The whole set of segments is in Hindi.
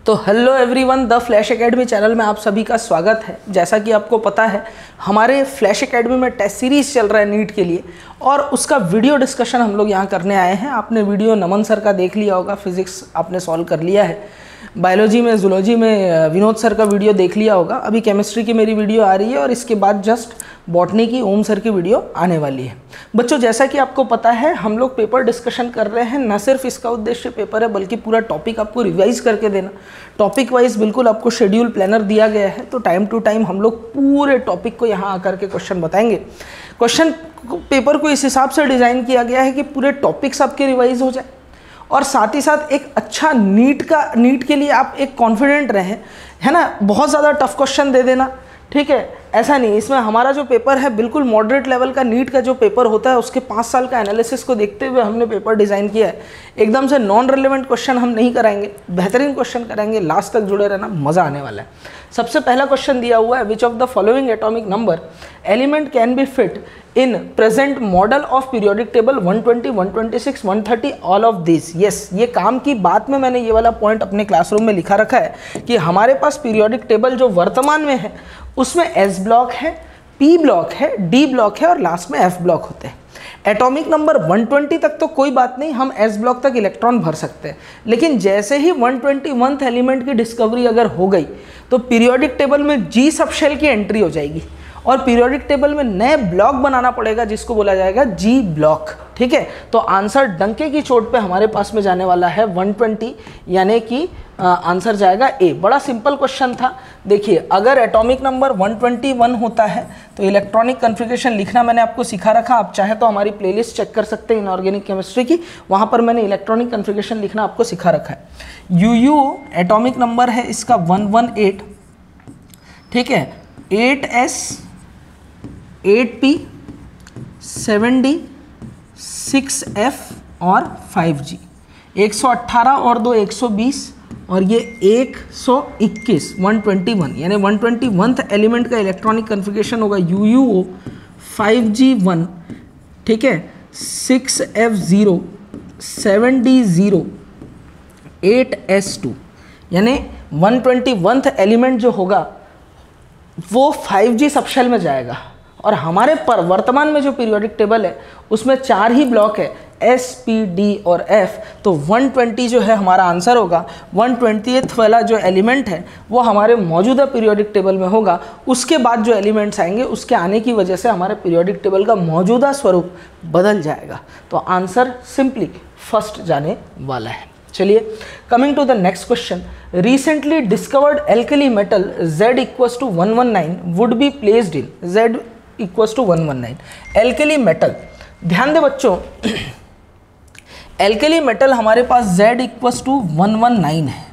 तो hello everyone, the flash academy channel में आप सभी का स्वागत है। जैसा कि आपको पता है, हमारे फ्लैश एकेडमी में टेस्ट सीरीज़ चल रहा है नीट के लिए, और उसका वीडियो डिस्कशन हम लोग यहाँ करने आए हैं। आपने वीडियो नमन सर का देख लिया होगा, फिजिक्स आपने सॉल्व कर लिया है, बायोलॉजी में जूलॉजी में विनोद सर का वीडियो देख लिया होगा। अभी केमिस्ट्री की मेरी वीडियो आ रही है और इसके बाद जस्ट बॉटनी की ओम सर की वीडियो आने वाली है। बच्चों, जैसा कि आपको पता है, हम लोग पेपर डिस्कशन कर रहे हैं। न सिर्फ इसका उद्देश्य पेपर है, बल्कि पूरा टॉपिक आपको रिवाइज करके देना। टॉपिक वाइज बिल्कुल आपको शेड्यूल प्लानर दिया गया है, तो टाइम टू टाइम हम लोग पूरे टॉपिक को यहाँ आकर के क्वेश्चन बताएंगे। क्वेश्चन पेपर को इस हिसाब से डिज़ाइन किया गया है कि पूरे टॉपिक्स आपके रिवाइज हो जाए, और साथ ही साथ एक अच्छा नीट के लिए आप एक कॉन्फिडेंट रहें, है ना। बहुत ज़्यादा टफ क्वेश्चन दे देना, ठीक है, ऐसा नहीं। इसमें हमारा जो पेपर है बिल्कुल मॉडरेट लेवल का नीट का जो पेपर होता है, उसके 5 साल का एनालिसिस को देखते हुए हमने पेपर डिज़ाइन किया है। एकदम से नॉन रिलेवेंट क्वेश्चन हम नहीं कराएंगे, बेहतरीन क्वेश्चन कराएंगे। लास्ट तक जुड़े रहना, मज़ा आने वाला है। सबसे पहला क्वेश्चन दिया हुआ है, विच of the following atomic number element can be fit in present model of periodic table 120, 126, 130, all of this. Yes, ये काम की बात में मैंने ये वाला पॉइंट अपने क्लासरूम में लिखा रखा है कि हमारे पास पीरियोडिक टेबल जो वर्तमान में है उसमें एस ब्लॉक है, पी ब्लॉक है, डी ब्लॉक है और लास्ट में एफ ब्लॉक होते हैं। एटॉमिक नंबर 120 तक तो कोई बात नहीं, हम एस ब्लॉक तक इलेक्ट्रॉन भर सकते हैं। लेकिन जैसे ही 121th एलिमेंट की डिस्कवरी अगर हो गई तो पीरियोडिक टेबल में जी सबशेल की एंट्री हो जाएगी और पीरियोडिक टेबल में नए ब्लॉक बनाना पड़ेगा जिसको बोला जाएगा जी ब्लॉक। ठीक है, तो आंसर डंके की चोट पे हमारे पास में जाने वाला है 120, यानी कि आंसर जाएगा ए। बड़ा सिंपल क्वेश्चन था। देखिए, अगर एटॉमिक नंबर 121 होता है तो इलेक्ट्रॉनिक कन्फिगरेशन लिखना मैंने आपको सिखा रखा। आप चाहे तो हमारी प्लेलिस्ट चेक कर सकते हैं इनऑर्गेनिक केमिस्ट्री की, वहाँ पर मैंने इलेक्ट्रॉनिक कन्फिगरेशन लिखना आपको सिखा रखा है। यूयू एटॉमिक नंबर है इसका 118, ठीक है, 8s 8p 7d 6f और 5g। 118 और 2 120 और ये 121 121, यानी 121th एलिमेंट का इलेक्ट्रॉनिक कन्फिगरेशन होगा UUO 5g1, ठीक है, 6f0 7d0 8s2, यानी 121th एलिमेंट जो होगा वो 5g सबशेल में जाएगा। और हमारे पर वर्तमान में जो पीरियोडिक टेबल है उसमें 4 ही ब्लॉक है, S, P, D और F। तो 120 जो है हमारा आंसर होगा। 120th वाला जो एलिमेंट है वो हमारे मौजूदा पीरियोडिक टेबल में होगा। उसके बाद जो एलिमेंट्स आएंगे उसके आने की वजह से हमारे पीरियोडिक टेबल का मौजूदा स्वरूप बदल जाएगा। तो आंसर सिंपली फर्स्ट जाने वाला है। चलिए, coming to the next question. Recently discovered alkali metal Z equals to 119 would be placed in Z equals to 119। Alkali metal, ध्यान दे बच्चों, एल्कली मेटल हमारे पास Z इक्वल्स टू 119 है,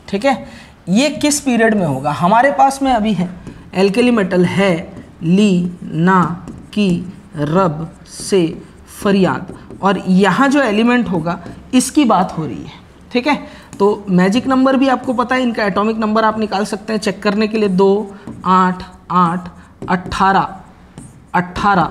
ठीक है। ये किस पीरियड में होगा? हमारे पास में अभी है एल्कली मेटल है ली ना की रब से फरियाद, और यहाँ जो एलिमेंट होगा इसकी बात हो रही है, ठीक है। तो मैजिक नंबर भी आपको पता है, इनका एटॉमिक नंबर आप निकाल सकते हैं चेक करने के लिए। 2 8 8 18 18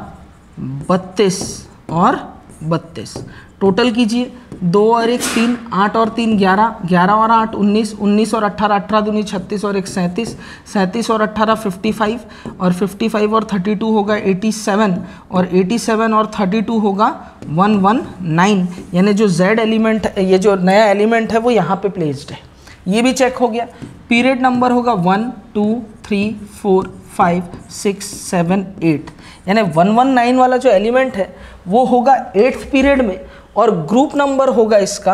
32 और 32। टोटल कीजिए, 2 और 1 3, 8 और 3 11, 11 और 8 19, 19 और 18 18 दूनी 36 और 1 37, 37 और 18 55 और 55 और 32 होगा 87 और 87 और 32 होगा 119। यानी जो Z एलिमेंट, ये जो नया एलिमेंट है वो यहाँ पे प्लेस्ड है। ये भी चेक हो गया। पीरियड नंबर होगा 1 2 3 4 5 6 7 8, यानी 119 वाला जो एलिमेंट है वो होगा 8th पीरियड में, और ग्रुप नंबर होगा इसका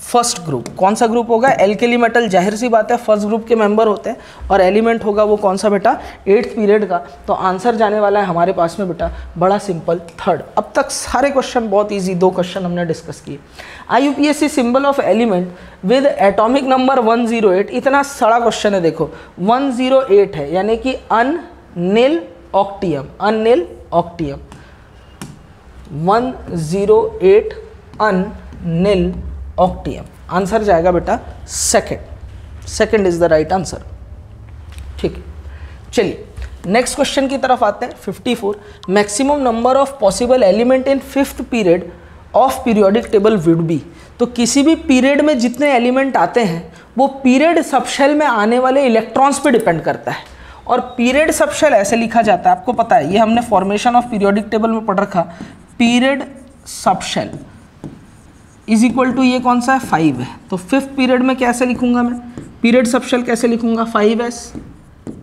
फर्स्ट ग्रुप। कौन सा ग्रुप होगा? एल्कली मेटल, जाहिर सी बात है फर्स्ट ग्रुप के मेंबर होते हैं, और एलिमेंट होगा वो कौन सा बेटा? 8th पीरियड का। तो आंसर जाने वाला है हमारे पास में बेटा, बड़ा सिंपल, थर्ड। अब तक सारे क्वेश्चन बहुत ईजी, 2 क्वेश्चन हमने डिस्कस किए। IUPAC symbol of element with atomic number 108, इतना सड़ा क्वेश्चन है, देखो 108 है, यानी कि अननिल ऑक्टियम, अननिल ऑक्टियम 108 अननिल ऑक्टियम। आंसर जाएगा बेटा second is the right answer, ठीक है। चलिए नेक्स्ट क्वेश्चन की तरफ आते हैं। 54, maximum number of possible element in 5th period of periodic table would be. तो किसी भी पीरियड में जितने एलिमेंट आते हैं वो पीरियड सबशेल में आने वाले इलेक्ट्रॉन्स पे डिपेंड करता है। और पीरियड सबशेल ऐसे लिखा जाता है, आपको पता है, ये हमने फॉर्मेशन ऑफ पीरियोडिक टेबल में पढ़ रखा। Period subshell is equal to ये कौन सा है 5 है, तो 5th पीरियड में कैसे लिखूंगा मैं, पीरियड सबशेल कैसे लिखूंगा 5s,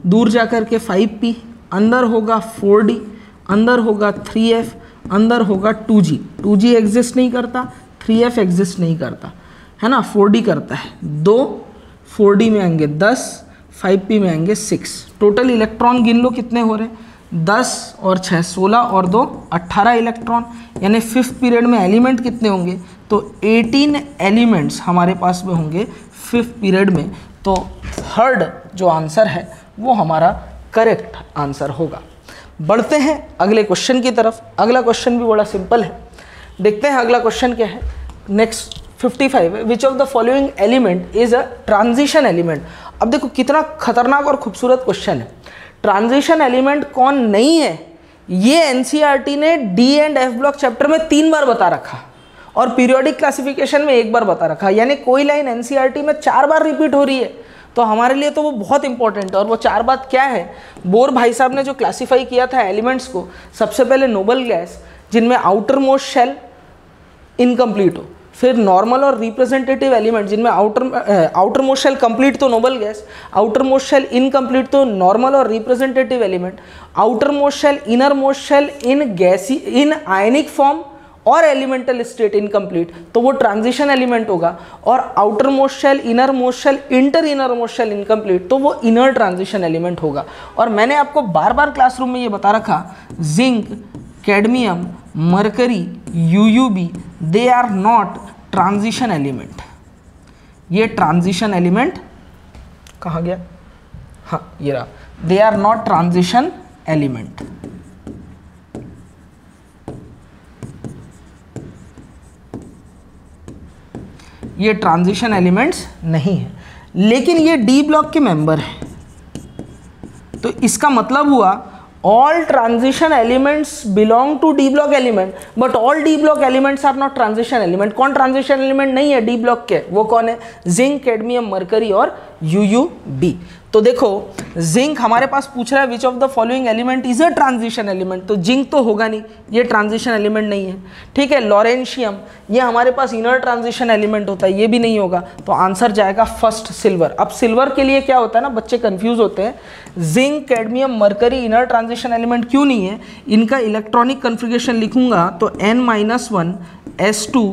दूर जाकर के 5p, अंदर होगा 4d, अंदर होगा 3f, अंदर होगा 2g, 2g एग्जिस्ट नहीं करता, 3f एग्जिस्ट नहीं करता है ना, 4d करता है 2, 4d में आएंगे 10, 5p में आएंगे 6। टोटल इलेक्ट्रॉन गिन लो कितने हो रहे हैं, 10 और 6 16 और 2 18 इलेक्ट्रॉन, यानी 5th पीरियड में एलिमेंट कितने होंगे, तो 18 एलिमेंट्स हमारे पास में होंगे 5th पीरियड में। तो थर्ड जो आंसर है वो हमारा करेक्ट आंसर होगा। बढ़ते हैं अगले क्वेश्चन की तरफ। अगला क्वेश्चन भी बड़ा सिंपल है, देखते हैं अगला क्वेश्चन क्या है। नेक्स्ट 55 है, विच of the following element is a transition element. अब देखो कितना खतरनाक और खूबसूरत क्वेश्चन है। ट्रांजिशन एलिमेंट कौन नहीं है, ये एनसीईआरटी ने D and F block chapter में 3 बार बता रखा और पीरियोडिक क्लासिफिकेशन में 1 बार बता रखा, यानी कोई लाइन एनसीईआरटी में 4 बार रिपीट हो रही है। तो हमारे लिए तो वो बहुत इंपॉर्टेंट है। और वो 4 बात क्या है, बोर भाई साहब ने जो क्लासीफाई किया था एलिमेंट्स को, सबसे पहले नोबल गैस जिनमें आउटर मोस्ट शेल इनकम्प्लीट हो, फिर नॉर्मल और रिप्रेजेंटेटिव एलिमेंट जिनमें आउटर मोस्ट शेल कंप्लीट तो noble gas, outermost shell incomplete तो नॉर्मल और representative element, outermost shell innermost shell in ionic form और एलिमेंटल स्टेट इनकम्प्लीट, तो वो ट्रांजिशन एलिमेंट होगा। और outermost shell, innermost shell, inter innermost shell incomplete, तो वो इनर ट्रांजिशन एलिमेंट होगा। और मैंने आपको बार बार क्लासरूम में ये बता रखा, zinc, cadmium, mercury, UUB, they are not transition element. ये ट्रांजिशन एलिमेंट कहाँ गया, हाँ ये रहा, they are not transition element. ये ट्रांजिशन एलिमेंट्स नहीं है, लेकिन ये डी ब्लॉक के मेंबर हैं। तो इसका मतलब हुआ all transition elements belong to D block element, but all D block elements are not transition element। कौन transition element नहीं है D block के, वो कौन है, जिंक, कैडमियम, मरकरी और UUB। तो देखो जिंक हमारे पास पूछ रहा है विच of the following element is a transition element, तो जिंक तो होगा नहीं, ये ट्रांजिशन एलिमेंट नहीं है। ठीक है, लॉरेंशियम ये हमारे पास इनर ट्रांजिशन एलिमेंट होता है, ये भी नहीं होगा। तो आंसर जाएगा फर्स्ट सिल्वर। अब सिल्वर के लिए क्या होता है ना, बच्चे कंफ्यूज होते हैं, zinc, cadmium, mercury inner transition element क्यों नहीं है। इनका इलेक्ट्रॉनिक कन्फिगरेशन लिखूंगा तो N-1 S2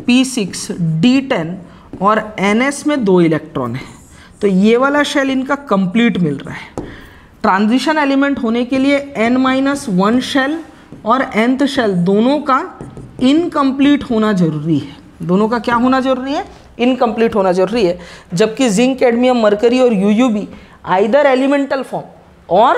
P6 D10 और NS में 2 इलेक्ट्रॉन है, तो ये वाला शेल इनका कंप्लीट मिल रहा है। ट्रांजिशन एलिमेंट होने के लिए N-1 शेल और nth शेल दोनों का इनकम्प्लीट होना जरूरी है। दोनों का क्या होना जरूरी है, इनकम्प्लीट होना जरूरी है। जबकि जिंक, कैडमियम, मरकरी और UUB आइदर एलिमेंटल फॉर्म और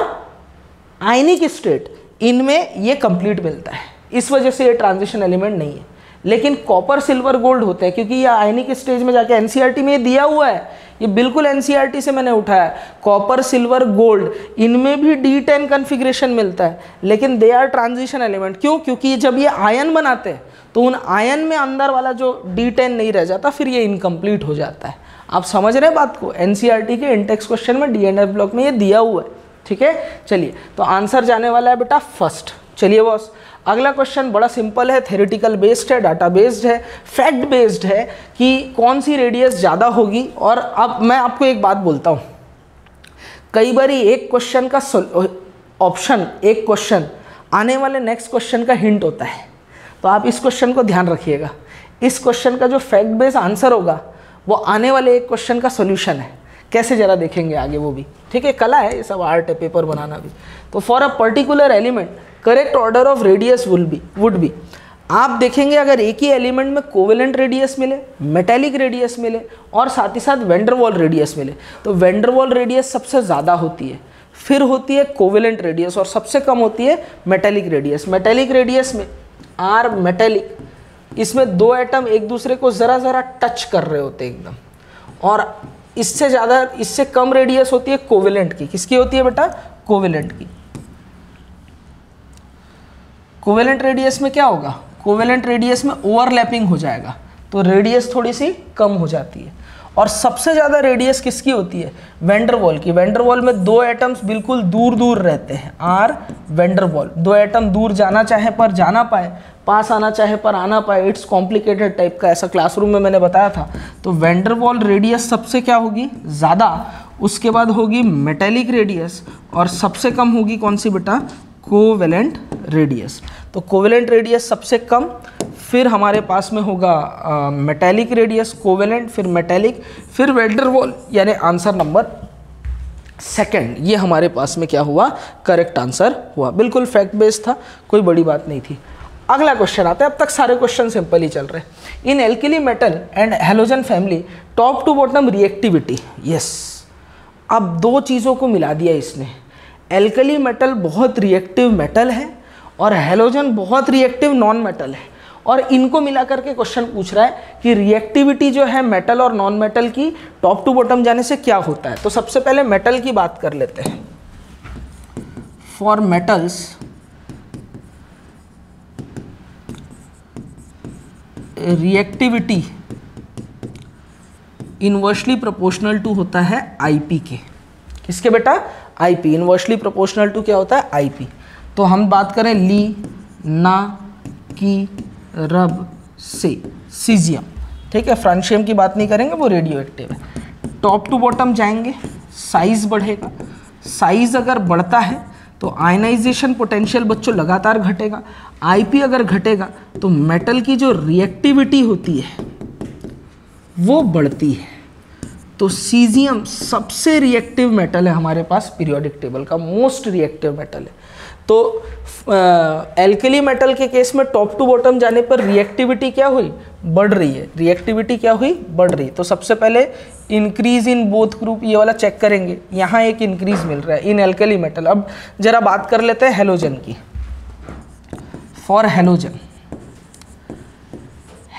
आयनिक स्टेट, इनमें ये कंप्लीट मिलता है, इस वजह से ये ट्रांजिशन एलिमेंट नहीं है। लेकिन कॉपर, सिल्वर, गोल्ड होते हैं, क्योंकि ये आयनिक स्टेज में जाके एनसीईआरटी में ये दिया हुआ है, ये बिल्कुल एनसीईआरटी से मैंने उठाया है। कॉपर, सिल्वर, गोल्ड इनमें भी D10 कन्फिग्रेशन मिलता है, लेकिन दे आर ट्रांजिशन एलिमेंट। क्यों, क्योंकि जब ये आयन बनाते हैं तो उन आयन में अंदर वाला जो D10 नहीं रह जाता, फिर ये इनकम्प्लीट हो जाता है। आप समझ रहे हैं बात को, एनसीईआरटी के इंटेक्स क्वेश्चन में डी एंड एफ ब्लॉक में ये दिया हुआ है। ठीक है, चलिए तो आंसर जाने वाला है बेटा फर्स्ट। चलिए बॉस, अगला क्वेश्चन बड़ा सिंपल है, थ्योरेटिकल बेस्ड है, डाटा बेस्ड है, फैक्ट बेस्ड है कि कौन सी रेडियस ज़्यादा होगी। और अब मैं आपको एक बात बोलता हूँ, कई बार एक क्वेश्चन का ऑप्शन, एक क्वेश्चन आने वाले नेक्स्ट क्वेश्चन का हिंट होता है, तो आप इस क्वेश्चन को ध्यान रखिएगा। इस क्वेश्चन का जो फैक्ट बेस्ड आंसर होगा वो आने वाले एक क्वेश्चन का सोल्यूशन है। कैसे जरा देखेंगे आगे वो भी, ठीक है, कला है, ये सब आर्ट है, पेपर बनाना भी। तो for a particular element correct order of radius would be, आप देखेंगे अगर एक ही एलिमेंट में कोवेलेंट रेडियस मिले, मेटेलिक रेडियस मिले और साथ ही साथ वेंडरवॉल रेडियस मिले, तो वेंडरवॉल रेडियस सबसे ज़्यादा होती है, फिर होती है कोवेलेंट रेडियस और सबसे कम होती है मेटेलिक रेडियस। मेटेलिक रेडियस में आर मेटेलिक, इसमें 2 एटम एक दूसरे को ज़रा ज़रा टच कर रहे होते हैं एकदम, और इससे ज़्यादा, इससे कम रेडियस होती है कोवेलेंट की। किसकी होती है बेटा, कोवेलेंट की। कोवेलेंट रेडियस में क्या होगा, कोवेलेंट रेडियस में ओवरलैपिंग हो जाएगा, तो रेडियस थोड़ी सी कम हो जाती है। और सबसे ज़्यादा रेडियस किसकी होती है? वैंडरवॉल की। वैंडरवॉल में दो एटम्स बिल्कुल दूर दूर रहते हैं, आर वैंडरवॉल। दो एटम दूर जाना चाहे पर जाना पाए, पास आना चाहे पर आना पाए, इट्स कॉम्प्लिकेटेड टाइप का, ऐसा क्लासरूम में मैंने बताया था। तो वैंडरवॉल रेडियस सबसे क्या होगी? ज़्यादा। उसके बाद होगी मेटेलिक रेडियस, और सबसे कम होगी कौन सी बेटा? Covalent radius. तो कोवेलेंट रेडियस सबसे कम, फिर हमारे पास में होगा मेटेलिक रेडियस, कोवेलेंट, फिर मेटेलिक, फिर वैंडरवॉल, यानी आंसर नंबर सेकंड ये हमारे पास में क्या हुआ? करेक्ट आंसर हुआ। बिल्कुल फैक्ट बेस्ड था, कोई बड़ी बात नहीं थी। अगला क्वेश्चन आता है, अब तक सारे क्वेश्चन सिंपल ही चल रहे हैं। इन alkali metal and halogen family top to bottom reactivity. Yes, अब दो चीज़ों को मिला दिया इसने। एल्कली मेटल बहुत रिएक्टिव मेटल है और हैलोजन बहुत रिएक्टिव नॉन मेटल है, और इनको मिला करके क्वेश्चन पूछ रहा है कि रिएक्टिविटी जो है मेटल और नॉन मेटल की टॉप टू बॉटम जाने से क्या होता है। तो सबसे पहले मेटल की बात कर लेते हैं। For metals reactivity inversely proportional to होता है आईपी के। किसके बेटा? आईपी। इनवर्सली प्रोपोर्शनल टू क्या होता है? आईपी। तो हम बात करें ली, ना, की, रब, से, सीजियम, ठीक है। फ्रांशियम की बात नहीं करेंगे, वो रेडियो एक्टिव है। टॉप टू बॉटम जाएंगे, साइज बढ़ेगा। साइज अगर बढ़ता है तो आयनाइजेशन पोटेंशियल बच्चों लगातार घटेगा। आईपी अगर घटेगा तो मेटल की जो रिएक्टिविटी होती है वो बढ़ती है। तो सीजियम सबसे रिएक्टिव मेटल है हमारे पास, पीरियोडिक टेबल का मोस्ट रिएक्टिव मेटल है। तो एल्कली मेटल के केस में टॉप टू बॉटम जाने पर रिएक्टिविटी क्या हुई? बढ़ रही है। रिएक्टिविटी क्या हुई? बढ़ रही। तो सबसे पहले इंक्रीज इन बोथ ग्रुप, ये वाला चेक करेंगे, यहाँ एक इंक्रीज मिल रहा है इन एल्कली मेटल। अब जरा बात कर लेते हैं हैलोजन की। फॉर हैलोजन,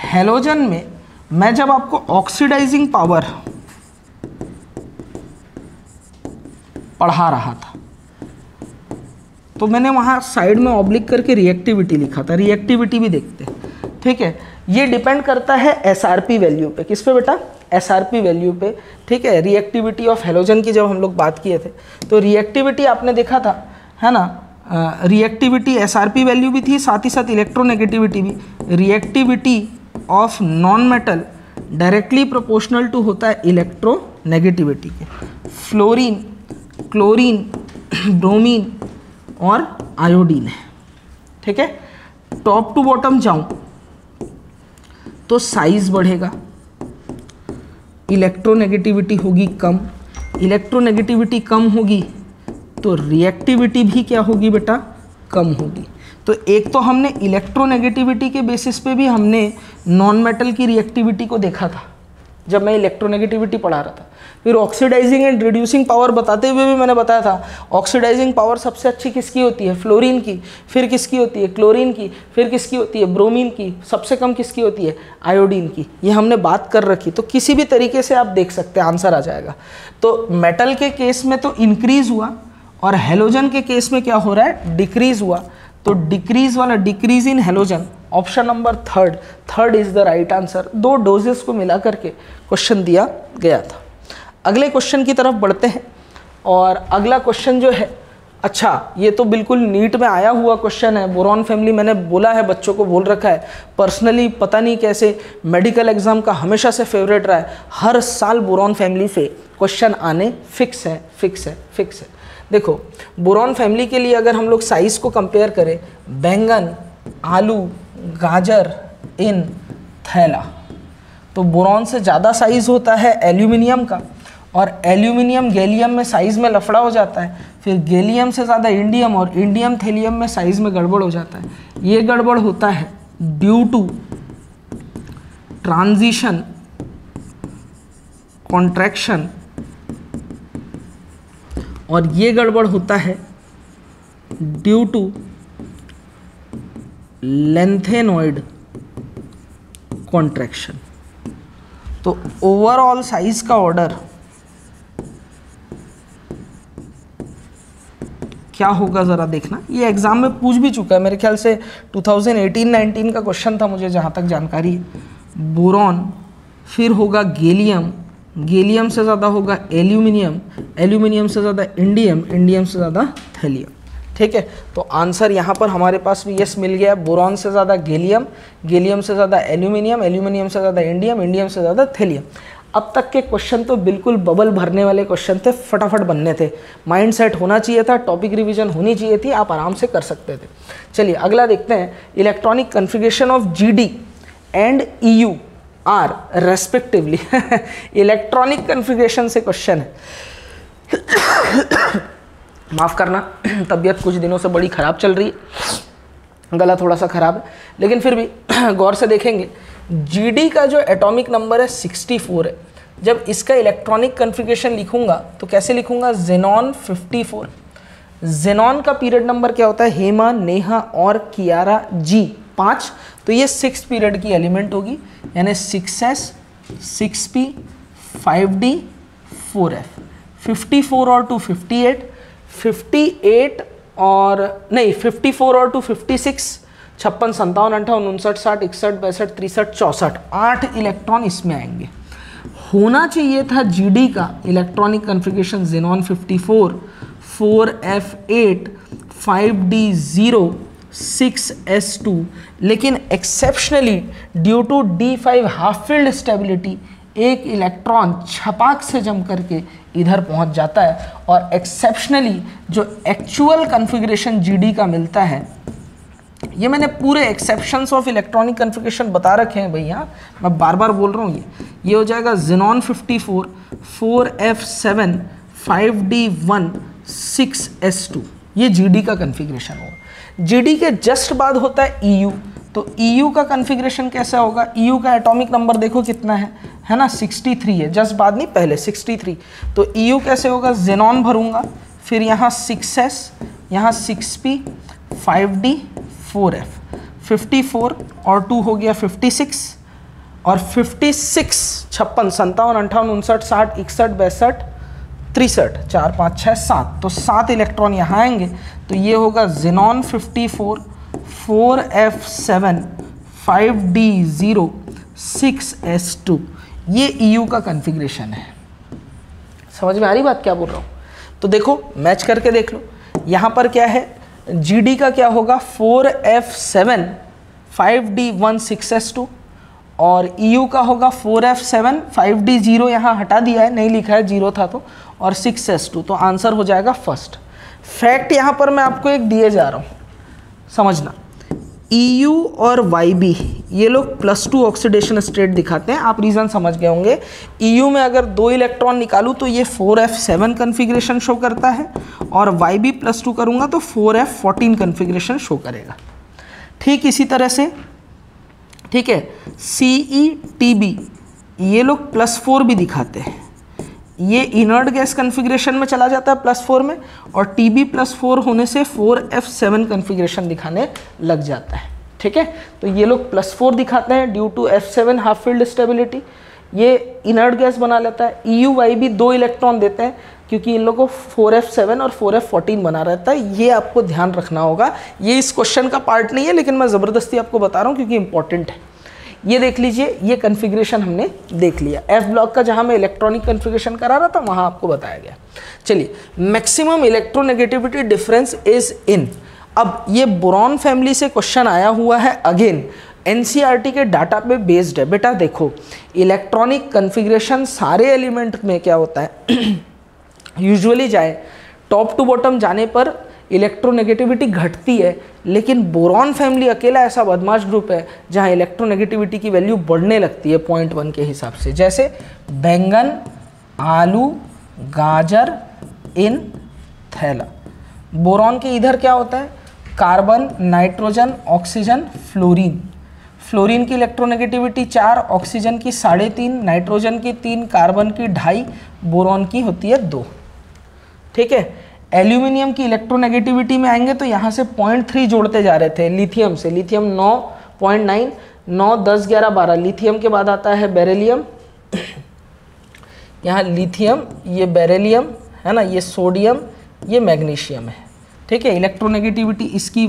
हैलोजन में मैं जब आपको ऑक्सीडाइजिंग पावर पढ़ा रहा था तो मैंने वहाँ साइड में ऑब्लिक करके रिएक्टिविटी लिखा था। रिएक्टिविटी भी देखते हैं, ठीक है। ये डिपेंड करता है एसआरपी वैल्यू पे। किस पे बेटा? एसआरपी वैल्यू पे, ठीक है। रिएक्टिविटी ऑफ हैलोजन की जब हम लोग बात किए थे तो रिएक्टिविटी आपने देखा था, है ना। रिएक्टिविटी एसआरपी वैल्यू भी थी, साथ ही साथ इलेक्ट्रोनेगेटिविटी भी। Reactivity of non metal directly proportional to होता है इलेक्ट्रोनेगेटिविटी के। फ्लोरीन, क्लोरीन, ब्रोमीन और आयोडीन है, ठीक है। टॉप टू बॉटम जाऊं तो साइज बढ़ेगा, इलेक्ट्रोनेगेटिविटी होगी कम। इलेक्ट्रोनेगेटिविटी कम होगी तो रिएक्टिविटी भी क्या होगी बेटा? कम होगी। तो एक तो हमने इलेक्ट्रोनेगेटिविटी के बेसिस पे भी हमने नॉन मेटल की रिएक्टिविटी को देखा था जब मैं इलेक्ट्रोनेगेटिविटी पढ़ा रहा था। फिर ऑक्सीडाइजिंग एंड रिड्यूसिंग पावर बताते हुए भी मैंने बताया था ऑक्सीडाइजिंग पावर सबसे अच्छी किसकी होती है? फ्लोरीन की। फिर किसकी होती है? क्लोरीन की। फिर किसकी होती है? ब्रोमीन की। सबसे कम किसकी होती है? आयोडीन की। ये हमने बात कर रखी। तो किसी भी तरीके से आप देख सकते हैं, आंसर आ जाएगा। तो मेटल के केस में तो इंक्रीज हुआ और हैलोजन के केस में क्या हो रहा है? डिक्रीज हुआ। तो डिक्रीज वाला, decrease in halogen, option number third is the right answer. दो डोजेस को मिला करके क्वेश्चन दिया गया था। अगले क्वेश्चन की तरफ बढ़ते हैं और अगला क्वेश्चन जो है, अच्छा ये तो बिल्कुल नीट में आया हुआ क्वेश्चन है। बोरॉन फैमिली मैंने बोला है, बच्चों को बोल रखा है, पर्सनली पता नहीं कैसे मेडिकल एग्जाम का हमेशा से फेवरेट रहा है। हर साल बोरॉन फैमिली से क्वेश्चन आने फिक्स है। देखो बोरॉन फैमिली के लिए अगर हम लोग साइज को कंपेयर करें, बैंगन, आलू, गाजर इन थैला, तो बोरॉन से ज़्यादा साइज होता है एल्यूमिनियम का, और एल्यूमिनियम गैलियम में साइज में लफड़ा हो जाता है। फिर गैलियम से ज़्यादा इंडियम और इंडियम थैलियम में साइज में गड़बड़ हो जाता है। ये गड़बड़ होता है ड्यू टू ट्रांजिशन, कॉन्ट्रैक्शन, और ये गड़बड़ होता है ड्यू टू लेंथेनॉइड कॉन्ट्रैक्शन। तो ओवरऑल साइज का ऑर्डर क्या होगा ज़रा देखना। ये एग्जाम में पूछ भी चुका है मेरे ख्याल से, 2018-19 का क्वेश्चन था मुझे जहाँ तक जानकारी है। बोरॉन, फिर होगा गैलियम, गैलियम से ज़्यादा होगा एल्यूमिनियम, एल्यूमिनियम से ज़्यादा इंडियम, इंडियम से ज़्यादा थैलियम। ठीक है, तो आंसर यहाँ पर हमारे पास भी यस मिल गया। बोरॉन से ज़्यादा गैलियम, गैलियम से ज़्यादा एल्यूमिनियम, एल्यूमिनियम से ज़्यादा इंडियम, इंडियम से ज़्यादा थैलियम। अब तक के क्वेश्चन तो बिल्कुल बबल भरने वाले क्वेश्चन थे, फटाफट बनने थे, माइंड सेट होना चाहिए था, टॉपिक रिवीजन होनी चाहिए थी, आप आराम से कर सकते थे। चलिए अगला देखते हैं, electronic configuration of GD and EU are respectively. Electronic configuration से क्वेश्चन है। माफ़ करना, तबीयत कुछ दिनों से बड़ी ख़राब चल रही है, गला थोड़ा सा ख़राब है, लेकिन फिर भी गौर से देखेंगे GD का जो एटॉमिक नंबर है 64 है। जब इसका इलेक्ट्रॉनिक कन्फिगरेशन लिखूंगा तो कैसे लिखूंगा, जेनॉन 54। जेनॉन का पीरियड नंबर क्या होता है, हेमा, नेहा और कियारा G 5, तो ये 6 पीरियड की एलिमेंट होगी, यानी 6s 6p 5d 4f। 54 और 2 58, 58 और नहीं 54 और 2 56, 56 57 58 59 60 61 62 63 64, 8 इलेक्ट्रॉन इसमें आएंगे। होना चाहिए था GD का electronic configuration xenon 54 4f8 5d0 6s2, लेकिन exceptionally due to D5 half filled stability एक इलेक्ट्रॉन छपाक से जम करके इधर पहुंच जाता है, और एक्सेप्शनली जो एक्चुअल कन्फिगरेशन GD का मिलता है, ये मैंने पूरे एक्सेप्शंस ऑफ इलेक्ट्रॉनिक कन्फिगरेशन बता रखे हैं भैया, मैं बार बार बोल रहा हूँ, ये हो जाएगा जेनॉन 54 4f7 5d1 6s2, ये GD का कन्फिगरेशन होगा। GD के जस्ट बाद होता है EU, तो EU का कन्फिगरेशन कैसा होगा, EU का एटॉमिक नंबर देखो कितना है ना, 63 है, जस्ट बाद नहीं पहले 63, तो EU कैसे होगा, जेनॉन भरूंगा, फिर यहाँ 6s, यहाँ 6p 5d 4f, 54 और 2 हो गया 56, और 56 56 57 58 59 60 61 62 63 4 5 6 7, तो 7 इलेक्ट्रॉन यहाँ आएंगे, तो ये होगा जेनॉन 54 4f7 5d0 6s2, ये EU का कन्फिगरेशन है। समझ में आ रही बात क्या बोल रहा हूँ? तो देखो मैच करके देख लो, यहाँ पर क्या है, GD का क्या होगा 4f7 5d1 6s2, और EU का होगा 4f7 5d0, यहाँ हटा दिया है, नहीं लिखा है, 0 था तो, और 6s2, तो आंसर हो जाएगा फर्स्ट। फैक्ट यहाँ पर मैं आपको एक दिए जा रहा हूँ, समझना, EU और YB ये लोग +2 ऑक्सीडेशन स्टेट दिखाते हैं, आप रीज़न समझ गए होंगे। EU में अगर 2 इलेक्ट्रॉन निकालूँ तो ये 4f7 कन्फिग्रेशन शो करता है, और YB +2 करूँगा तो 4f14 कन्फिग्रेशन शो करेगा। ठीक इसी तरह से, ठीक है, CETB ये लोग +4 भी दिखाते हैं, ये इनर्ट गैस कन्फिग्रेशन में चला जाता है +4 में, और TB +4 होने से 4f7 कन्फिग्रेशन दिखाने लग जाता है। ठीक है, तो ये लोग +4 दिखाते हैं due to f7 half filled stability, ये इनर्ट गैस बना लेता है। EU YB 2 इलेक्ट्रॉन देते हैं क्योंकि इन लोगों को 4f7 और 4f14 बना रहता है, ये आपको ध्यान रखना होगा। ये इस क्वेश्चन का पार्ट नहीं है, लेकिन मैं ज़बरदस्ती आपको बता रहा हूँ क्योंकि इंपॉर्टेंट है। ये देख लीजिए, ये कन्फिग्रेशन हमने देख लिया। F ब्लॉक का जहाँ मैं इलेक्ट्रॉनिक कन्फिग्रेशन करा रहा था वहाँ आपको बताया गया। चलिए, maximum electronegativity difference is in. अब ये बोरॉन फैमिली से क्वेश्चन आया हुआ है, अगेन NCERT के डाटा पे बेस्ड है। बेटा देखो, इलेक्ट्रॉनिक कन्फिग्रेशन सारे एलिमेंट में क्या होता है, यूजुअली जाए टॉप टू बॉटम जाने पर इलेक्ट्रोनेगेटिविटी घटती है, लेकिन बोरॉन फैमिली अकेला ऐसा बदमाश ग्रुप है जहाँ इलेक्ट्रोनेगेटिविटी की वैल्यू बढ़ने लगती है 0.1 के हिसाब से। जैसे बैंगन, आलू, गाजर इन थैला। बोरॉन के इधर क्या होता है, carbon, nitrogen, oxygen, fluorine. Fluorine की इलेक्ट्रोनेगेटिविटी 4, ऑक्सीजन की 3.5, नाइट्रोजन की 3, कार्बन की 2.5, बोरॉन की होती है 2। ठीक है, एल्यूमिनियम की इलेक्ट्रोनेगेटिविटी में आएंगे तो यहाँ से 0.3 जोड़ते जा रहे थे लिथियम से। लिथियम 9.9, 9 10 11 12। लिथियम के बाद आता है बेरिलियम, यहाँ लिथियम, ये बेरिलियम है ना, ये सोडियम, ये मैग्नीशियम है। ठीक है, इलेक्ट्रोनेगेटिविटी इसकी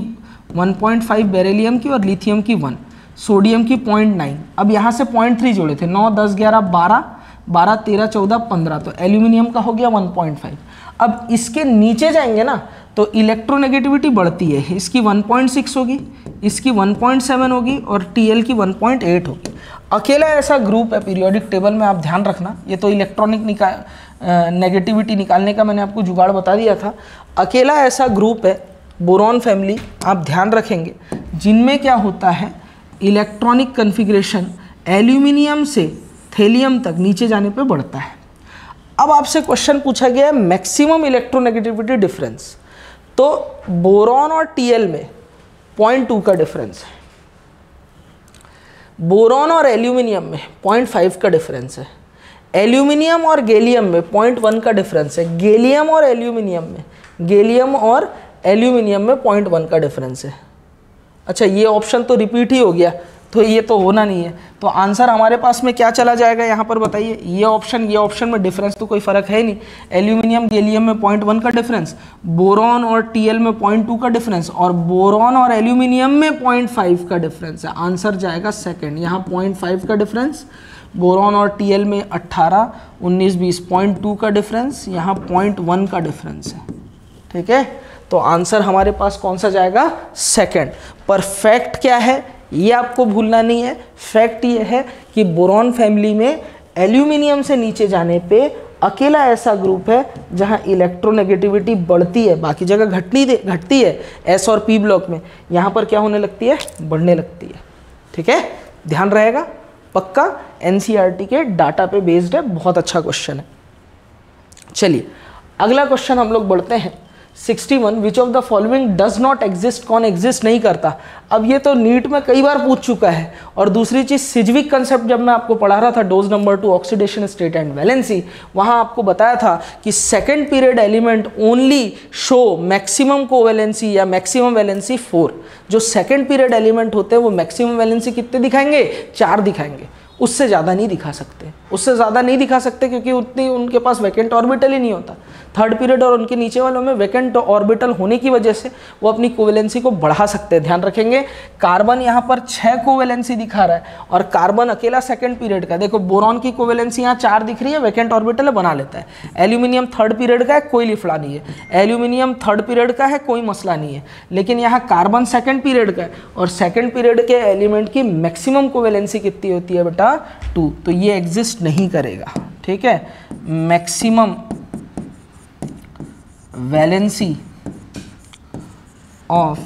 1.5 बेरिलियम की और लिथियम की 1, सोडियम की 0.9। अब यहाँ से 0.3 जोड़े थे, 9 10 11 12, 12 13 14 15, तो एल्यूमिनियम का हो गया 1.5। अब इसके नीचे जाएंगे ना तो इलेक्ट्रोनेगेटिविटी बढ़ती है, इसकी 1.6 होगी, इसकी 1.7 होगी और Tl की 1.8 होगी। अकेला ऐसा ग्रुप है पीरियोडिक टेबल में, आप ध्यान रखना, ये तो इलेक्ट्रॉनिक नेगेटिविटी निकालने का मैंने आपको जुगाड़ बता दिया था। अकेला ऐसा ग्रुप है बोरॉन फैमिली, आप ध्यान रखेंगे, जिनमें क्या होता है इलेक्ट्रॉनिक कन्फिग्रेशन एल्यूमिनियम से थेलियम तक नीचे जाने पे बढ़ता है। अब आपसे क्वेश्चन पूछा गया है मैक्सिमम इलेक्ट्रोनेगेटिविटी डिफरेंस, तो बोरॉन और Tl में 0.2 का डिफरेंस है, बोरॉन और एल्यूमिनियम में 0.5 का डिफरेंस है, एल्यूमिनियम और गैलियम में 0.1 का डिफरेंस है, गैलियम और एल्यूमिनियम में 0.1 का डिफरेंस है। अच्छा, ये ऑप्शन तो रिपीट ही हो गया, तो ये तो होना नहीं है, तो आंसर हमारे पास में क्या चला जाएगा यहाँ पर बताइए। ये ऑप्शन में डिफरेंस तो कोई फ़र्क है नहीं, एल्यूमिनियम गैलियम में 0.1 का डिफरेंस, बोरॉन और Tl में 0.2 का डिफरेंस और बोरॉन और एल्यूमिनियम में 0.5 का डिफरेंस है। आंसर जाएगा सेकंड, यहाँ 0.5 का डिफरेंस, बोरॉन और Tl में 18 19 20 0.2 का डिफरेंस, यहाँ 0.1 का डिफरेंस है। ठीक है, तो आंसर हमारे पास कौन सा जाएगा, सेकंड। पर फैक्ट क्या है ये आपको भूलना नहीं है, फैक्ट ये है कि बोरॉन फैमिली में एल्यूमिनियम से नीचे जाने पे अकेला ऐसा ग्रुप है जहां इलेक्ट्रोनेगेटिविटी बढ़ती है, बाकी जगह घटती है एस और पी ब्लॉक में, यहां पर क्या होने लगती है, बढ़ने लगती है। ठीक है, ध्यान रहेगा, पक्का एनसीईआरटी के डाटा पे बेस्ड है, बहुत अच्छा क्वेश्चन है। चलिए अगला क्वेश्चन हम लोग बढ़ते हैं 61, विच of the following does not exist, कौन एग्जिस्ट नहीं करता। अब ये तो नीट में कई बार पूछ चुका है, और दूसरी चीज़ सिज्विक कंसेप्ट जब मैं आपको पढ़ा रहा था dose number 2 oxidation state and valency, वहाँ आपको बताया था कि second period element only show maximum covalency या मैक्सिमम वैलेंसी 4। जो सेकेंड पीरियड एलिमेंट होते हैं वो मैक्सिमम वैलेंसी कितने दिखाएंगे, 4 दिखाएंगे, उससे ज़्यादा नहीं दिखा सकते, उससे ज़्यादा नहीं दिखा सकते क्योंकि उतनी उनके पास वैकेंट ऑर्बिटल ही नहीं होता। थर्ड पीरियड और उनके नीचे वालों में वैकेंट ऑर्बिटल होने की वजह से वो अपनी कोवेलेंसी को बढ़ा सकते हैं। ध्यान रखेंगे, कार्बन यहाँ पर 6 कोवेलेंसी दिखा रहा है और कार्बन अकेला सेकंड पीरियड का, देखो बोरॉन की कोवेलेंसी यहाँ 4 दिख रही है, वैकेंट ऑर्बिटल बना लेता है। एल्यूमिनियम थर्ड पीरियड का है, कोई लिफड़ा नहीं है, एल्यूमिनियम थर्ड पीरियड का है, कोई मसला नहीं है, लेकिन यहाँ कार्बन सेकंड पीरियड का है और सेकंड पीरियड के एलिमेंट की मैक्सिमम कोवेलेंसी कितनी होती है बेटा, 2, तो ये एग्जिस्ट नहीं करेगा। ठीक है, maximum valency of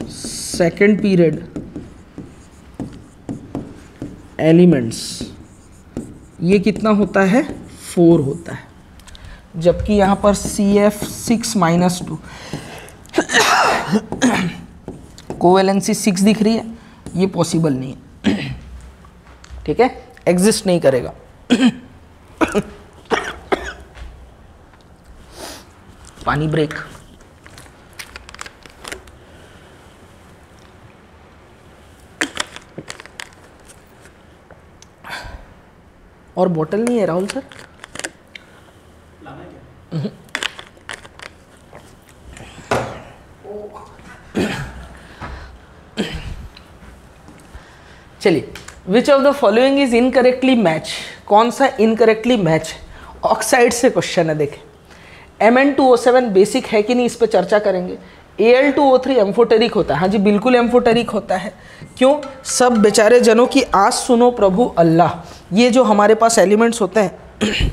second period elements, ये कितना होता है, 4 होता है, जबकि यहाँ पर CF6-2 कोवेलेंसी 6 दिख रही है, ये पॉसिबल नहीं है। ठीक है, एग्जिस्ट नहीं करेगा। पानी ब्रेक। और बोतल नहीं है राहुल सर? चलिए, विच of the following is incorrectly match, कौन सा इनकरेक्टली मैच, ऑक्साइड से क्वेश्चन है। देखें Mn2O7 बेसिक है कि नहीं, इस पर चर्चा करेंगे। Al2O3 एम्फोटेरिक होता है, हाँ जी बिल्कुल एम्फोटेरिक होता है। क्यों, सब बेचारे जनों की आस सुनो प्रभु अल्लाह। ये जो हमारे पास एलिमेंट्स होते हैं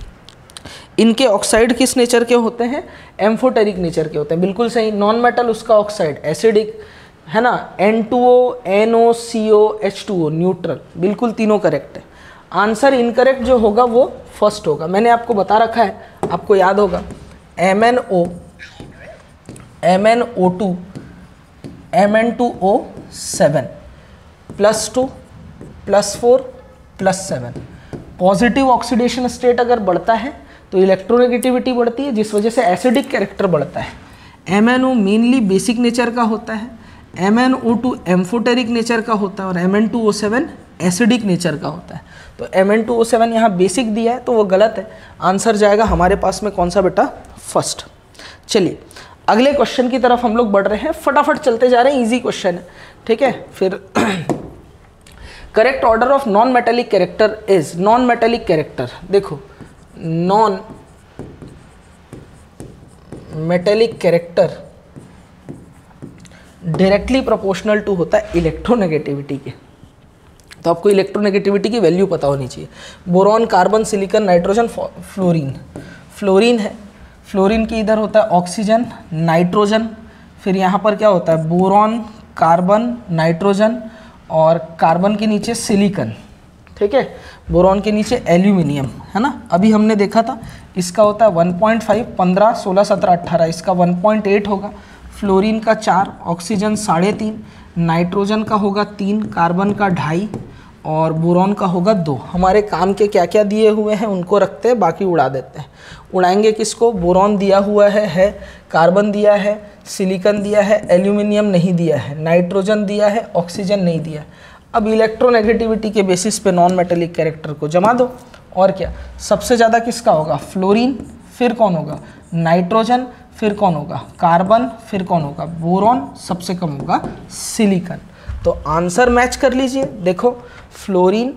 इनके ऑक्साइड किस नेचर के होते हैं, एम्फोटेरिक नेचर के होते हैं। बिल्कुल सही, नॉन मेटल उसका ऑक्साइड एसिडिक है ना, N2O, NO, CO, H2O neutral, बिल्कुल तीनों करेक्ट है। आंसर इनकरेक्ट जो होगा वो फर्स्ट होगा, मैंने आपको बता रखा है, आपको याद होगा MnO, MnO2, Mn2O7 +2 +4 +7। Positive oxidation state अगर बढ़ता है तो इलेक्ट्रोनेगेटिविटी बढ़ती है, जिस वजह से एसिडिक कैरेक्टर बढ़ता है। MnO मेनली बेसिक नेचर का होता है, MnO2 एम्फोटेरिक नेचर का होता है और Mn2O7 एसिडिक नेचर का होता है। तो Mn2O7 यहाँ बेसिक दिया है तो वो गलत है। आंसर जाएगा हमारे पास में कौन सा बेटा, फर्स्ट। चलिए अगले क्वेश्चन की तरफ हम लोग बढ़ रहे हैं, फटाफट चलते जा रहे हैं, इजी क्वेश्चन है। ठीक है, फिर correct order of non metallic character is, non metallic character देखो, non metallic character directly proportional to होता है इलेक्ट्रोनेगेटिविटी के। तो आपको इलेक्ट्रोनेगेटिविटी की वैल्यू पता होनी चाहिए। Boron, carbon, silicon, nitrogen, fluorine. Fluorine है, फ्लोरीन की इधर होता है ऑक्सीजन, नाइट्रोजन, फिर यहाँ पर क्या होता है बोरॉन, कार्बन, नाइट्रोजन और कार्बन के नीचे सिलिकॉन, ठीक है। बोरॉन के नीचे एल्यूमिनियम, है ना। अभी हमने देखा था इसका होता है 1.5, 15, 16, 17, 18, इसका 1.8 होगा। फ्लोरीन का 4, ऑक्सीजन 3.5, नाइट्रोजन का होगा 3, कार्बन का 2.5 और बोरॉन का होगा 2। हमारे काम के क्या क्या दिए हुए हैं उनको रखते हैं, बाकी उड़ा देते हैं। उड़ाएंगे किसको? बोरॉन दिया हुआ है, कार्बन दिया है, सिलिकॉन दिया है, एल्यूमिनियम नहीं दिया है, नाइट्रोजन दिया है, ऑक्सीजन नहीं दिया है। अब इलेक्ट्रोनेगेटिविटी के बेसिस पे नॉन मेटेलिक कैरेक्टर को जमा दो। और क्या, सबसे ज़्यादा किसका होगा? फ्लोरीन, फिर कौन होगा? नाइट्रोजन, फिर कौन होगा? कार्बन, फिर कौन होगा? बोरॉन, सबसे कम होगा सिलिकॉन। तो आंसर मैच कर लीजिए, देखो fluorine,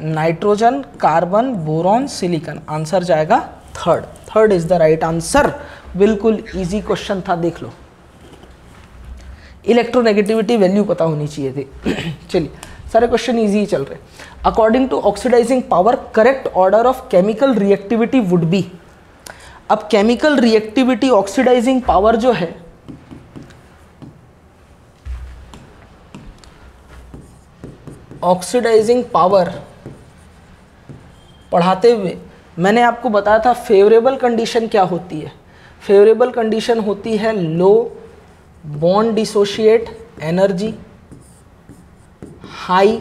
nitrogen, carbon, boron, silicon, answer जाएगा third. Third is the right answer. बिल्कुल इजी क्वेश्चन था, देख लो। इलेक्ट्रोनेगेटिविटी वैल्यू पता होनी चाहिए थी। चलिए, सारे क्वेश्चन इजी ही चल रहे। According to oxidising power, correct order of chemical reactivity would be. अब केमिकल रिएक्टिविटी, ऑक्सीडाइजिंग पावर जो है, ऑक्सीडाइजिंग पावर पढ़ाते हुए मैंने आपको बताया था फेवरेबल कंडीशन क्या होती है। फेवरेबल कंडीशन होती है low bond dissociate energy, high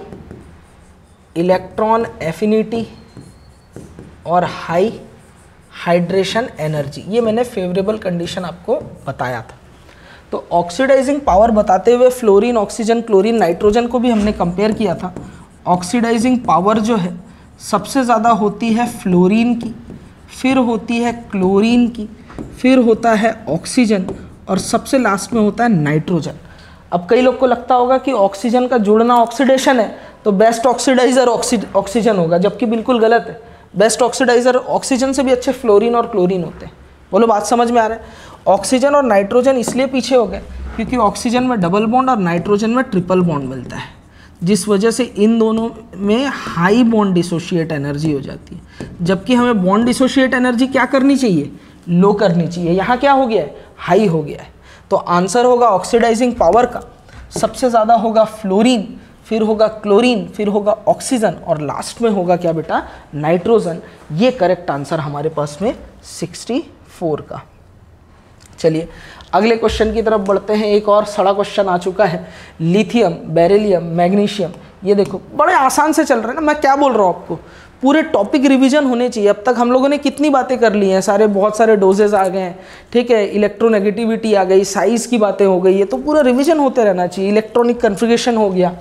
electron affinity और हाई हाइड्रेशन एनर्जी। ये मैंने फेवरेबल कंडीशन आपको बताया था। तो ऑक्सीडाइजिंग पावर बताते हुए फ्लोरीन, ऑक्सीजन, क्लोरीन, नाइट्रोजन को भी हमने कंपेयर किया था। ऑक्सीडाइजिंग पावर जो है सबसे ज़्यादा होती है फ्लोरीन की, फिर होती है क्लोरीन की, फिर होता है ऑक्सीजन और सबसे लास्ट में होता है नाइट्रोजन। अब कई लोग को लगता होगा कि ऑक्सीजन का जुड़ना ऑक्सीडेशन है तो बेस्ट ऑक्सीडाइजर ऑक्सीजन होगा, जबकि बिल्कुल गलत है। बेस्ट ऑक्सीडाइजर ऑक्सीजन से भी अच्छे फ्लोरीन और क्लोरीन होते हैं। बोलो बात समझ में आ रहा है? ऑक्सीजन और नाइट्रोजन इसलिए पीछे हो गए क्योंकि ऑक्सीजन में डबल बॉन्ड और नाइट्रोजन में ट्रिपल बॉन्ड मिलता है, जिस वजह से इन दोनों में हाई बॉन्ड डिसोशिएट एनर्जी हो जाती है। जबकि हमें बॉन्ड डिसोशिएट एनर्जी क्या करनी चाहिए? लो करनी चाहिए। यहाँ क्या हो गया है? हाई हो गया है। तो आंसर होगा ऑक्सीडाइजिंग पावर का सबसे ज़्यादा होगा फ्लोरीन, फिर होगा क्लोरीन, फिर होगा ऑक्सीजन और लास्ट में होगा क्या बेटा? नाइट्रोजन। ये करेक्ट आंसर हमारे पास में 64 का। चलिए अगले क्वेश्चन की तरफ बढ़ते हैं। एक और सड़ा क्वेश्चन आ चुका है, लिथियम, बेरिलियम, मैग्नीशियम। ये देखो बड़े आसान से चल रहे हैं ना, मैं क्या बोल रहा हूँ आपको, पूरे टॉपिक रिवीजन होने चाहिए। अब तक हम लोगों ने कितनी बातें कर ली हैं, सारे बहुत सारे डोजेज आ गए हैं, ठीक है, इलेक्ट्रोनेगेटिविटी आ गई, साइज की बातें हो गई है, तो पूरा रिवीजन होते रहना चाहिए। इलेक्ट्रॉनिक कन्फिगरेशन हो गया,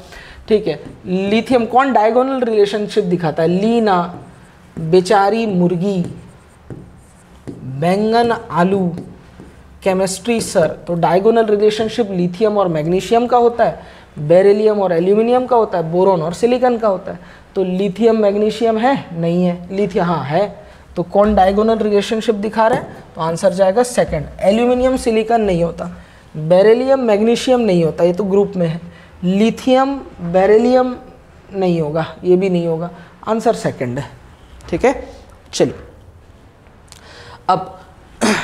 ठीक है। लिथियम कौन डायगोनल रिलेशनशिप दिखाता है? लीना, बेचारी मुर्गी, बैंगन आलू, केमिस्ट्री सर। तो डायगोनल रिलेशनशिप लिथियम और मैग्नीशियम का होता है, बेरिलियम और एल्यूमिनियम का होता है, बोरॉन और सिलिकॉन का होता है। तो लिथियम मैग्नीशियम है? नहीं है। लिथियम हाँ है। तो कौन डायगोनल रिलेशनशिप दिखा रहा है? तो आंसर जाएगा सेकंड। एल्यूमिनियम सिलिकॉन नहीं होता, बेरिलियम मैग्नीशियम नहीं होता, ये तो ग्रुप में है। लिथियम बेरिलियम नहीं होगा, ये भी नहीं होगा, आंसर सेकंड है, ठीक है। चलिए अब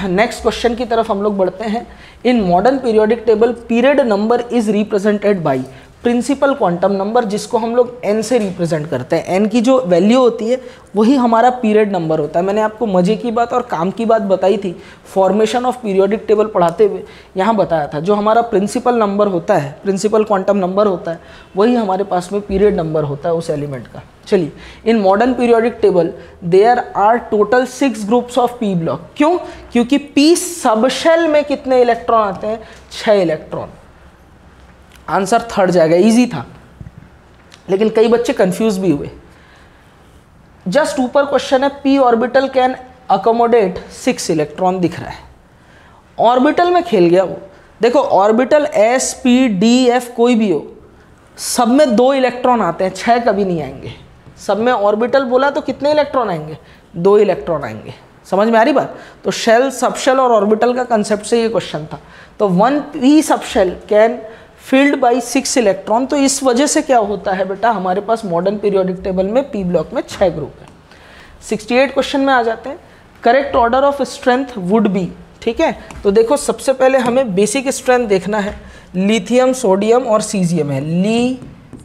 नेक्स्ट क्वेश्चन की तरफ हम लोग बढ़ते हैं। In modern periodic table period number is represented by principal quantum number, जिसको हम लोग n से रिप्रेजेंट करते हैं। n की जो वैल्यू होती है वही हमारा पीरियड नंबर होता है। मैंने आपको मजे की बात और काम की बात बताई थी फॉर्मेशन ऑफ पीरियोडिक टेबल पढ़ाते हुए, यहाँ बताया था जो हमारा प्रिंसिपल नंबर होता है, प्रिंसिपल क्वांटम नंबर होता है, वही हमारे पास में पीरियड नंबर होता है उस एलिमेंट का। चलिए, in modern periodic table there are total 6 groups of P block. क्यों? क्योंकि पी सबशेल में कितने इलेक्ट्रॉन आते हैं? 6 इलेक्ट्रॉन। आंसर थर्ड जाएगा, इजी था, लेकिन कई बच्चे कंफ्यूज भी हुए। जस्ट ऊपर क्वेश्चन है P orbital can accommodate 6 electron दिख रहा है, ऑर्बिटल में खेल गया वो। देखो orbital S P D F कोई भी हो, सब में 2 इलेक्ट्रॉन आते हैं, 6 कभी नहीं आएंगे। सब में ऑर्बिटल बोला तो कितने इलेक्ट्रॉन आएंगे? 2 इलेक्ट्रॉन आएंगे। समझ में आ रही बात? तो शेल, सबशेल और ऑर्बिटल का कंसेप्ट से ये क्वेश्चन था। तो 1p subshell can field by 6 electron. तो इस वजह से क्या होता है बेटा, हमारे पास मॉडर्न पीरियोडिक टेबल में p ब्लॉक में 6 ग्रुप है। 68 क्वेश्चन में आ जाते हैं। Correct order of strength would be, ठीक है। तो देखो सबसे पहले हमें बेसिक स्ट्रेंथ देखना है। लिथियम, सोडियम और सीजियम है, ली,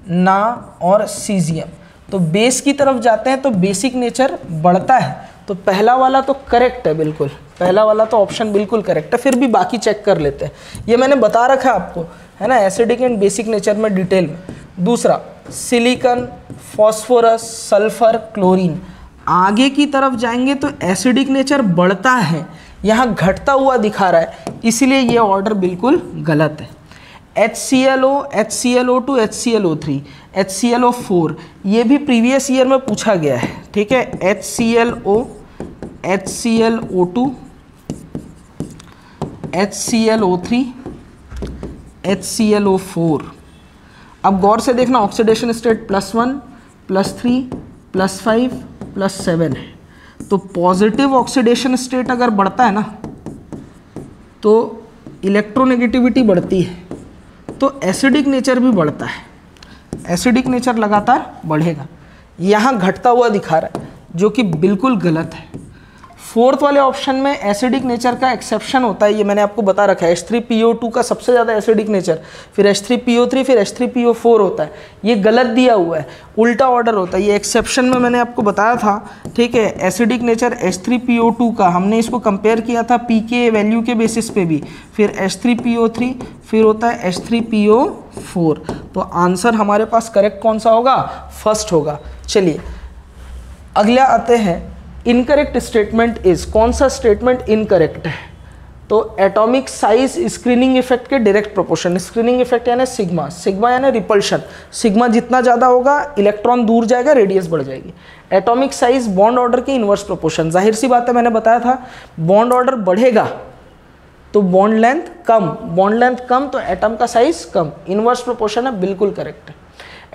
ना और सीजियम। तो बेस की तरफ जाते हैं तो बेसिक नेचर बढ़ता है। तो पहला वाला तो करेक्ट है, बिल्कुल पहला वाला तो ऑप्शन बिल्कुल करेक्ट है। फिर भी बाकी चेक कर लेते हैं, ये मैंने बता रखा है आपको, है ना, एसिडिक एंड बेसिक नेचर में डिटेल में। दूसरा सिलिकॉन, फॉस्फोरस, सल्फर, क्लोरीन। आगे की तरफ जाएंगे तो एसिडिक नेचर बढ़ता है, यहाँ घटता हुआ दिखा रहा है, इसलिए ये ऑर्डर बिल्कुल गलत है। HClO, HClO2, HClO3, HClO4, ये भी प्रीवियस ईयर में पूछा गया है, ठीक है। HClO, HClO2, HClO3, HClO4। अब गौर से देखना, ऑक्सीडेशन स्टेट +1, +3, +5, +7 है। तो पॉजिटिव ऑक्सीडेशन स्टेट अगर बढ़ता है ना तो इलेक्ट्रोनेगेटिविटी बढ़ती है, तो एसिडिक नेचर भी बढ़ता है, एसिडिक नेचर लगातार बढ़ेगा। यहाँ घटता हुआ दिखा रहा है, जो कि बिल्कुल गलत है। फोर्थ वाले ऑप्शन में एसिडिक नेचर का एक्सेप्शन होता है, ये मैंने आपको बता रखा है। H3PO2 का सबसे ज़्यादा एसिडिक नेचर, फिर H3PO3, फिर H3PO4 होता है। ये गलत दिया हुआ है, उल्टा ऑर्डर होता है। ये एक्सेप्शन में मैंने आपको बताया था, ठीक है। एसिडिक नेचर H3PO2 का हमने इसको कंपेयर किया था pK वैल्यू के बेसिस पे भी, फिर H3PO3, फिर होता है H3PO4। तो आंसर हमारे पास करेक्ट कौन सा होगा? फर्स्ट होगा। चलिए अगला आते हैं, इनकरेक्ट स्टेटमेंट इज, कौन सा स्टेटमेंट इनकरेक्ट है? तो एटॉमिक साइज स्क्रीनिंग इफेक्ट के डायरेक्ट प्रोपोर्शन। स्क्रीनिंग इफेक्ट यानी सिग्मा, सिग्मा यानी रिपल्शन। सिग्मा जितना ज़्यादा होगा इलेक्ट्रॉन दूर जाएगा, रेडियस बढ़ जाएगी। एटॉमिक साइज बॉन्ड ऑर्डर के इन्वर्स प्रोपोर्शन। जाहिर सी बात है, मैंने बताया था बॉन्ड ऑर्डर बढ़ेगा तो बॉन्ड लेंथ कम, बॉन्ड लेंथ कम तो एटम का साइज कम। इन्वर्स प्रोपोर्शन है, बिल्कुल करेक्ट है।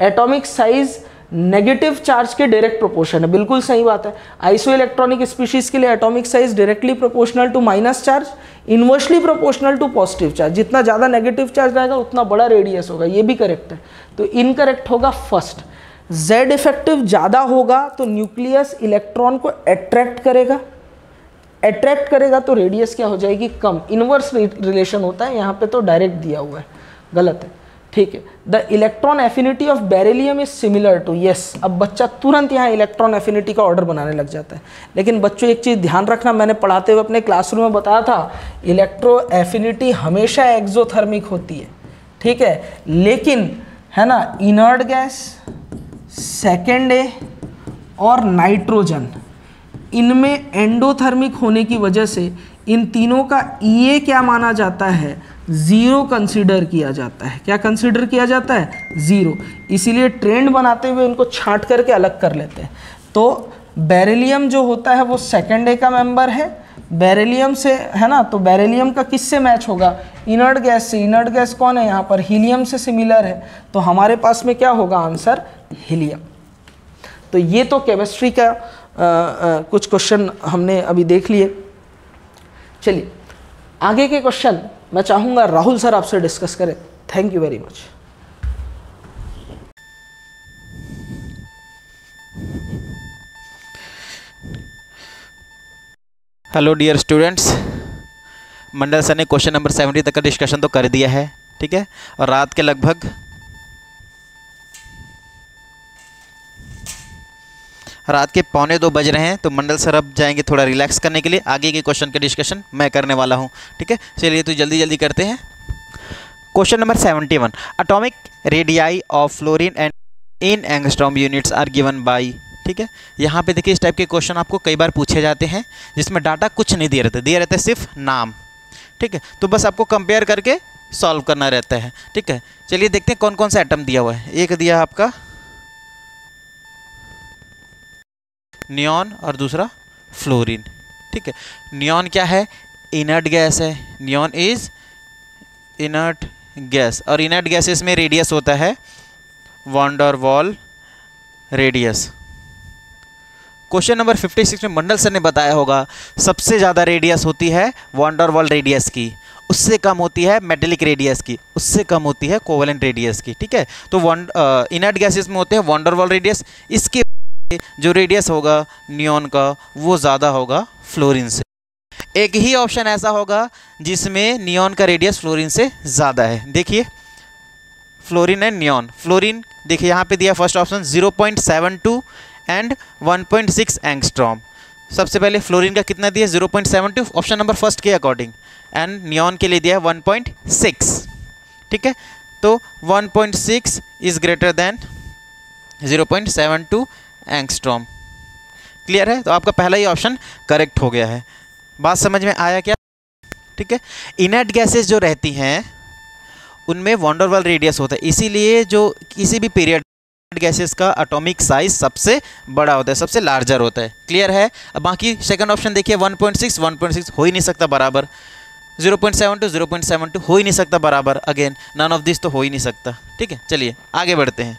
एटॉमिक साइज नेगेटिव चार्ज के डायरेक्ट प्रोपोर्शन है, बिल्कुल सही बात है। आइसो इलेक्ट्रॉनिक स्पीशीज के लिए atomic size directly proportional to minus charge, inversely proportional to positive charge. जितना ज़्यादा नेगेटिव चार्ज रहेगा उतना बड़ा रेडियस होगा, ये भी करेक्ट है। तो इनकरेक्ट होगा फर्स्ट। जेड इफेक्टिव ज़्यादा होगा तो न्यूक्लियस इलेक्ट्रॉन को अट्रैक्ट करेगा, अट्रैक्ट करेगा तो रेडियस क्या हो जाएगी? कम। इनवर्स रिलेशन होता है, यहाँ पे तो डायरेक्ट दिया हुआ है, गलत है, ठीक है। The electron affinity of beryllium is similar to, yes. अब बच्चा तुरंत यहाँ इलेक्ट्रॉन एफिनिटी का ऑर्डर बनाने लग जाता है। लेकिन बच्चों एक चीज़ ध्यान रखना, मैंने पढ़ाते हुए अपने क्लासरूम में बताया था, इलेक्ट्रो एफिनिटी हमेशा एक्सोथर्मिक होती है, ठीक है। लेकिन है ना, इनर्ट गैस, सेकेंड ए और नाइट्रोजन, इनमें एंडोथर्मिक होने की वजह से इन तीनों का ईए क्या माना जाता है? ज़ीरो कंसीडर किया जाता है। क्या कंसीडर किया जाता है? ज़ीरो। इसीलिए ट्रेंड बनाते हुए उनको छांट करके अलग कर लेते हैं। तो बेरिलियम जो होता है वो सेकेंड ए का मेंबर है, बेरिलियम से, है ना। तो बेरिलियम का किससे मैच होगा? इनर्ट गैस से। इनर्ट गैस कौन है यहाँ पर? हीलियम से सिमिलर है। तो हमारे पास में क्या होगा आंसर? हीलियम। तो ये तो केमिस्ट्री का कुछ क्वेश्चन हमने अभी देख लिए। चलिए आगे के क्वेश्चन मैं चाहूँगा राहुल सर आपसे डिस्कस करें। Thank you very much. Hello dear students, Mandal sir ने क्वेश्चन नंबर 70 तक का डिस्कशन तो कर दिया है, ठीक है। और रात के लगभग रात के 1:45 बज रहे हैं, तो मंडल सर अब जाएंगे थोड़ा रिलैक्स करने के लिए। आगे के क्वेश्चन का डिस्कशन मैं करने वाला हूं, ठीक है। चलिए तो जल्दी जल्दी करते हैं। Question number 71, atomic radii of fluorine and in angstrom units are given by, ठीक है। यहाँ पे देखिए इस टाइप के क्वेश्चन आपको कई बार पूछे जाते हैं जिसमें डाटा कुछ नहीं दिए रहते सिर्फ नाम, ठीक है। तो बस आपको कंपेयर करके सॉल्व करना रहता है, ठीक है। चलिए देखते हैं कौन कौन सा एटम दिया हुआ है। एक दिया आपका नियॉन और दूसरा फ्लोरीन, ठीक है। नियॉन क्या है? इनर्ट गैस है। नियॉन इज इनर्ट गैस, और इनर्ट गैसेस में रेडियस होता है van der Waals radius. Question number 56 में मंडल सर ने बताया होगा सबसे ज़्यादा रेडियस होती है वॉन्डर वॉल रेडियस की, उससे कम होती है मेटेलिक रेडियस की, उससे कम होती है कोवेलेंट रेडियस की। ठीक है, तो इनर्ट गैसेस में होते हैं वॉन्डर वॉल रेडियस, इसके जो रेडियस होगा नियॉन का वो ज़्यादा होगा फ्लोरीन से। एक ही ऑप्शन ऐसा होगा जिसमें नियॉन का रेडियस फ्लोरीन से ज़्यादा है। देखिए फ्लोरीन एंड नियॉन। फ्लोरीन देखिए यहाँ पे दिया फर्स्ट ऑप्शन 0.72 एंड 1.6 एंगस्ट्रॉम। सबसे पहले फ्लोरीन का कितना दिया 0.72 ऑप्शन नंबर फर्स्ट के अकॉर्डिंग, एंड नियॉन के लिए दिया 1.6। ठीक है, तो 1.6 is greater than 0.72 angstrom. Clear है, तो आपका पहला ही ऑप्शन करेक्ट हो गया है। बात समझ में आया क्या? ठीक है, इनर्ट गैसेस जो रहती हैं उनमें वॉन्डर वॉल रेडियस होता है, इसीलिए जो किसी भी पीरियड गैसेस का एटॉमिक साइज सबसे बड़ा होता है, सबसे लार्जर होता है। क्लियर है। अब बाकी सेकंड ऑप्शन देखिए 1.6 हो ही नहीं सकता बराबर, 0.72 हो ही नहीं सकता बराबर, अगेन नन ऑफ दिस तो हो ही नहीं सकता। ठीक है, चलिए आगे बढ़ते हैं।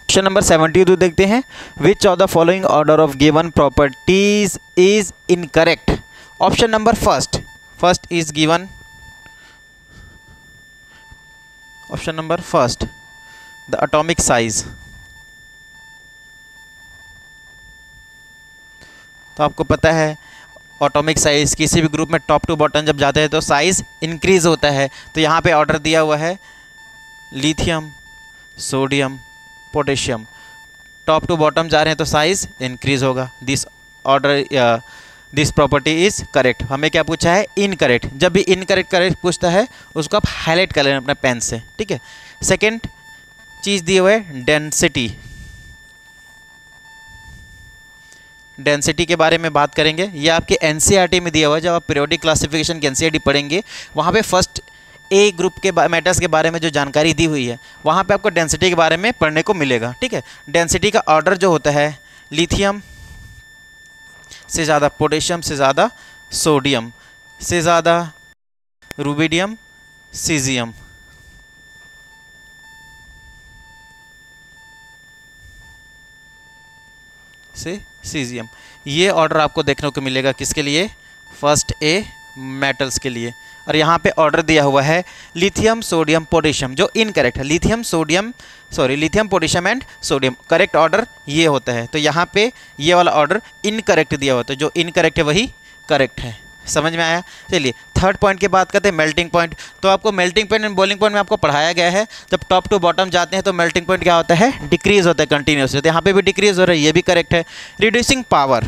क्वेश्चन नंबर 72 देखते हैं। Which of the following order of given properties is incorrect? Option number first is given, option number first the atomic size. तो आपको पता है एटॉमिक साइज किसी भी ग्रुप में टॉप टू बॉटम जब जाते हैं तो साइज इंक्रीज होता है। तो यहाँ पे ऑर्डर दिया हुआ है lithium, sodium, potassium, top to bottom जा रहे हैं तो साइज इंक्रीज होगा। This order this property is correct. हमें क्या पूछा है? इनकरेक्ट। जब भी इनकरेक्ट करेक्ट पूछता है उसको आप हाईलाइट कर लेना अपने पेन से। ठीक है, सेकेंड चीज़ दी हुआ है डेंसिटी। डेंसिटी के बारे में बात करेंगे, ये आपके एनसीईआरटी में दिया हुआ है। जब आप पीरियोडिक क्लासिफिकेशन की एनसीईआरटी पढ़ेंगे वहाँ पे फर्स्ट ए ग्रुप के मेटल्स के बारे में जो जानकारी दी हुई है वहाँ पे आपको डेंसिटी के बारे में पढ़ने को मिलेगा। ठीक है, डेंसिटी का ऑर्डर जो होता है लिथियम से ज़्यादा पोटेशियम, से ज़्यादा सोडियम, से ज़्यादा रुबिडियम, सीजियम। से सीजियम, ये ऑर्डर आपको देखने को मिलेगा किसके लिए? फर्स्ट ए मेटल्स के लिए। और यहाँ पे ऑर्डर दिया हुआ है लिथियम, सोडियम, पोटेशियम, जो इनकरेक्ट है। Lithium, potassium and sodium, correct order ये होता है। तो यहाँ पे ये वाला ऑर्डर इनकरेक्ट दिया हुआ है, तो जो इनकरेक्ट है वही करेक्ट है। समझ में आया? चलिए थर्ड पॉइंट की बात करते हैं, मेल्टिंग पॉइंट। तो आपको melting point and boiling point में आपको पढ़ाया गया है, जब टॉप टू बॉटम जाते हैं तो मेल्टिंग पॉइंट क्या होता है? डिक्रीज होता है कंटिन्यूसली। तो यहाँ पे भी डिक्रीज हो रहा है, ये भी करेक्ट है। रिड्यूसिंग पावर,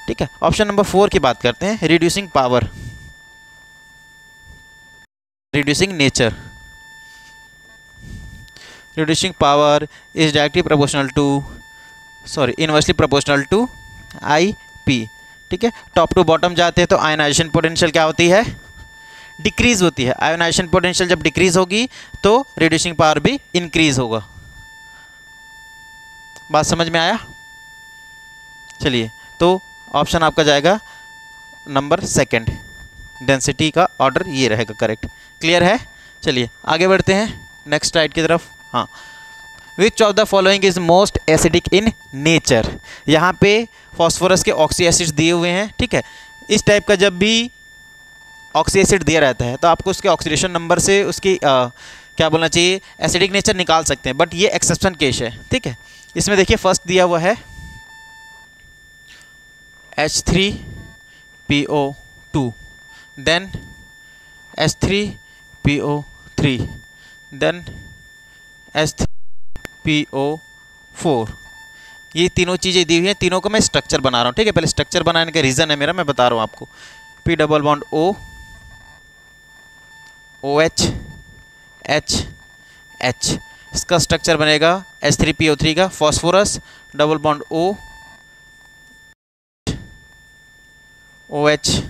ठीक है, ऑप्शन नंबर 4 की बात करते हैं। Reducing power, reducing nature, reducing power is directly proportional to inversely proportional to IP। ठीक है, टॉप टू बॉटम जाते हैं तो आयनाइजेशन पोटेंशियल क्या होती है? डिक्रीज होती है। आयनाइजेशन पोटेंशियल जब डिक्रीज होगी तो रिड्यूसिंग पावर भी इंक्रीज होगा। बात समझ में आया? चलिए, तो ऑप्शन आपका जाएगा नंबर सेकंड, डेंसिटी का ऑर्डर ये रहेगा करेक्ट। क्लियर है? चलिए आगे बढ़ते हैं नेक्स्ट स्लाइड की तरफ। हाँ, विच of the following is most acidic in nature? यहाँ पे फॉस्फोरस के ऑक्सी एसिड्स दिए हुए हैं। ठीक है, इस टाइप का जब भी ऑक्सी एसिड दिया रहता है तो आपको उसके ऑक्सीडेशन नंबर से उसकी क्या बोलना चाहिए, एसिडिक नेचर निकाल सकते हैं, बट ये एक्सेप्शन केस है। ठीक है, इसमें देखिए फर्स्ट दिया हुआ है H3PO2, then H3PO3, then H3PO4। ये तीनों चीज़ें दी हुई हैं, तीनों को मैं स्ट्रक्चर बना रहा हूँ। ठीक है, पहले स्ट्रक्चर बनाने का रीज़न है मेरा, मैं बता रहा हूँ आपको। P double bond O, OH, H, H, इसका स्ट्रक्चर बनेगा H3PO3 का। Phosphorus double bond O, OH,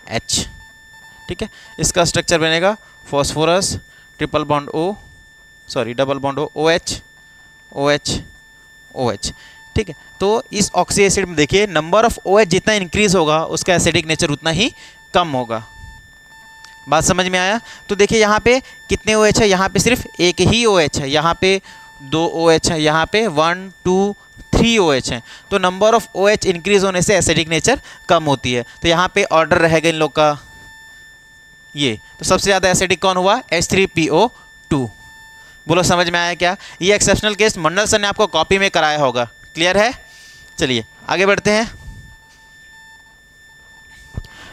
H। ठीक है, इसका स्ट्रक्चर बनेगा phosphorus triple bond double bond O, OH, OH, OH। ठीक है, तो इस ऑक्सी एसिड में देखिए नंबर ऑफ OH जितना इंक्रीज होगा उसका एसिडिक नेचर उतना ही कम होगा। बात समझ में आया? तो देखिए यहाँ पे कितने OH है, यहाँ पे सिर्फ एक ही OH है, यहाँ पे 2 OH है, यहाँ पे 1 2 3 OH हैं। तो नंबर ऑफ OH इंक्रीज होने से एसिडिक नेचर कम होती है। तो यहाँ पे ऑर्डर रहेगा इन लोग का ये। तो सबसे ज़्यादा एसिडिक कौन हुआ? H3PO2। बोलो समझ में आया क्या? ये एक्सेप्शनल केस मंडल सर ने आपको कॉपी में कराया होगा। क्लियर है? चलिए आगे बढ़ते हैं।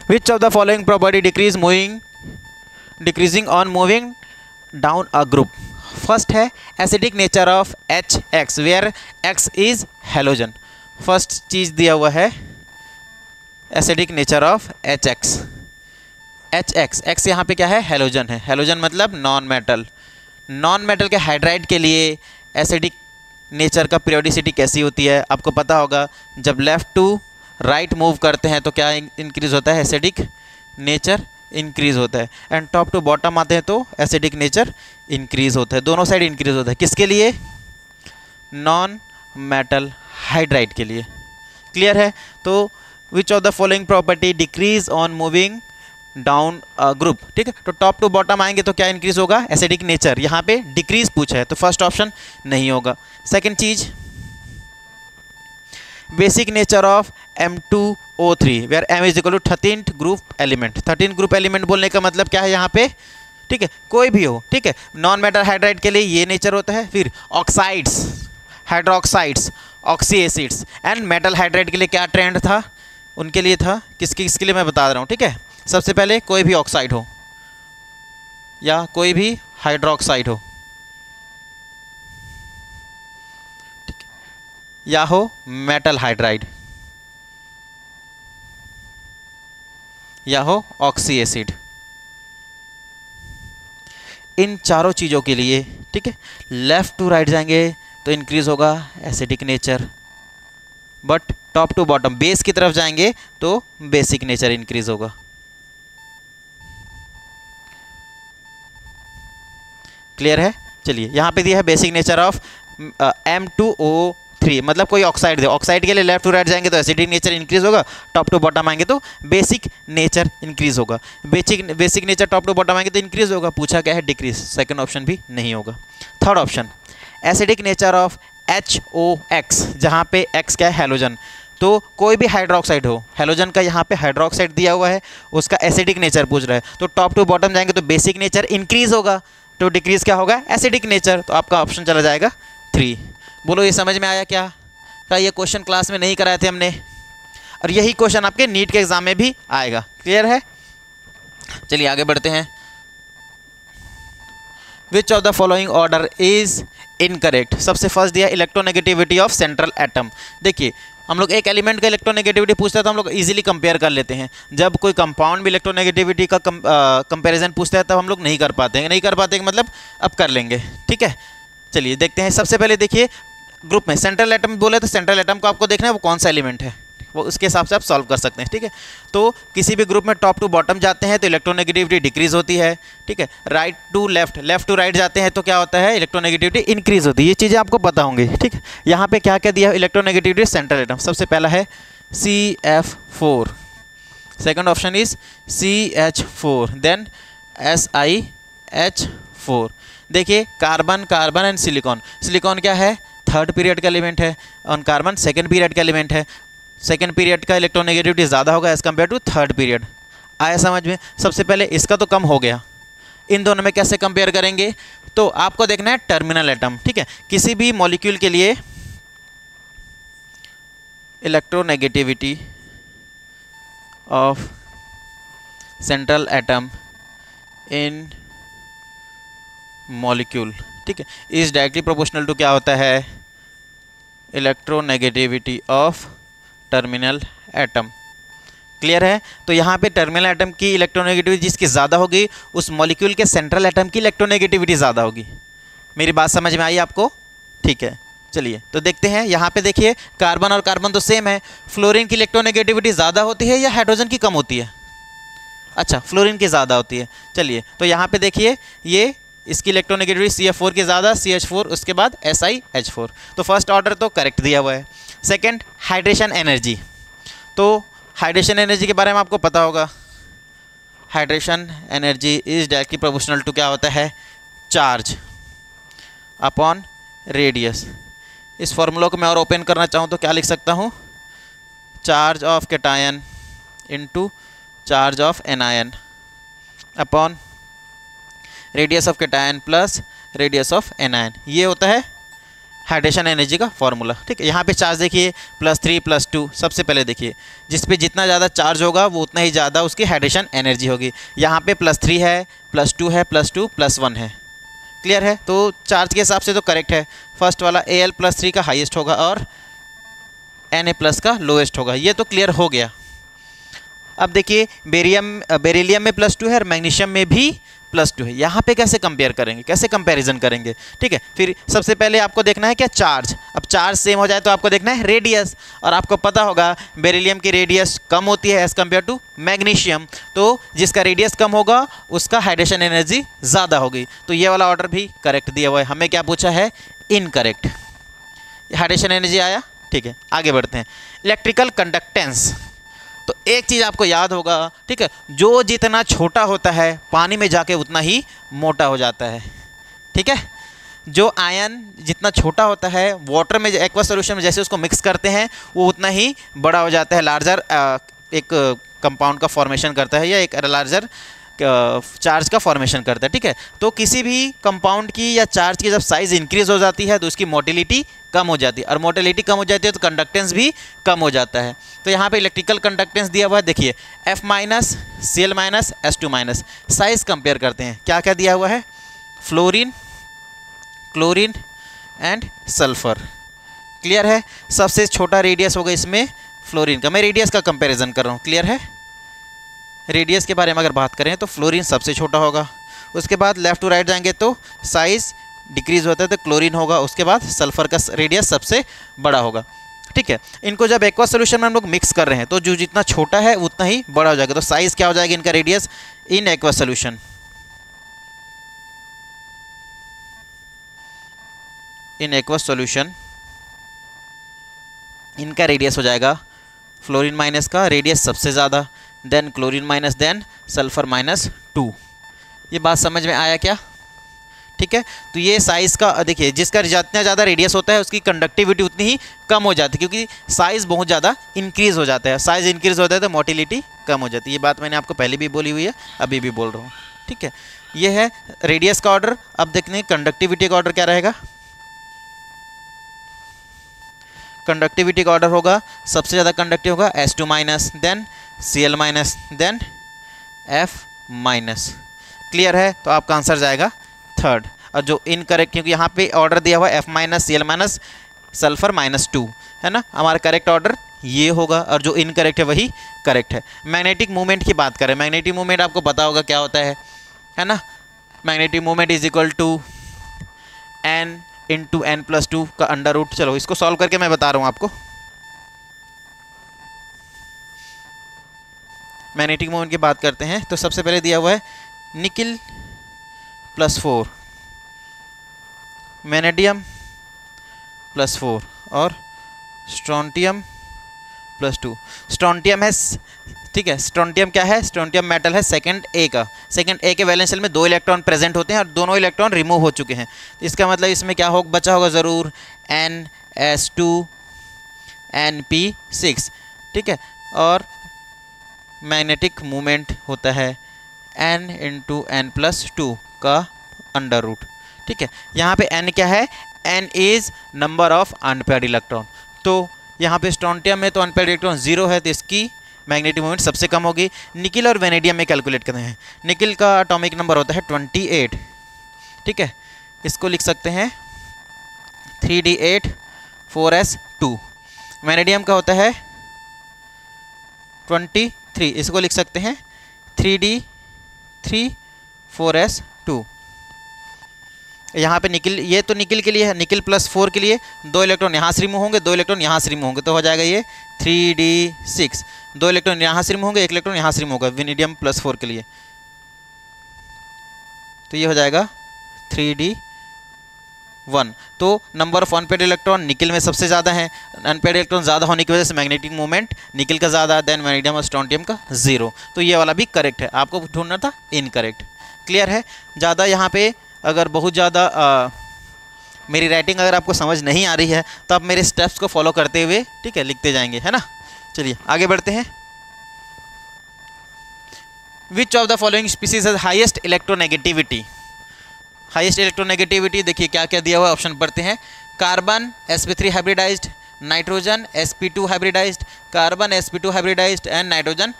Which of the following property decreasing on moving down a group? First है acidic nature of HX where X is halogen. First चीज़ दिया हुआ है acidic nature of HX। X यहाँ पे क्या है? हैलोजन है। हैलोजन मतलब नॉन मेटल। नॉन मेटल के हाइड्राइड के लिए एसिडिक नेचर का पीरियोडिसिटी कैसी होती है आपको पता होगा। जब लेफ़्ट टू राइट मूव करते हैं तो क्या इंक्रीज़ होता है? एसिडिक नेचर इंक्रीज़ होता है। एंड टॉप टू बॉटम आते हैं तो एसिडिक नेचर इंक्रीज़ होता है। दोनों साइड इंक्रीज़ होता है। किसके लिए? नॉन मेटल हाइड्राइड के लिए। क्लियर है? तो विच of the following property decrease on moving down group? ठीक है, तो टॉप टू बॉटम आएंगे तो क्या इंक्रीज होगा? Acidic nature. यहाँ पे डिक्रीज पूछा है तो फर्स्ट ऑप्शन नहीं होगा। सेकंड चीज basic nature of M2O3 where M is equal to 13th group element. 13th group element बोलने का मतलब क्या है यहाँ पे? ठीक है, कोई भी हो। ठीक है, नॉन मेटल हाइड्राइड के लिए ये नेचर होता है। फिर oxides, hydroxides, oxy acids and metal hydride के लिए क्या ट्रेंड था? उनके लिए था किसके लिए मैं बता रहा हूँ। ठीक है, सबसे पहले कोई भी ऑक्साइड हो या कोई भी हाइड्रोक्साइड हो, ठीक है, या हो मेटल हाइड्राइड या हो ऑक्सी एसिड। इन चारों चीज़ों के लिए ठीक है लेफ़्ट टू राइट जाएंगे तो इंक्रीज होगा acidic nature, but top to bottom base की तरफ जाएंगे तो बेसिक नेचर इंक्रीज होगा। क्लियर है? चलिए यहाँ पे दिया है बेसिक नेचर ऑफ M2O3 मतलब कोई ऑक्साइड दे, ऑक्साइड के लिए लेफ्ट टू राइट जाएंगे तो एसिडिक नेचर इंक्रीज होगा, टॉप टू बॉटम आएंगे तो बेसिक नेचर इंक्रीज होगा। Basic nature top to bottom आएंगे तो इंक्रीज होगा। पूछा क्या है? डिक्रीज। सेकंड ऑप्शन भी नहीं होगा। Third option acidic nature of HOX जहाँ पे X क्या है? हैलोजन। तो कोई भी हाइड्रोक्साइड हो, हैलोजन का यहाँ पे हाइड्रोक्साइड दिया हुआ है, उसका एसिडिक नेचर पूछ रहा है तो टॉप टू बॉटम जाएंगे तो बेसिक नेचर इंक्रीज होगा, तो डिक्रीज क्या होगा? Acidic nature. तो आपका ऑप्शन चला जाएगा 3। बोलो ये समझ में आया क्या? ये क्वेश्चन क्लास में नहीं कराए थे हमने और यही क्वेश्चन आपके नीट के एग्जाम में भी आएगा। क्लियर है? चलिए आगे बढ़ते हैं। Which of the following order is incorrect? सबसे फर्स्ट दिया इलेक्ट्रोनेगेटिविटी ऑफ सेंट्रल एटम। देखिए हम लोग एक एलिमेंट का इलेक्ट्रोनेगेटिविटी पूछता है तो हम लोग इजीली कंपेयर कर लेते हैं। जब कोई कंपाउंड भी इलेक्ट्रोनेगेटिविटी का कंपैरिजन पूछता है तब हम लोग नहीं कर पाते हैं। नहीं कर पाते मतलब अब कर लेंगे। ठीक है, चलिए देखते हैं। सबसे पहले देखिए ग्रुप में सेंट्रल एटम बोले तो सेंट्रल एटम को आपको देखना है वो कौन सा एलिमेंट है, वो उसके हिसाब से आप सॉल्व कर सकते हैं। ठीक है, तो किसी भी ग्रुप में टॉप टू बॉटम जाते हैं तो इलेक्ट्रोनेगेटिविटी डिक्रीज होती है। ठीक है, right to left, left to right जाते हैं तो क्या होता है? इलेक्ट्रोनेगेटिविटी इंक्रीज होती है। ये चीज़ें आपको पता होंगी। ठीक है, यहाँ पे क्या क्या दिया है इलेक्ट्रोनेगेटिविटी सेंट्रल एटम? सबसे पहला है CF4, second option is CH4, then SiH4। देखिए carbon, carbon and silicon. Silicon क्या है? थर्ड पीरियड का एलिमेंट है और कार्बन सेकंड पीरियड का एलिमेंट है। सेकंड पीरियड का इलेक्ट्रोनेगेटिविटी ज़्यादा होगा as compare to third period. आया समझ में? सबसे पहले इसका तो कम हो गया, इन दोनों में कैसे कंपेयर करेंगे? तो आपको देखना है टर्मिनल एटम। ठीक है, किसी भी मॉलिक्यूल के लिए electronegativity of central atom in molecule, ठीक है, इज डायरेक्टली प्रोपोर्शनल टू क्या होता है? Electronegativity of terminal atom. Clear है? तो यहाँ पे टर्मिनल एटम की इलेक्ट्रोनेगेटिविटी जिसकी ज़्यादा होगी उस मॉलिक्यूल के सेंट्रल एटम की इलेक्ट्रोनेगेटिविटी ज़्यादा होगी। मेरी बात समझ में आई आपको? ठीक है, चलिए तो देखते हैं। यहाँ पे देखिए कार्बन और कार्बन तो सेम है। फ्लोरीन की इलेक्ट्रोनेगेटिविटी ज़्यादा होती है या हाइड्रोजन की कम होती है? अच्छा, फ्लोरीन की ज़्यादा होती है। चलिए तो यहाँ पे देखिए ये इसकी इलेक्ट्रोनेगेटिविटी CF4 की ज़्यादा, CH4 उसके बाद SiH4। तो फर्स्ट ऑर्डर तो करेक्ट दिया हुआ है। सेकंड हाइड्रेशन एनर्जी, तो हाइड्रेशन एनर्जी के बारे में आपको पता होगा। Hydration energy is directly proportional to क्या होता है, चार्ज अपॉन रेडियस। इस फॉर्मूला को मैं और ओपन करना चाहूँ तो क्या लिख सकता हूँ, charge of cation into charge of anion upon radius of cation plus radius of anion. ये होता है हाइड्रेशन एनर्जी का फॉर्मूला। ठीक है, यहाँ पे चार्ज देखिए +3 +2। सबसे पहले देखिए जिस पे जितना ज़्यादा चार्ज होगा वो उतना ही ज़्यादा उसकी हाइड्रेशन एनर्जी होगी। यहाँ पे +3 है, +2 है, +2 +1 है। क्लियर है, तो चार्ज के हिसाब से तो करेक्ट है। फर्स्ट वाला Al+3 का हाईएस्ट होगा और Na+ का लोएस्ट होगा। ये तो क्लियर हो गया। अब देखिए बेरिलियम में +2 है और मैग्नीशियम में भी +2 है। यहाँ पे कैसे कंपेयर करेंगे, कैसे कंपैरिजन करेंगे। ठीक है, फिर सबसे पहले आपको देखना है क्या, चार्ज। अब चार्ज सेम हो जाए तो आपको देखना है रेडियस, और आपको पता होगा बेरिलियम की रेडियस कम होती है एज़ कम्पेयर टू मैग्नीशियम, तो जिसका रेडियस कम होगा उसका हाइड्रेशन एनर्जी ज़्यादा होगी। तो ये वाला ऑर्डर भी करेक्ट दिया हुआ है। हमें क्या पूछा है, इनकरेक्ट। हाइड्रेशन एनर्जी आया। ठीक है, आगे बढ़ते हैं। इलेक्ट्रिकल कंडक्टेंस, तो एक चीज़ आपको याद होगा, ठीक है, जो जितना छोटा होता है पानी में जाके उतना ही मोटा हो जाता है। ठीक है, जो आयन जितना छोटा होता है वाटर में, एक्वा सॉल्यूशन में जैसे उसको मिक्स करते हैं वो उतना ही बड़ा हो जाता है, लार्जर एक कंपाउंड का फॉर्मेशन करता है या एक लार्जर चार्ज का फॉर्मेशन करता है। ठीक है, तो किसी भी कंपाउंड की या चार्ज की जब साइज़ इंक्रीज हो जाती है तो उसकी मोटिलिटी कम हो जाती है, और मोटिलिटी कम हो जाती है तो कंडक्टेंस भी कम हो जाता है। तो यहाँ पे इलेक्ट्रिकल कंडक्टेंस दिया हुआ है, देखिए F- Cl- S2-। Size compare करते हैं, क्या क्या दिया हुआ है, fluorine, chlorine and sulphur. Clear है, सबसे छोटा रेडियस होगा इसमें फ्लोरीन का। मैं रेडियस का कंपैरिजन कर रहा हूँ। क्लियर है, रेडियस के बारे में अगर बात करें तो फ्लोरीन सबसे छोटा होगा, उसके बाद लेफ़्ट टू राइट जाएंगे तो साइज़ डिक्रीज़ होता है तो क्लोरीन होगा, उसके बाद सल्फ़र का रेडियस सबसे बड़ा होगा। ठीक है, इनको जब एक्वा सोल्यूशन में हम लोग मिक्स कर रहे हैं तो जो जितना छोटा है उतना ही बड़ा हो जाएगा। तो साइज़ क्या हो जाएगा इनका, radius in aqua solution, in aqua solution इनका रेडियस हो जाएगा फ्लोरीन माइनस का रेडियस सबसे ज़्यादा, then chlorine minus, then sulphur -2। ये बात समझ में आया क्या। ठीक है, तो ये साइज़ का देखिए, जिसका जितना ज़्यादा रेडियस होता है उसकी कंडक्टिविटी उतनी ही कम हो जाती है, क्योंकि साइज़ बहुत ज़्यादा इंक्रीज़ हो जाता है। साइज़ इंक्रीज़ होता है तो मोटिलिटी कम हो जाती है। ये बात मैंने आपको पहले भी बोली हुई है, अभी भी बोल रहा हूँ। ठीक है, ये है रेडियस का ऑर्डर। अब देखते हैं कंडक्टिविटी का ऑर्डर क्या रहेगा। कंडक्टिविटी का ऑर्डर होगा, सबसे ज़्यादा कंडक्टिव होगा S2-, then Cl-, then F-। Clear है, तो आपका आंसर जाएगा थर्ड। और जो इनकरेक्ट, क्योंकि यहाँ पे ऑर्डर दिया हुआ है F-, Cl-, सल्फ़र -2 है ना, हमारा करेक्ट ऑर्डर ये होगा, और जो इनकरेक्ट है वही करेक्ट है। मैग्नेटिक मूवमेंट की बात करें, मैग्नेटिक मूवमेंट आपको पता होगा क्या होता है ना। Magnetic movement is equal to N × N+2 का √। चलो इसको सॉल्व करके मैं बता रहा हूँ आपको। मैग्नेटिक मोमेंट की बात करते हैं तो सबसे पहले दिया हुआ है निकिल +4, वेनेडियम +4 और स्ट्रोंटियम +2। स्ट्रोंटियम है, ठीक है, स्ट्रोंटियम क्या है, स्ट्रोंटियम मेटल है सेकंड ए का। सेकंड ए के वैलेंस शेल में 2 इलेक्ट्रॉन प्रेजेंट होते हैं और दोनों इलेक्ट्रॉन रिमूव हो चुके हैं। तो इसका मतलब इसमें क्या हो बचा होगा ज़रूर NS2 Np6। ठीक है, और मैग्नेटिक मूवमेंट होता है N × N+2 का √। ठीक है, यहाँ पे N क्या है, N is number of unpaired electron. तो यहाँ पे स्ट्रोंटियम में तो अनपेयर्ड इलेक्ट्रॉन 0 है, तो इसकी मैग्नेटिक मूवमेंट सबसे कम होगी। निकिल और वेनेडियम में कैलकुलेट करते हैं। निकिल का एटॉमिक नंबर होता है 28। ठीक है, इसको लिख सकते हैं 3d8 4s2। वेनेडियम का होता है 23, इसको लिख सकते हैं 3d3 4s2। यहाँ पे निकिल, ये तो निकिल के लिए है, निकिल +4 के लिए 2 इलेक्ट्रॉन यहाँ से रिमूव होंगे, 2 इलेक्ट्रॉन यहाँ से रिमूव होंगे, तो हो जाएगा ये 3d6। 2 इलेक्ट्रॉन यहाँ से रिमूव होंगे, 1 इलेक्ट्रॉन यहाँ से रिमूव होगा वेनेडियम +4 के लिए, तो ये हो जाएगा 3d 1। तो number of unpaid electron nickel में सबसे ज़्यादा है, अनपेड इलेक्ट्रॉन ज़्यादा होने की वजह से मैग्नेटिक मूवमेंट निकिल का ज़्यादा, देन वैनेडियम और स्ट्रोंटियम का 0। तो ये वाला भी करेक्ट है, आपको ढूंढना था इनकरेक्ट। क्लियर है। ज़्यादा यहाँ पे अगर बहुत ज़्यादा मेरी राइटिंग अगर आपको समझ नहीं आ रही है तो आप मेरे स्टेप्स को फॉलो करते हुए, ठीक है, लिखते जाएंगे, है ना। चलिए आगे बढ़ते हैं। Which of the following species has highest electronegativity. Highest electronegativity देखिए क्या क्या दिया हुआ है, ऑप्शन पढ़ते हैं। Carbon sp3 hybridised, nitrogen sp2 hybridised, carbon sp2 hybridised and nitrogen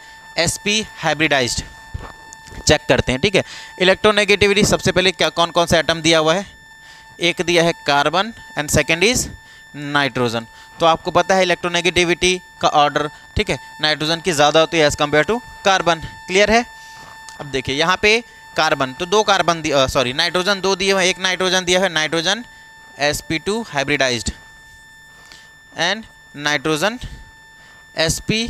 sp hybridised. Check करते हैं, ठीक है। इलेक्ट्रोनेगेटिविटी सबसे पहले क्या कौन कौन सा एटम दिया हुआ है, एक दिया है carbon and second is nitrogen. तो आपको पता है इलेक्ट्रोनेगेटिविटी का ऑर्डर, ठीक है, नाइट्रोजन की ज़्यादा होती है as compare to carbon. Clear है। अब देखिए यहाँ पे कार्बन तो 2 कार्बन सॉरी नाइट्रोजन 2 दिए हुए हैं, एक नाइट्रोजन दिया है nitrogen sp2 hybridised and nitrogen sp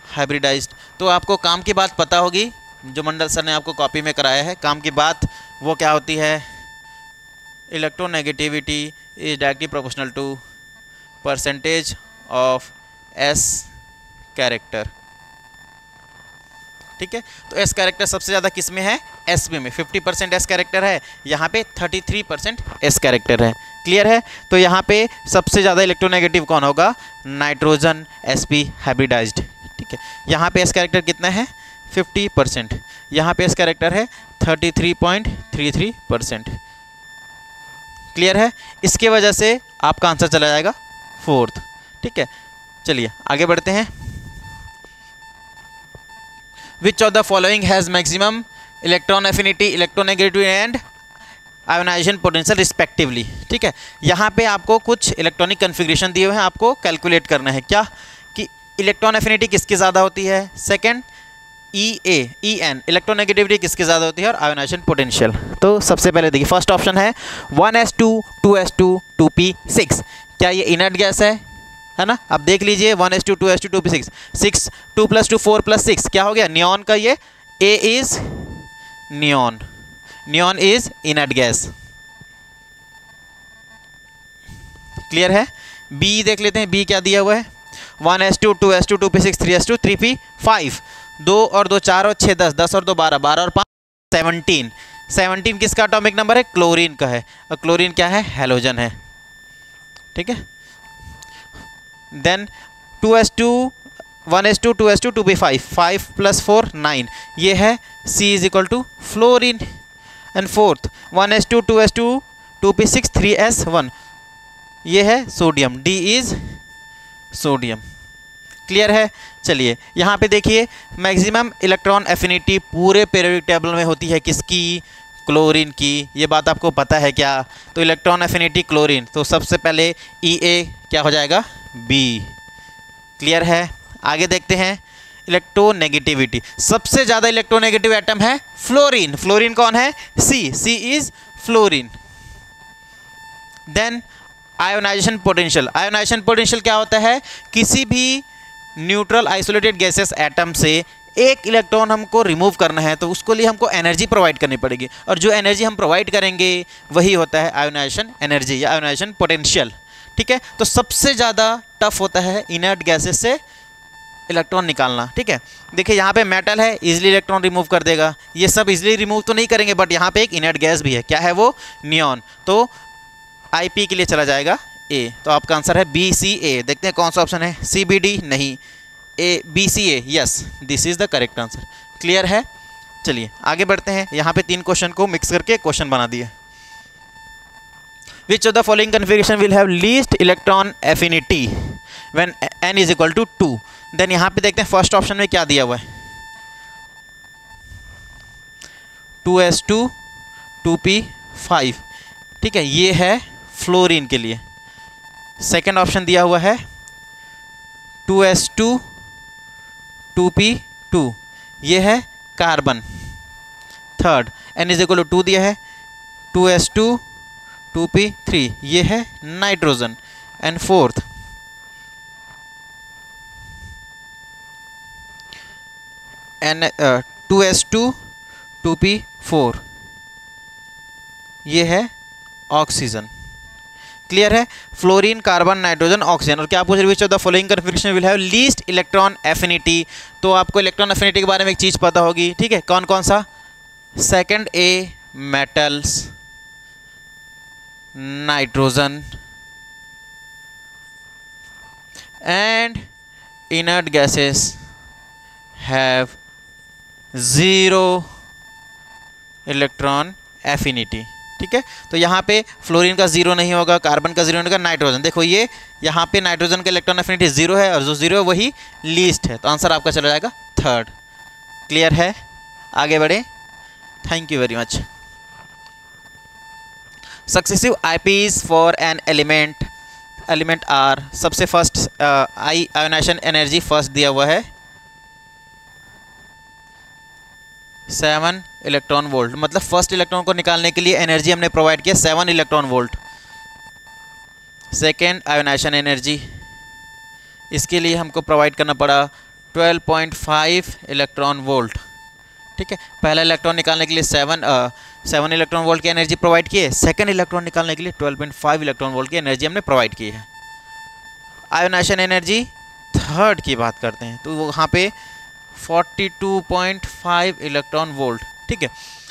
hybridised. तो आपको काम की बात पता होगी, जो मंडल सर ने आपको कॉपी में कराया है, काम की बात वो क्या होती है, electronegativity is directly proportional to percentage of s character. ठीक है, तो s कैरेक्टर सबसे ज़्यादा किस में है, sp में 50% s कैरेक्टर है, यहाँ पे 33% s कैरेक्टर है। क्लियर है। तो यहाँ पे सबसे ज़्यादा इलेक्ट्रोनेगेटिव कौन होगा, नाइट्रोजन sp हाइब्रिडाइज्ड। ठीक है, यहाँ पे s कैरेक्टर कितना है 50%, यहाँ पे s कैरेक्टर है 33.33%। क्लियर है। इसके वजह से आपका आंसर चला जाएगा 4th। ठीक है, चलिए आगे बढ़ते हैं। Which of the following has maximum electron affinity, electronegativity and ionization potential respectively। ठीक है, यहाँ पे आपको कुछ इलेक्ट्रॉनिक कन्फिग्रेशन दिए हुए हैं, आपको कैलकुलेट करना है क्या कि इलेक्ट्रॉन एफिनिटी किसकी ज़्यादा होती है, सेकंड EN इलेक्ट्रोनेगेटिविटी किसकी ज़्यादा होती है, और आयोनाइजेशन पोटेंशियल। तो सबसे पहले देखिए फर्स्ट ऑप्शन है 1s2 2s2 2p6। क्या ये इनर्ट गैस है ना। अब देख लीजिए 1s2 2s2 2p6, 6 2 + 2 4 + 6 क्या हो गया, नियॉन का ये A is neon, neon is inert gas. Clear है। B देख लेते हैं, B क्या दिया हुआ है, 1s2 2s2 2p6 3s2 3p5, 2 और 2 4 और 6 10, 10 और 2 12, 12 और 5 17, 17 किसका एटॉमिक नंबर है, क्लोरीन का है, और क्लोरीन क्या है, हैलोजन है। ठीक है, then 2s2 1s2 2s2 2p5, 5 + 4 9, ये है C = fluorine. And fourth 1s2 2s2 2p6 3s1, ये है sodium, D is sodium. Clear है। चलिए यहाँ पे देखिए मैक्सिमम इलेक्ट्रॉन एफिनिटी पूरे पीरियोडिक टेबल में होती है किसकी, क्लोरीन की। ये बात आपको पता है क्या। तो इलेक्ट्रॉन एफिनिटी क्लोरीन, तो सबसे पहले EA क्या हो जाएगा, B। क्लियर है। आगे देखते हैं इलेक्ट्रोनेगेटिविटी, सबसे ज़्यादा इलेक्ट्रोनेगेटिव एटम है फ्लोरीन। फ्लोरीन कौन है, C is fluorine. Then ionisation potential, ionisation potential क्या होता है, किसी भी न्यूट्रल आइसोलेटेड गैसेस एटम से एक इलेक्ट्रॉन हमको रिमूव करना है तो उसको लिए हमको एनर्जी प्रोवाइड करनी पड़ेगी, और जो एनर्जी हम प्रोवाइड करेंगे वही होता है आयोनाइजेशन एनर्जी या आयोनाइजेशन पोटेंशियल। ठीक है, तो सबसे ज़्यादा टफ होता है इनर्ट गैसेस से इलेक्ट्रॉन निकालना। ठीक है, देखिए यहाँ पे मेटल है, इजीली इलेक्ट्रॉन रिमूव कर देगा, ये सब इजीली रिमूव तो नहीं करेंगे, बट यहाँ पे एक इनर्ट गैस भी है, क्या है वो, नियॉन। तो IP के लिए चला जाएगा A। तो आपका आंसर है BCA। देखते हैं कौन सा ऑप्शन है, CBD नहीं, BCA, yes this is the correct answer. Clear है। चलिए आगे बढ़ते हैं, यहाँ पे 3 क्वेश्चन को मिक्स करके क्वेश्चन बना दिए। Which of the following configuration will have least electron affinity when n = 2। Then यहाँ पे देखते हैं फर्स्ट ऑप्शन में क्या दिया हुआ है, 2s2 2p5। ठीक है, ये है फ्लोरीन के लिए। सेकेंड ऑप्शन दिया हुआ है 2s2 2p2, ये है कार्बन। थर्ड n = 2 दिया है, 2s2 2p3, ये है nitrogen. And fourth 2s2 2p4, ये है ऑक्सीजन। क्लियर है। Fluorine, carbon, nitrogen, oxygen. और क्या पूछ रहे विच of the following configuration will have least electron affinity. तो आपको इलेक्ट्रॉन एफिनिटी के बारे में एक चीज़ पता होगी, ठीक है, कौन कौन सा? Second A metals, nitrogen and inert gases have zero electron affinity, ठीक है। तो यहाँ पे फ्लोरीन का जीरो नहीं होगा, कार्बन का जीरो नहीं होगा, नाइट्रोजन, देखो ये यहाँ पे नाइट्रोजन का इलेक्ट्रॉन एफिनिटी जीरो है और जो जीरो है वही लीस्ट है, तो आंसर आपका चला जाएगा थर्ड। क्लियर है, आगे बढ़े। Thank you very much. Successive IPs for an element are, सबसे फर्स्ट आयोनाइजेशन एनर्जी फर्स्ट दिया हुआ है 7 इलेक्ट्रॉन वोल्ट, मतलब फर्स्ट इलेक्ट्रॉन को निकालने के लिए एनर्जी हमने प्रोवाइड किया 7 electron volt. Second ionisation energy, इसके लिए हमको प्रोवाइड करना पड़ा 12.5 इलेक्ट्रॉन वोल्ट, ठीक है। पहला इलेक्ट्रॉन निकालने के लिए 7 इलेक्ट्रॉन वोल्ट की एनर्जी प्रोवाइड की है, सेकेंड इलेक्ट्रॉन निकालने के लिए 12.5 इलेक्ट्रॉन वोल्ट की एनर्जी हमने प्रोवाइड की है। आयोनाइजेशन एनर्जी थर्ड की बात करते हैं, तो वहाँ पे 42.5 इलेक्ट्रॉन वोल्ट, ठीक है।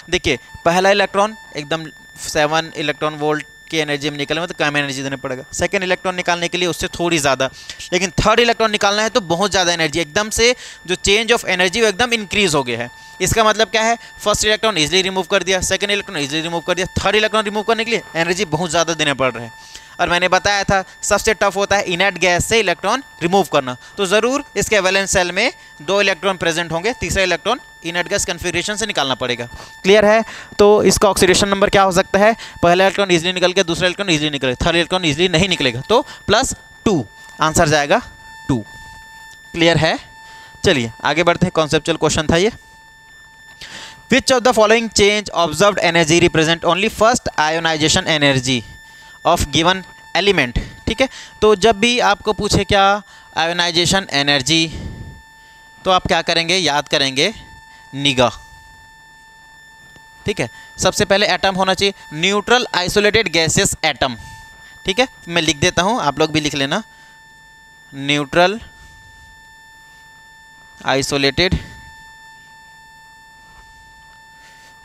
देखिए पहला इलेक्ट्रॉन एकदम 7 इलेक्ट्रॉन वोल्ट की एनर्जी में निकले में तो कम एनर्जी देना पड़ेगा, सेकंड इलेक्ट्रॉन निकालने के लिए उससे थोड़ी ज़्यादा, लेकिन थर्ड इलेक्ट्रॉन निकालना है तो बहुत ज़्यादा एनर्जी, एकदम से जो चेंज ऑफ एनर्जी वो एकदम इंक्रीज हो गया है। इसका मतलब क्या है, फर्स्ट इलेक्ट्रॉन इजीली रिमूव कर दिया, सेकंड इलेक्ट्रॉन इजीली रिमूव कर दिया, थर्ड इलेक्ट्रॉन रिमूव करने के लिए एनर्जी बहुत ज़्यादा देने पड़ रहे हैं। और मैंने बताया था सबसे टफ होता है इनर्ट गैस से इलेक्ट्रॉन रिमूव करना, तो ज़रूर इसके वैलेंस सेल में 2 इलेक्ट्रॉन प्रेजेंट होंगे, तीसरा इलेक्ट्रॉन इनर्ट गैस कन्फिग्रेशन से निकालना पड़ेगा। क्लियर है, तो इसका ऑक्सीडेशन नंबर क्या हो सकता है, पहला इलेक्ट्रॉन इजीली निकल गया, दूसरा इलेक्ट्रॉन इजीली निकलेगा, थर्ड इलेक्ट्रॉन इजीली नहीं निकलेगा, तो +2 आंसर जाएगा 2। क्लियर है, चलिए आगे बढ़ते हैं, कॉन्सेप्चुअल क्वेश्चन था ये। Which of the following change observed energy represent only first ionisation energy of given element, ठीक है। तो जब भी आपको पूछे क्या आयोनाइजेशन एनर्जी, तो आप क्या करेंगे, याद करेंगे निगा, ठीक है। सबसे पहले एटम होना चाहिए, न्यूट्रल आइसोलेटेड गैसेस एटम, ठीक है। मैं लिख देता हूं, आप लोग भी लिख लेना, न्यूट्रल आइसोलेटेड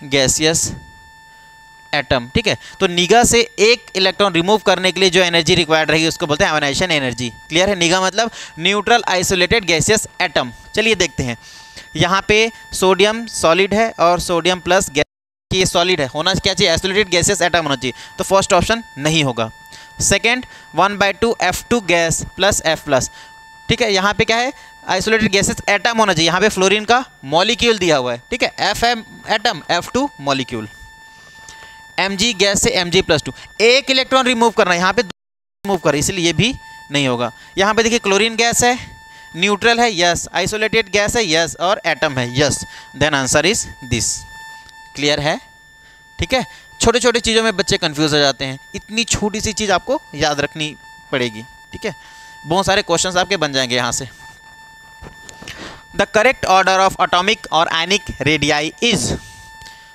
गैसियस एटम, ठीक है। तो निगा से एक इलेक्ट्रॉन रिमूव करने के लिए जो एनर्जी रिक्वायर्ड रहेगी उसको बोलते हैं आयोनाइजेशन एनर्जी। क्लियर है, निगा मतलब न्यूट्रल आइसोलेटेड गैसियस एटम। चलिए देखते हैं, यहाँ पे सोडियम सॉलिड है और सोडियम प्लस गैस, ये सॉलिड है, होना क्या चाहिए, आइसोलेटेड गैसियस एटम होना चाहिए, तो फर्स्ट ऑप्शन नहीं होगा। Second 1/2 F2 gas plus F plus, ठीक है। यहाँ पे क्या है, आइसोलेटेड गैसेस एटम होना चाहिए, यहाँ पे फ्लोरीन का मॉलिक्यूल दिया हुआ है, ठीक है, Fm atom, F2 molecule. Mg gas से Mg+2, एक इलेक्ट्रॉन रिमूव करना है, यहाँ पे 2 रिमूव कर, इसलिए ये भी नहीं होगा। यहाँ पे देखिए क्लोरीन गैस है, न्यूट्रल है, यस, आइसोलेटेड गैस है, यस, और एटम है, yes, then answer is this. Clear है, ठीक है। छोटे छोटे चीज़ों में बच्चे कंफ्यूज हो जाते हैं, इतनी छोटी सी चीज़ आपको याद रखनी पड़ेगी, ठीक है। बहुत सारे क्वेश्चंस आपके बन जाएंगे यहाँ से। The correct order of atomic और आयनिक रेडियाई इज,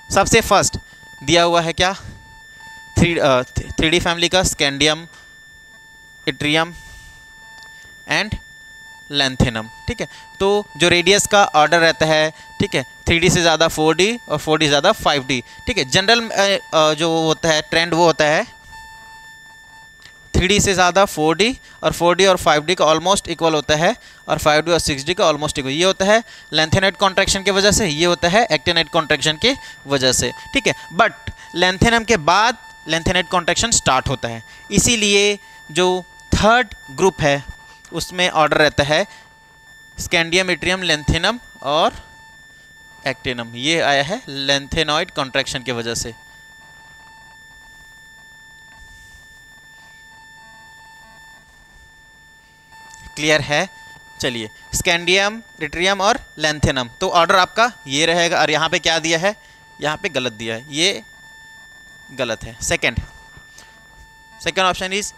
सबसे फर्स्ट दिया हुआ है क्या, 3D फैमिली का स्कैंडियम, इट्रियम एंड लैंथेनम, ठीक है। तो जो रेडियस का ऑर्डर रहता है, ठीक है, 3D से ज़्यादा 4D और 4D से ज़्यादा 5D, ठीक है। जनरल जो होता है ट्रेंड वो होता है 3D से ज़्यादा 4D और 4D और 5D का ऑलमोस्ट इक्वल होता है, और 5D और 6D का ऑलमोस्ट इक्वल, ये होता है लेंथेनाइट कॉन्ट्रैक्शन की वजह से, ये होता है एक्टिनाइट कॉन्ट्रैक्शन की वजह से, ठीक है। बट लेंथेनम के बाद लेंथेनाइट कॉन्ट्रैक्शन स्टार्ट होता है, इसीलिए जो थर्ड ग्रुप है उसमें ऑर्डर रहता है स्कैंडियम, इट्रियम, लेंथेनम और एक्टिनम, ये आया है लेंथेनॉइड कॉन्ट्रैक्शन की वजह से। क्लियर है, चलिए स्कैंडियम, इट्रियम और लेंथेनम, तो ऑर्डर आपका ये रहेगा। और यहाँ पे क्या दिया है, यहाँ पे गलत दिया है, ये गलत है। Second option is,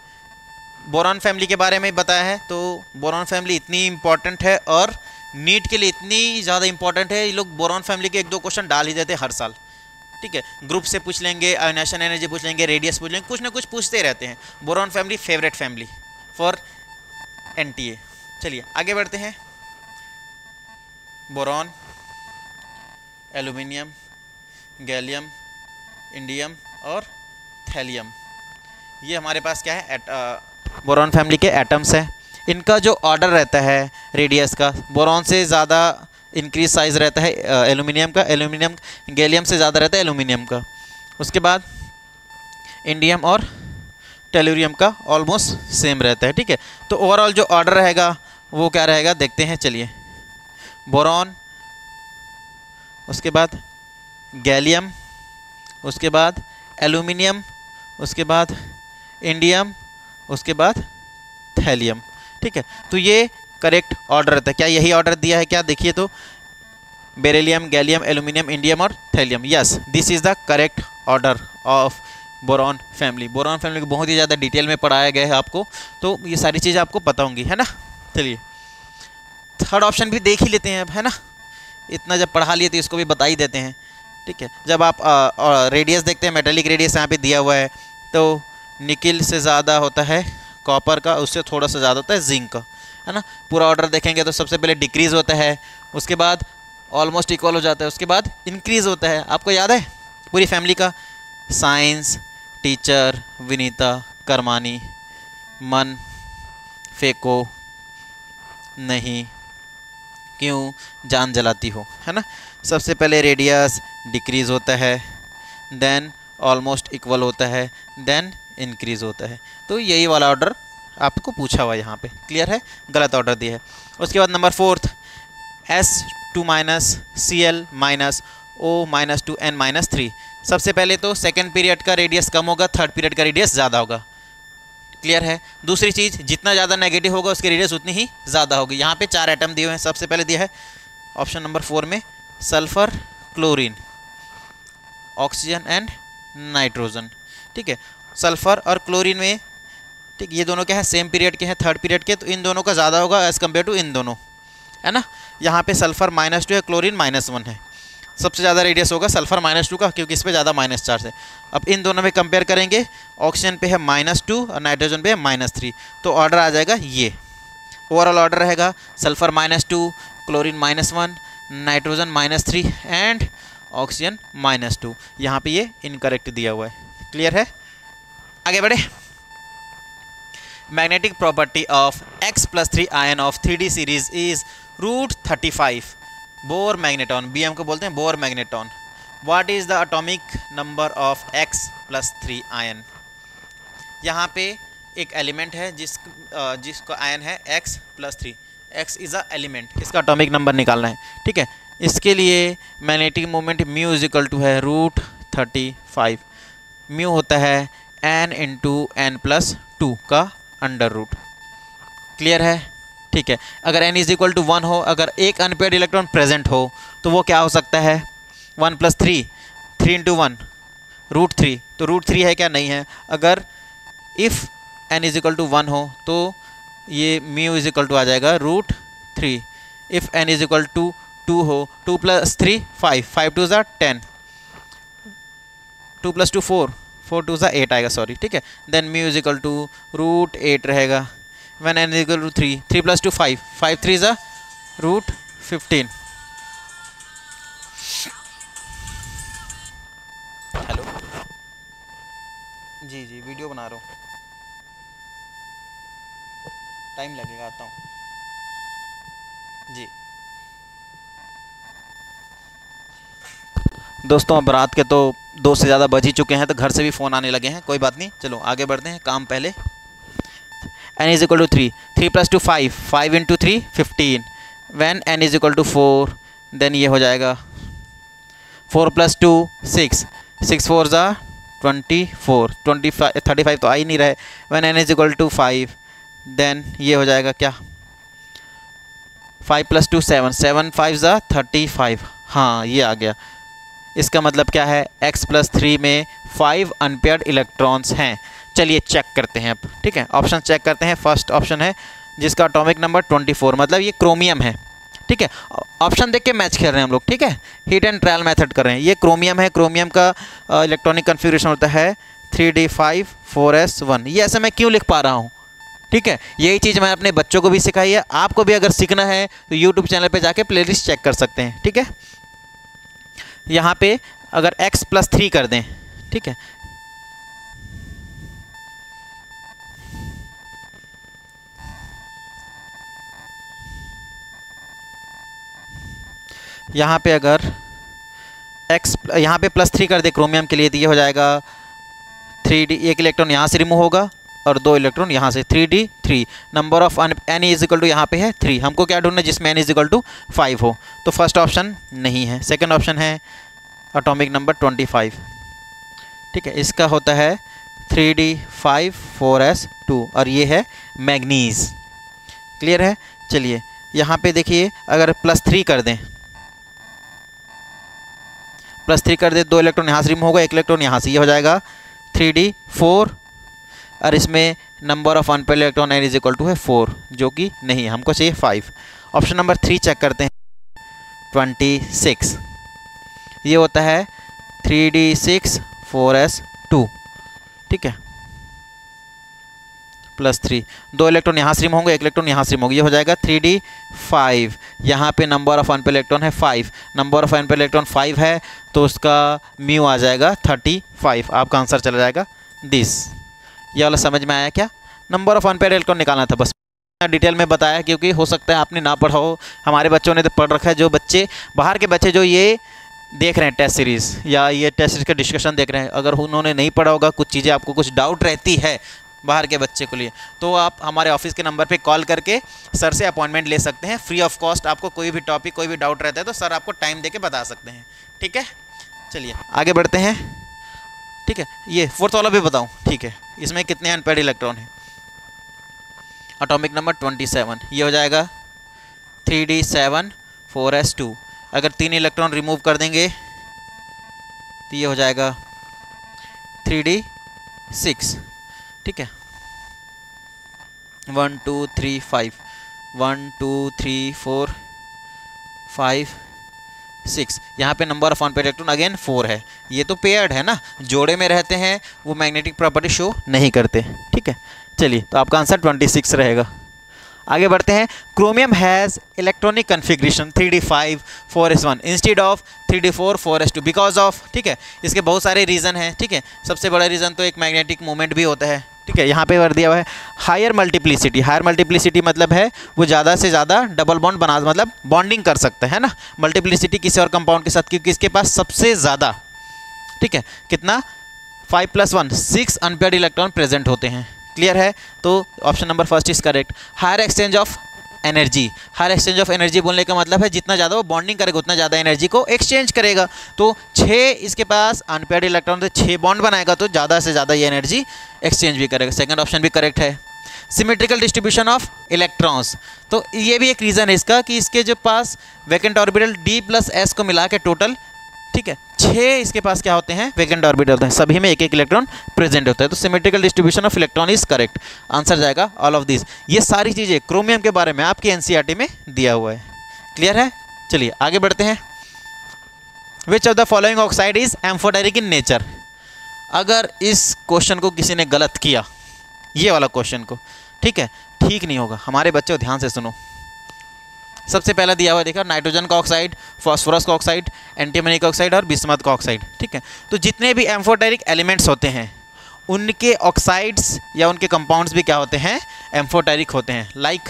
boron family के बारे में बताया है, तो बोरॉन फैमिली इतनी इंपॉर्टेंट है और नीट के लिए इतनी ज़्यादा इंपॉर्टेंट है, ये लोग बोरॉन फैमिली के 1-2 क्वेश्चन डाल ही देते हैं हर साल, ठीक है, ग्रुप से पूछ लेंगे, आयनाइजेशन एनर्जी पूछ लेंगे, रेडियस पूछ लेंगे, कुछ ना कुछ पूछते रहते हैं। Boron family favourite family for NTA. चलिए आगे बढ़ते हैं। बोरॉन, एल्यूमिनियम, गैलियम, इंडियम और थैलियम, ये हमारे पास क्या है, बोरॉन फैमिली के एटम्स हैं। इनका जो ऑर्डर रहता है रेडियस का, बोरॉन से ज़्यादा इंक्रीज साइज रहता है एल्यूमिनियम का, एल्यूमिनियम गैलियम से ज़्यादा रहता है एल्यूमिनियम का। उसके बाद इंडियम और टेलुरियम का ऑलमोस्ट सेम रहता है। ठीक है, तो ओवरऑल जो ऑर्डर रहेगा वो क्या रहेगा, देखते हैं। चलिए, बोरॉन, उसके बाद गैलियम, उसके बाद एल्यूमिनियम, उसके बाद इंडियम, उसके बाद थैलियम। ठीक है, तो ये करेक्ट ऑर्डर रहता है। क्या यही ऑर्डर दिया है क्या, देखिए तो, बेरिलियम, गैलियम, एल्यूमिनियम, इंडियम और thallium. Yes, this is the correct order of boron family. Boron family को बहुत ही ज़्यादा डिटेल में पढ़ाया गया है आपको, तो ये सारी चीज़ें आपको पता होंगी, है ना। चलिए थर्ड ऑप्शन भी देख ही लेते हैं अब, है ना। इतना जब पढ़ा लिए तो इसको भी बता ही देते हैं। ठीक है, जब आप रेडियस देखते हैं, मेटेलिक रेडियस यहाँ पे दिया हुआ है, तो निकिल से ज़्यादा होता है कॉपर का, उससे थोड़ा सा ज़्यादा होता है जिंक का, है ना। पूरा ऑर्डर देखेंगे तो सबसे पहले डिक्रीज़ होता है, उसके बाद ऑलमोस्ट इक्वल हो जाता है, उसके बाद इंक्रीज़ होता है। आपको याद है पूरी फैमिली का, साइंस टीचर, विनीता, करमानी, मन, फेंको नहीं, क्यों जान जलाती हो, है ना। सबसे पहले रेडियस डिक्रीज़ होता है, देन ऑलमोस्ट इक्वल होता है, देन इंक्रीज़ होता है। तो यही वाला ऑर्डर आपको पूछा हुआ है यहाँ पे, क्लियर है, गलत ऑर्डर दिया है। उसके बाद number fourth, S2 minus Cl minus O minus 2N minus 3। सबसे पहले तो सेकेंड पीरियड का रेडियस कम होगा, थर्ड पीरियड का रेडियस ज़्यादा होगा, क्लियर है। दूसरी चीज़, जितना ज़्यादा नेगेटिव होगा उसकी रेडियस उतनी ही ज़्यादा होगी। यहाँ पे 4 एटम दिए हुए हैं। सबसे पहले दिया है ऑप्शन नंबर 4 में sulphur, chlorine, oxygen and nitrogen. ठीक है, सल्फ़र और क्लोरीन में, ठीक, ये दोनों क्या है, सेम पीरियड के हैं, थर्ड पीरियड के, तो इन दोनों का ज़्यादा होगा एज़ कम्पेयर टू इन दोनों, है ना। यहाँ पे सल्फ़र -2 है, क्लोरीन -1 है। सबसे ज़्यादा रेडियस होगा सल्फ़र -2 का, क्योंकि इस पर ज़्यादा माइनस चार्ज है। अब इन दोनों में कंपेयर करेंगे, ऑक्सीजन पे है -2 और नाइट्रोजन पे है -3, तो ऑर्डर आ जाएगा ये। ओवरऑल ऑर्डर रहेगा sulphur -2, chlorine -1, nitrogen -3 and oxygen -2। यहाँ पे ये इनकरेक्ट दिया हुआ है, क्लियर है। आगे बढ़े। Magnetic property of X+3 ion of 3D series is √35 bore magneton. BM को बोलते हैं bore magneton. What is the atomic number of X+3 ion. यहाँ पे एक एलिमेंट है जिसका आयन है X+3। X is a element, इसका एटॉमिक नंबर निकालना है। ठीक है, इसके लिए मैग्नेटिक मोमेंट म्यू = है √35। म्यू होता है n × n+2 का √, क्लियर है। ठीक है, अगर n = 1 हो, अगर एक अनपेयर्ड इलेक्ट्रॉन प्रेजेंट हो, तो वो क्या हो सकता है, 1 + 3, 3 × 1 √3। तो √3 है क्या, नहीं है। अगर इफ़ n = 1 हो तो ये म्यू = आ जाएगा √3। इफ़ n = 2 हो, 2 + 3 5, 5 2 = 10, 2 + 2 4, 4 2 = 8 आएगा, सॉरी। ठीक है, देन म्यू = √8 रहेगा। when n = 3, 3 + 2 5, 5 3 = √15। Hello ji ji, video बना रहा हूँ, टाइम लगेगा, आता हूँ जी। दोस्तों अब रात के तो 2 से ज़्यादा बज ही चुके हैं, तो घर से भी फ़ोन आने लगे हैं, कोई बात नहीं, चलो आगे बढ़ते हैं। काम पहले, n = 3, 3 + 2 5, 5 × 3 15। when n = 4, देन ये हो जाएगा 4 + 2 6, 6 4 = 24, 25 35 तो आ ही नहीं रहे। when n = 5, देन ये हो जाएगा क्या, 5 + 2 7, 7 5 = 35। हाँ, ये आ गया। इसका मतलब क्या है, X+3 में 5 अनपेयर्ड इलेक्ट्रॉन्स हैं। चलिए चेक करते हैं अब। ठीक है, ऑप्शन चेक करते हैं। फर्स्ट ऑप्शन है जिसका एटॉमिक नंबर 24, मतलब ये क्रोमियम है। ठीक है, ऑप्शन देख के मैच कर रहे हैं हम लोग, ठीक है। हीट एंड ट्रायल मेथड कर रहे हैं। ये क्रोमियम है, क्रोमियम का इलेक्ट्रॉनिक कन्फिग्रेशन होता है 3d5 4s1। ये ऐसे मैं क्यों लिख पा रहा हूँ, ठीक है, यही चीज़ मैं अपने बच्चों को भी सिखाई है। आपको भी अगर सीखना है तो यूट्यूब चैनल पे जाके प्लेलिस्ट चेक कर सकते हैं, ठीक है। यहाँ पे अगर x + 3 कर दें, ठीक है, यहाँ पे अगर x यहाँ पे +3 कर दे क्रोमियम के लिए, तो ये हो जाएगा 3d, एक इलेक्ट्रॉन यहाँ से रिमूव होगा और 2 इलेक्ट्रॉन यहाँ से, 3d3। Number of n is equal to यहाँ पे है 3। हमको क्या ढूंढना है, जिसमें n इज इक्वल टू 5 हो। तो फर्स्ट ऑप्शन नहीं है, सेकंड ऑप्शन है एटॉमिक नंबर 25, ठीक है। इसका होता है 3d5 4s2 और ये है मैग्नीज। क्लियर है। चलिए यहाँ पे देखिए, अगर +3 कर दें, +3 कर दे, 2 इलेक्ट्रॉन यहाँ से रिमूव होगा, 1 इलेक्ट्रॉन यहाँ से, ये हो जाएगा 3d4 और इसमें number of unpaired electron n is equal to है 4, जो कि नहीं है, हमको चाहिए 5। ऑप्शन नंबर 3 चेक करते हैं, 26। ये होता है 3d6 4s2, ठीक है, +3, 2 इलेक्ट्रॉन यहाँ से रिमूव होंगे, 1 इलेक्ट्रॉन यहाँ से रिमूव होगा, ये हो जाएगा 3d5। यहाँ पे नंबर ऑफ अनपेयर्ड इलेक्ट्रॉन है 5, नंबर ऑफ अनपेयर्ड इलेक्ट्रॉन 5 है तो उसका म्यू आ जाएगा 35। आपका आंसर चला जाएगा दिस। ये वाला समझ में आया क्या? नंबर ऑफ अनपेयर्ड इलेक्ट्रॉन निकालना था, बस डिटेल में बताया, क्योंकि हो सकता है आपने ना पढ़ा हो, हमारे बच्चों ने तो पढ़ रखा है। जो बच्चे बाहर के बच्चे जो ये देख रहे हैं टेस्ट सीरीज़ या ये टेस्ट सीरीज़ का डिस्कशन देख रहे हैं, अगर उन्होंने नहीं पढ़ा होगा, कुछ चीज़ें आपको कुछ डाउट रहती है बाहर के बच्चे के लिए, तो आप हमारे ऑफिस के नंबर पे कॉल करके सर से अपॉइंटमेंट ले सकते हैं फ्री ऑफ कॉस्ट। आपको कोई भी टॉपिक, कोई भी डाउट रहता है तो सर आपको टाइम दे के बता सकते हैं, ठीक है। चलिए आगे बढ़ते हैं, ठीक है। ये फोर्थ वाला भी बताऊँ, ठीक है, इसमें कितने अनपेयर्ड इलेक्ट्रॉन हैं? एटॉमिक नंबर 27, ये हो जाएगा 3d7 4s2। अगर 3 इलेक्ट्रॉन रिमूव कर देंगे तो ये हो जाएगा 3d6, ठीक है। 1 2 3 5, 1 2 3 4 5 6। यहाँ पे number of unpaired electron again 4 है। ये तो पेयर्ड है ना, जोड़े में रहते हैं, वो मैग्नेटिक प्रॉपर्टी शो नहीं करते, ठीक है। चलिए, तो आपका आंसर 26 रहेगा। आगे बढ़ते हैं। Chromium has electronic configuration 3d5 4s1 instead of 3d4 4s2 because of, ठीक है। इसके बहुत सारे रीज़न हैं, ठीक है। सबसे बड़ा रीज़न तो एक मैग्नेटिक मोमेंट भी होता है, ठीक है। यहाँ पे कर दिया हुआ है हायर मल्टीप्लिसिटी। हायर मल्टीप्लिसिटी मतलब है वो ज़्यादा से ज़्यादा डबल बॉन्ड बना, मतलब बॉन्डिंग कर सकता है ना, मल्टीप्लिसिटी किसी और कंपाउंड के साथ, क्योंकि इसके पास सबसे ज़्यादा, ठीक है, कितना 5 + 1 6 अनपेयर्ड इलेक्ट्रॉन प्रेजेंट होते हैं। क्लियर है। तो option number first is correct. Higher exchange of energy. Higher exchange of energy बोलने का मतलब है जितना ज़्यादा वो बॉन्डिंग करेगा उतना ज़्यादा एनर्जी को एक्सचेंज करेगा। तो 6 इसके पास अनपेयर्ड इलेक्ट्रॉन से 6 बॉन्ड बनाएगा तो ज़्यादा से ज़्यादा ये एनर्जी एक्सचेंज भी करेगा। सेकंड ऑप्शन भी करेक्ट है। सिमेट्रिकल डिस्ट्रीब्यूशन ऑफ इलेक्ट्रॉन्स, तो ये भी एक रीज़न है इसका कि इसके जो पास वैकेंट ऑर्बिटल d + s को मिला के टोटल, ठीक है, 6 इसके पास क्या होते हैं, वैकेंट ऑर्बिटल होते हैं, सभी में एक एक इलेक्ट्रॉन प्रेजेंट होता है। तो symmetrical distribution of electron is correct. Answer जाएगा ऑल ऑफ दिस। ये सारी चीज़ें क्रोमियम के बारे में आपकी एनसीईआरटी में दिया हुआ है। क्लियर है। चलिए आगे बढ़ते हैं। Which of the following oxide is amphoteric in nature. अगर इस क्वेश्चन को किसी ने गलत किया, ये वाला क्वेश्चन को, ठीक है, ठीक नहीं होगा। हमारे बच्चों ध्यान से सुनो। सबसे पहला दिया हुआ देखा, नाइट्रोजन का ऑक्साइड, फास्फोरस का ऑक्साइड, एंटीमनी का ऑक्साइड और बिस्मथ का ऑक्साइड, ठीक है। तो जितने भी एम्फोटेरिक एलिमेंट्स होते हैं उनके ऑक्साइड्स या उनके कंपाउंड्स भी क्या होते हैं, एम्फोटेरिक होते हैं। लाइक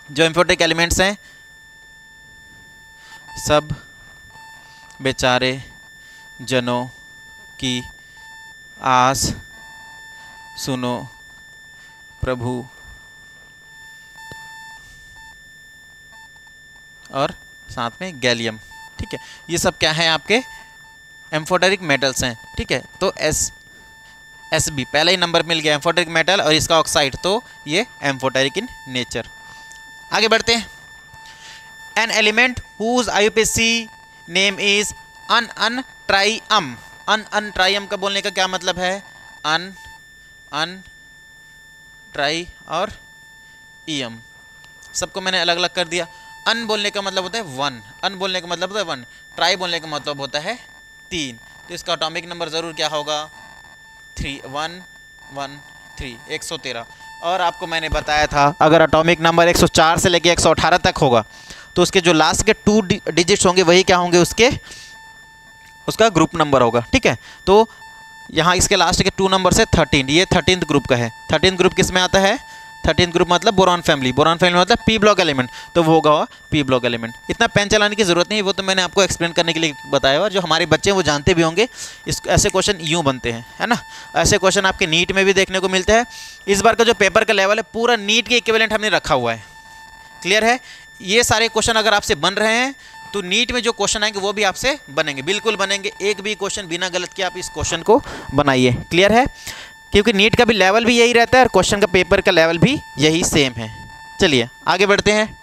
जो एम्फोटेरिक एलिमेंट्स हैं, सब बेचारे जनों की आस सुनो प्रभु, और साथ में गैलियम, ठीक है। ये सब क्या है, आपके एम्फोटेरिक मेटल्स हैं, ठीक है। तो एस बी पहला ही नंबर मिल गया, एम्फोटेरिक मेटल और इसका ऑक्साइड, तो ये एम्फोटेरिक इन नेचर। आगे बढ़ते हैं। An element whose IUPAC name is untrium. Untrium का बोलने का क्या मतलब है, अन ट्राई और ईएम, सबको मैंने अलग अलग कर दिया। अन बोलने का मतलब होता है वन, अन बोलने का मतलब होता है वन, ट्राई बोलने का मतलब होता है 3। तो इसका एटॉमिक नंबर ज़रूर क्या होगा 3113, 113। और आपको मैंने बताया था अगर एटॉमिक नंबर 104 से लेके 118 तक होगा तो उसके जो लास्ट के 2 डिजिट्स होंगे वही क्या होंगे, उसका ग्रुप नंबर होगा। ठीक है, तो यहाँ इसके लास्ट के 2 नंबर से 13, ये 13th ग्रुप का है। 13th ग्रुप किस में आता है, 13th ग्रुप मतलब बोरॉन फैमिली, बोरॉन फैमिली मतलब पी ब्लॉक एलिमेंट, तो वो होगा पी ब्लॉक एलिमेंट। इतना पेन चलाने की जरूरत नहीं, वो तो मैंने आपको एक्सप्लेन करने के लिए बताया, और जो हमारे बच्चे हैं वो जानते भी होंगे। ऐसे क्वेश्चन यूँ बनते हैं, है ना। ऐसे क्वेश्चन आपके नीट में भी देखने को मिलते हैं। इस बार का जो पेपर का लेवल है पूरा नीट के इक्विवेलेंट हमने रखा हुआ है। क्लियर है, ये सारे क्वेश्चन अगर आपसे बन रहे हैं तो नीट में जो क्वेश्चन आएंगे वो भी आपसे बनेंगे, बिल्कुल बनेंगे। एक भी क्वेश्चन बिना गलत किए आप इस क्वेश्चन को बनाइए। क्लियर है, क्योंकि नीट का भी लेवल भी यही रहता है और क्वेश्चन का पेपर का लेवल भी यही सेम है। चलिए आगे बढ़ते हैं।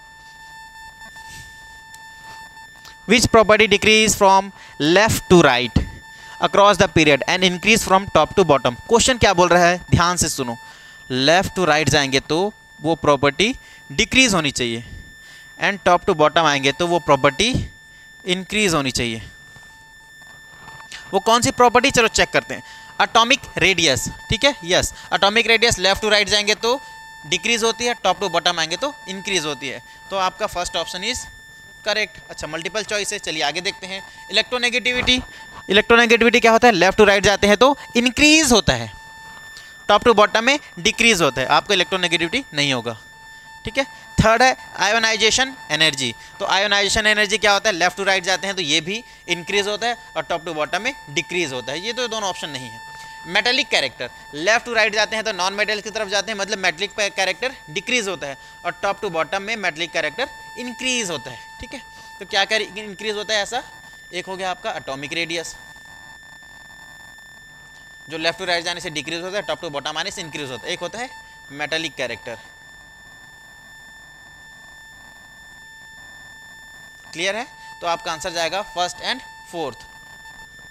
Which property decrease from left to right across the period and increase from top to bottom. Question क्या बोल रहा है, ध्यान से सुनो। लेफ्ट टू राइट जाएंगे तो वो प्रॉपर्टी डिक्रीज होनी चाहिए, एंड टॉप टू बॉटम आएंगे तो वो प्रॉपर्टी इंक्रीज होनी चाहिए। वो कौन सी प्रॉपर्टी, चलो चेक करते हैं। एटॉमिक रेडियस, ठीक है, yes, atomic radius left to right जाएंगे तो डिक्रीज होती है, टॉप टू बॉटम आएंगे तो इंक्रीज होती है। तो आपका फर्स्ट ऑप्शन इज करेक्ट। अच्छा, मल्टीपल चॉइस है, चलिए आगे देखते हैं। इलेक्ट्रोनेगेटिविटी, इलेक्ट्रोनेगेटिविटी क्या होता है, लेफ्ट टू राइट जाते हैं तो इंक्रीज होता है, टॉप टू बॉटम में डिक्रीज होता है, आपको इलेक्ट्रोनेगेटिविटी नहीं होगा। ठीक है, थर्ड है आयोनाइजेशन एनर्जी। तो आयोनाइजेशन एनर्जी क्या होता है, लेफ्ट टू राइट जाते हैं तो ये भी इंक्रीज होता है और टॉप टू बॉटम में डिक्रीज होता है। ये तो दोनों ऑप्शन नहीं है। Metallic character, left to right जाते हैं तो नॉन मेटेलिक की तरफ जाते हैं, मतलब मेटेलिक कैरेक्टर डिक्रीज होता है, और टॉप टू बॉटम में मेटेलिक कैरेक्टर इंक्रीज होता है। ठीक है, तो क्या क्या इंक्रीज होता है ऐसा, एक हो गया आपका एटॉमिक रेडियस, जो लेफ्ट टू राइट जाने से डिक्रीज होता है, टॉप टू बॉटम आने से इंक्रीज होता है। एक होता है मेटेलिक कैरेक्टर। क्लियर है, तो आपका आंसर जाएगा first and fourth.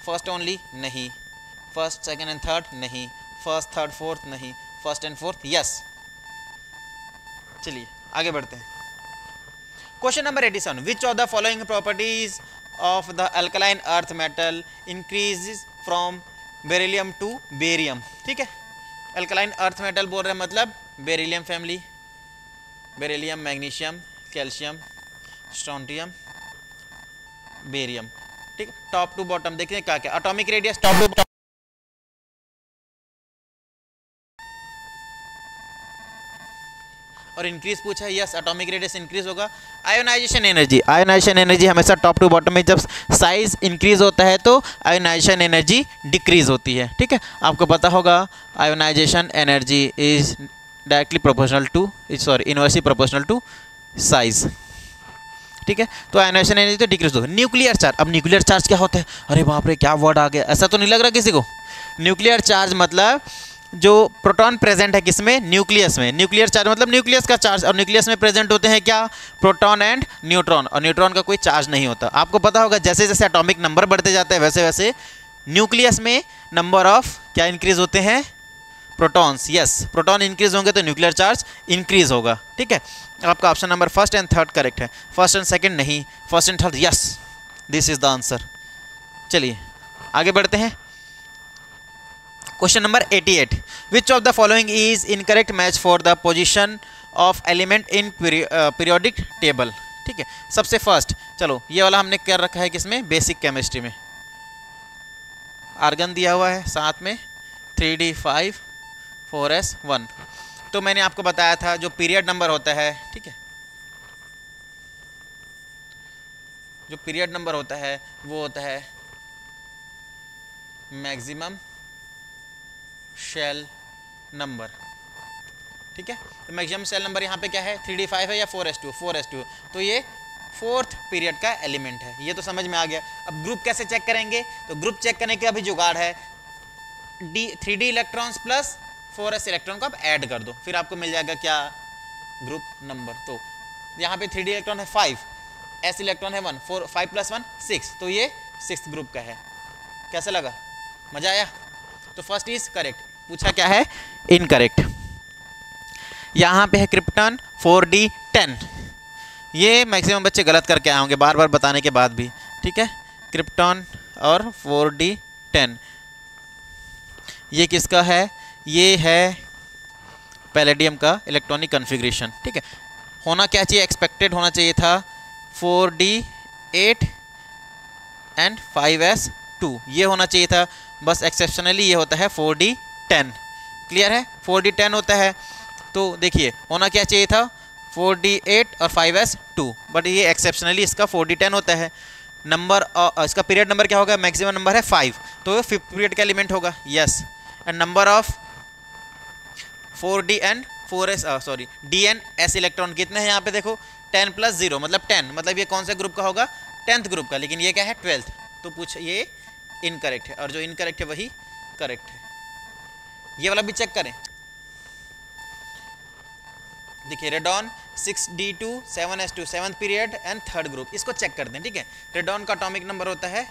First only नहीं, फर्स्ट सेकंड एंड थर्ड नहीं, फर्स्ट थर्ड फोर्थ नहीं, फर्स्ट एंड फोर्थ यस। चलिए आगे बढ़ते हैं। Question number 87, which of the following properties of the alkaline earth metal increases from beryllium to barium. ठीक है, अल्कलाइन अर्थ मेटल बोल रहे हैं मतलब beryllium family, beryllium, magnesium, calcium, strontium, barium. ठीक है, टॉप टू बॉटम देखिए क्या क्या, atomic radius top to bottom, और इंक्रीज पूछा है, यस एटॉमिक रेडियस इंक्रीज होगा। आयोनाइजेशन एनर्जी, आयोनाइजेशन एनर्जी हमेशा टॉप टू बॉटम में जब साइज इंक्रीज होता है तो आयोनाइजेशन एनर्जी डिक्रीज होती है। ठीक है, आपको पता होगा ionisation energy is directly proportional to, sorry inversely proportional to size. ठीक है, तो आयोनाइजेशन एनर्जी तो डिक्रीज होगा। न्यूक्लियर चार्ज, अब न्यूक्लियर चार्ज क्या होता है, अरे बाप रे क्या वर्ड आ गया, ऐसा तो नहीं लग रहा किसी को। न्यूक्लियर चार्ज मतलब जो प्रोटॉन प्रेजेंट है किसमें, न्यूक्लियस में। न्यूक्लियर चार्ज मतलब न्यूक्लियस का चार्ज, और न्यूक्लियस में प्रेजेंट होते हैं क्या, प्रोटॉन एंड न्यूट्रॉन, और न्यूट्रॉन का कोई चार्ज नहीं होता। आपको पता होगा जैसे जैसे एटॉमिक नंबर बढ़ते जाते हैं वैसे वैसे न्यूक्लियस में नंबर ऑफ क्या इंक्रीज होते हैं, प्रोटॉन्स। यस, प्रोटॉन इंक्रीज होंगे तो न्यूक्लियर चार्ज इंक्रीज होगा। ठीक है, आपका option number first and third correct है, फर्स्ट एंड सेकंड नहीं, first and third yes, this is the answer. चलिए आगे बढ़ते हैं। Question number 88, which of the following is incorrect match for the position of element in periodic table. ठीक है, सबसे फर्स्ट चलो ये वाला हमने कर रखा है किसमें, बेसिक केमिस्ट्री में। आर्गन दिया हुआ है, साथ में 3d5 4s1। तो मैंने आपको बताया था जो पीरियड नंबर होता है, ठीक है, जो पीरियड नंबर होता है वो होता है मैक्सिमम शेल नंबर। ठीक है, तो मैक्सिमम शेल नंबर यहाँ पे क्या है, 3d5 है या 4s2, 4s2, तो ये फोर्थ पीरियड का एलिमेंट है। ये तो समझ में आ गया। अब ग्रुप कैसे चेक करेंगे, तो ग्रुप चेक करने का भी जुगाड़ है, 3d electrons plus 4s electron को आप ऐड कर दो, फिर आपको मिल जाएगा क्या, ग्रुप नंबर। तो यहाँ पे 3d इलेक्ट्रॉन है 5, s इलेक्ट्रॉन है 1, 4 5 + 1 6, तो ये 6th ग्रुप का है। कैसा लगा, मजा आया। तो फर्स्ट इज करेक्ट, पूछा क्या है, इनकरेक्ट। यहाँ पे है क्रिप्टन 4d10, ये मैक्सिमम बच्चे गलत करके आए होंगे बार बार बताने के बाद भी, ठीक है। क्रिप्टॉन और 4d10, ये किसका है? ये है पैलेडियम का इलेक्ट्रॉनिक कन्फिग्रेशन, ठीक है। होना क्या चाहिए? एक्सपेक्टेड होना चाहिए था 4d8 एंड 5s2, ये होना चाहिए था। बस एक्सेप्शनली ये होता है 4d10। क्लियर है? 4d10 होता है। तो देखिए होना क्या चाहिए था? 4d8 और 5s2, बट ये एक्सेप्शनली इसका 4d10 होता है। नंबर इसका पीरियड नंबर क्या होगा? मैक्सिमम नंबर है 5, तो ये 5th पीरियड का एलिमेंट होगा। Yes. And number of 4d and 4s d and s electron कितने हैं यहाँ पे? देखो 10 + 0 मतलब 10, मतलब ये कौन से ग्रुप का होगा? 10th ग्रुप का। लेकिन ये क्या है? 12th। तो पूछ ये इनकरेक्ट है, और जो इनकरेक्ट है वही करेक्ट है। ये वाला भी चेक करें। देखिए radon 6d2 7s2 7th period and 3rd group, इसको चेक करते हैं, ठीक है। रेडॉन का एटॉमिक नंबर होता है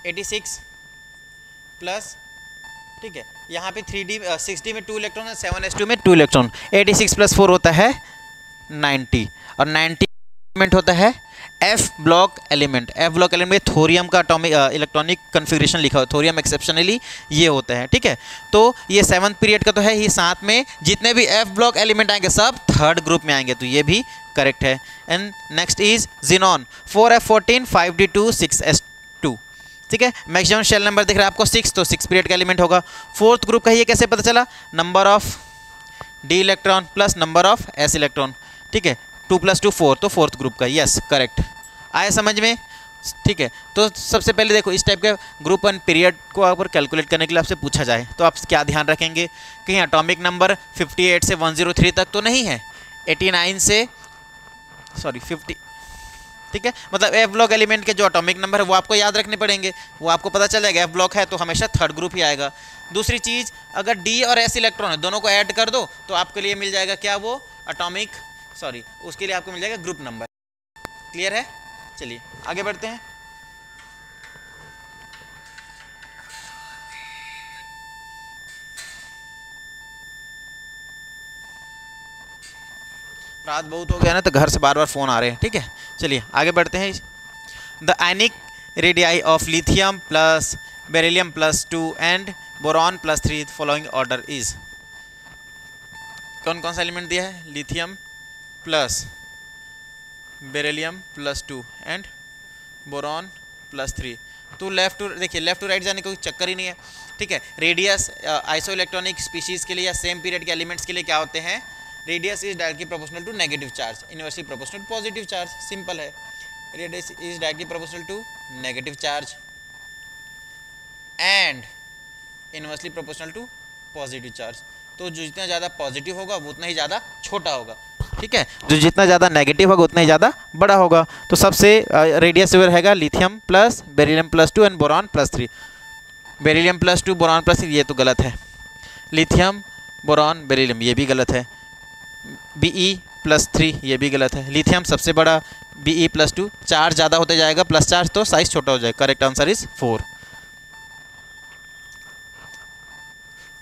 86 प्लस, ठीक है। यहाँ पे 6d में 2 इलेक्ट्रॉन है, 7s2 में 2 इलेक्ट्रॉन, 86 + 4 होता है 90, और 90 एलिमेंट होता है F block element. F block element में थोरियम का एटॉमिक इलेक्ट्रॉनिक कन्फिग्रेशन लिखा हुआ, थोरियम एक्सेप्शनली ये होता है, ठीक है। तो ये 7th पीरियड का तो है ही, साथ में जितने भी एफ ब्लॉक एलिमेंट आएंगे सब 3rd ग्रुप में आएंगे, तो ये भी करेक्ट है। And next is xenon 4f14 5d2 6s2, ठीक है। मैक्सिमम शेल नंबर दिख रहा है आपको 6, तो 6 पीरियड का एलिमेंट होगा। 4th ग्रुप का ये कैसे पता चला? Number of D electron plus number of S electron, ठीक है। 2 + 2 4, तो 4th ग्रुप का। Yes correct. आया समझ में? ठीक है। तो सबसे पहले देखो इस टाइप के ग्रुप एंड पीरियड को अगर कैलकुलेट करने के लिए आपसे पूछा जाए तो आप क्या ध्यान रखेंगे? कहीं एटॉमिक नंबर 58 से 103 तक तो नहीं है, 89 से 50, ठीक है। मतलब एफ ब्लॉक एलिमेंट के जो एटॉमिक नंबर है वो आपको याद रखने पड़ेंगे, वो आपको पता चलेगा। एफ ब्लॉक है तो हमेशा 3rd ग्रुप ही आएगा। दूसरी चीज़, अगर डी और एस इलेक्ट्रॉन है दोनों को ऐड कर दो तो आपके लिए मिल जाएगा क्या? वो एटॉमिक उसके लिए आपको मिल जाएगा ग्रुप नंबर। क्लियर है? चलिए आगे बढ़ते हैं। रात बहुत हो गया ना, तो घर से बार बार फ़ोन आ रहे हैं, ठीक है। चलिए आगे बढ़ते हैं। The ionic radii of lithium plus beryllium +2 and boron +3 following order is. कौन कौन सा एलिमेंट दिया है? Lithium plus beryllium +2 and boron +3। तो लेफ्ट टू देखिए, लेफ्ट टू राइट जाने का कोई चक्कर ही नहीं है, ठीक है। रेडियस आइसो इलेक्ट्रॉनिक स्पीशीज़ के लिए या सेम पीरियड के एलिमेंट्स के लिए क्या होते हैं? Radius is directly proportional to negative charge, inversely proportional to positive charge. Simple है, radius is directly proportional to negative charge and inversely proportional to positive charge. तो जो जितना ज़्यादा पॉजिटिव होगा वो उतना ही ज़्यादा छोटा होगा, ठीक है। जो जितना ज़्यादा नेगेटिव होगा उतना ही ज़्यादा बड़ा होगा। तो सबसे रेडियस रहेगा lithium plus beryllium +2 and boron +3। Beryllium +2 boron +3 ये तो गलत है। लिथियम बोरॉन बेरिलियम ये भी गलत है। Be+3 ये भी गलत है। लिथियम सबसे बड़ा, Be+2 चार्ज ज़्यादा होते जाएगा, प्लस चार्ज तो साइज छोटा हो जाएगा। Correct answer is 4।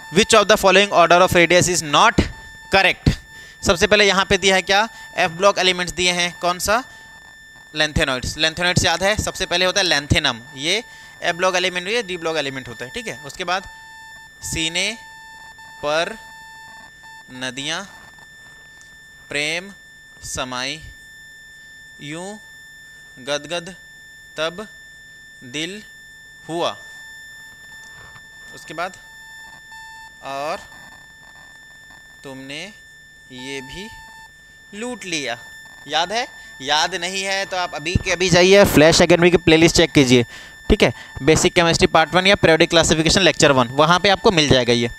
Which of the following order of radius is not correct? सबसे पहले यहाँ पे दिया है क्या? एफ ब्लॉक एलिमेंट्स दिए हैं। कौन सा? लेंथेनॉइड्स। लेंथेनॉइड्स याद है, सबसे पहले होता है लेंथेनम, ये एफ ब्लॉक एलिमेंट, ये डी ब्लॉक एलिमेंट होता है, ठीक है। उसके बाद सीने पर नदियाँ प्रेम समाई, यूं गदगद तब दिल हुआ। उसके बाद और तुमने ये भी लूट लिया। याद है? याद नहीं है तो आप अभी के अभी जाइए फ्लैश एकेडमी की प्लेलिस्ट चेक कीजिए, ठीक है। बेसिक केमिस्ट्री पार्ट 1 या पीरियोडिक क्लासिफिकेशन लेक्चर 1, वहाँ पे आपको मिल जाएगा ये,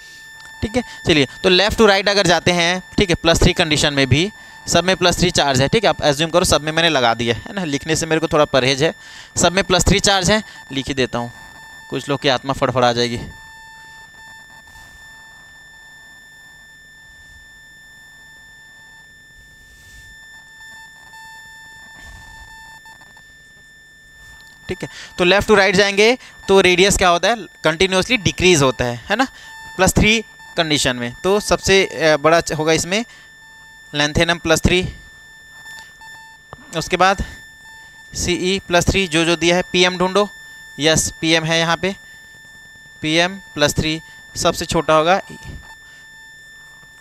ठीक है। चलिए तो लेफ्ट टू राइट अगर जाते हैं, ठीक है, +3 कंडीशन में भी सब में +3 चार्ज है, ठीक है। आप एज्यूम करो सब में मैंने लगा दिया है ना, लिखने से मेरे को थोड़ा परहेज है। सब में +3 चार्ज है, लिख ही देता हूँ, कुछ लोग की आत्मा फड़फड़ा जाएगी। ठीक है, तो लेफ्ट टू राइट जाएंगे तो रेडियस क्या होता है? कंटिन्यूसली डिक्रीज होता है ना, +3 कंडीशन में। तो सबसे बड़ा होगा इसमें लेंथेनम +3, उसके बाद CE+3 जो दिया है, PM ढूंढो। यस, PM है यहाँ पे, PM+3 सबसे छोटा होगा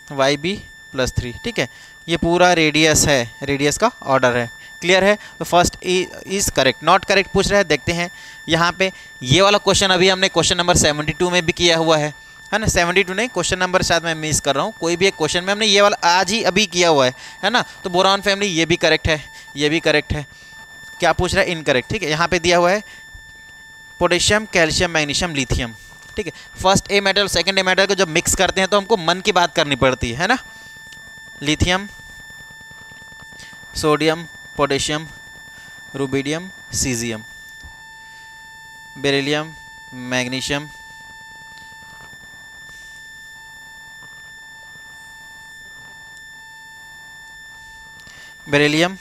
YB+3। ठीक है, ये पूरा रेडियस है, रेडियस का ऑर्डर है। क्लियर है? तो first is correct. Not correct पूछ रहा है, देखते हैं यहाँ पे। ये वाला क्वेश्चन अभी हमने क्वेश्चन नंबर 72 में भी किया हुआ है ना? 72 नहीं, क्वेश्चन नंबर शायद मैं मिस कर रहा हूँ। कोई भी एक क्वेश्चन में हमने ये वाला आज ही अभी किया हुआ है ना? तो बोरॉन फैमिली ये भी करेक्ट है, ये भी करेक्ट है। क्या पूछ रहा है? इनकरेक्ट। ठीक है, यहाँ पे दिया हुआ है पोटेशियम, कैल्शियम, मैग्नीशियम, लिथियम। ठीक है, first a metal second a metal को जब मिक्स करते हैं तो हमको मन की बात करनी पड़ती है ना? Lithium, sodium, potassium, rubidium, caesium, beryllium, magnesium, beryllium,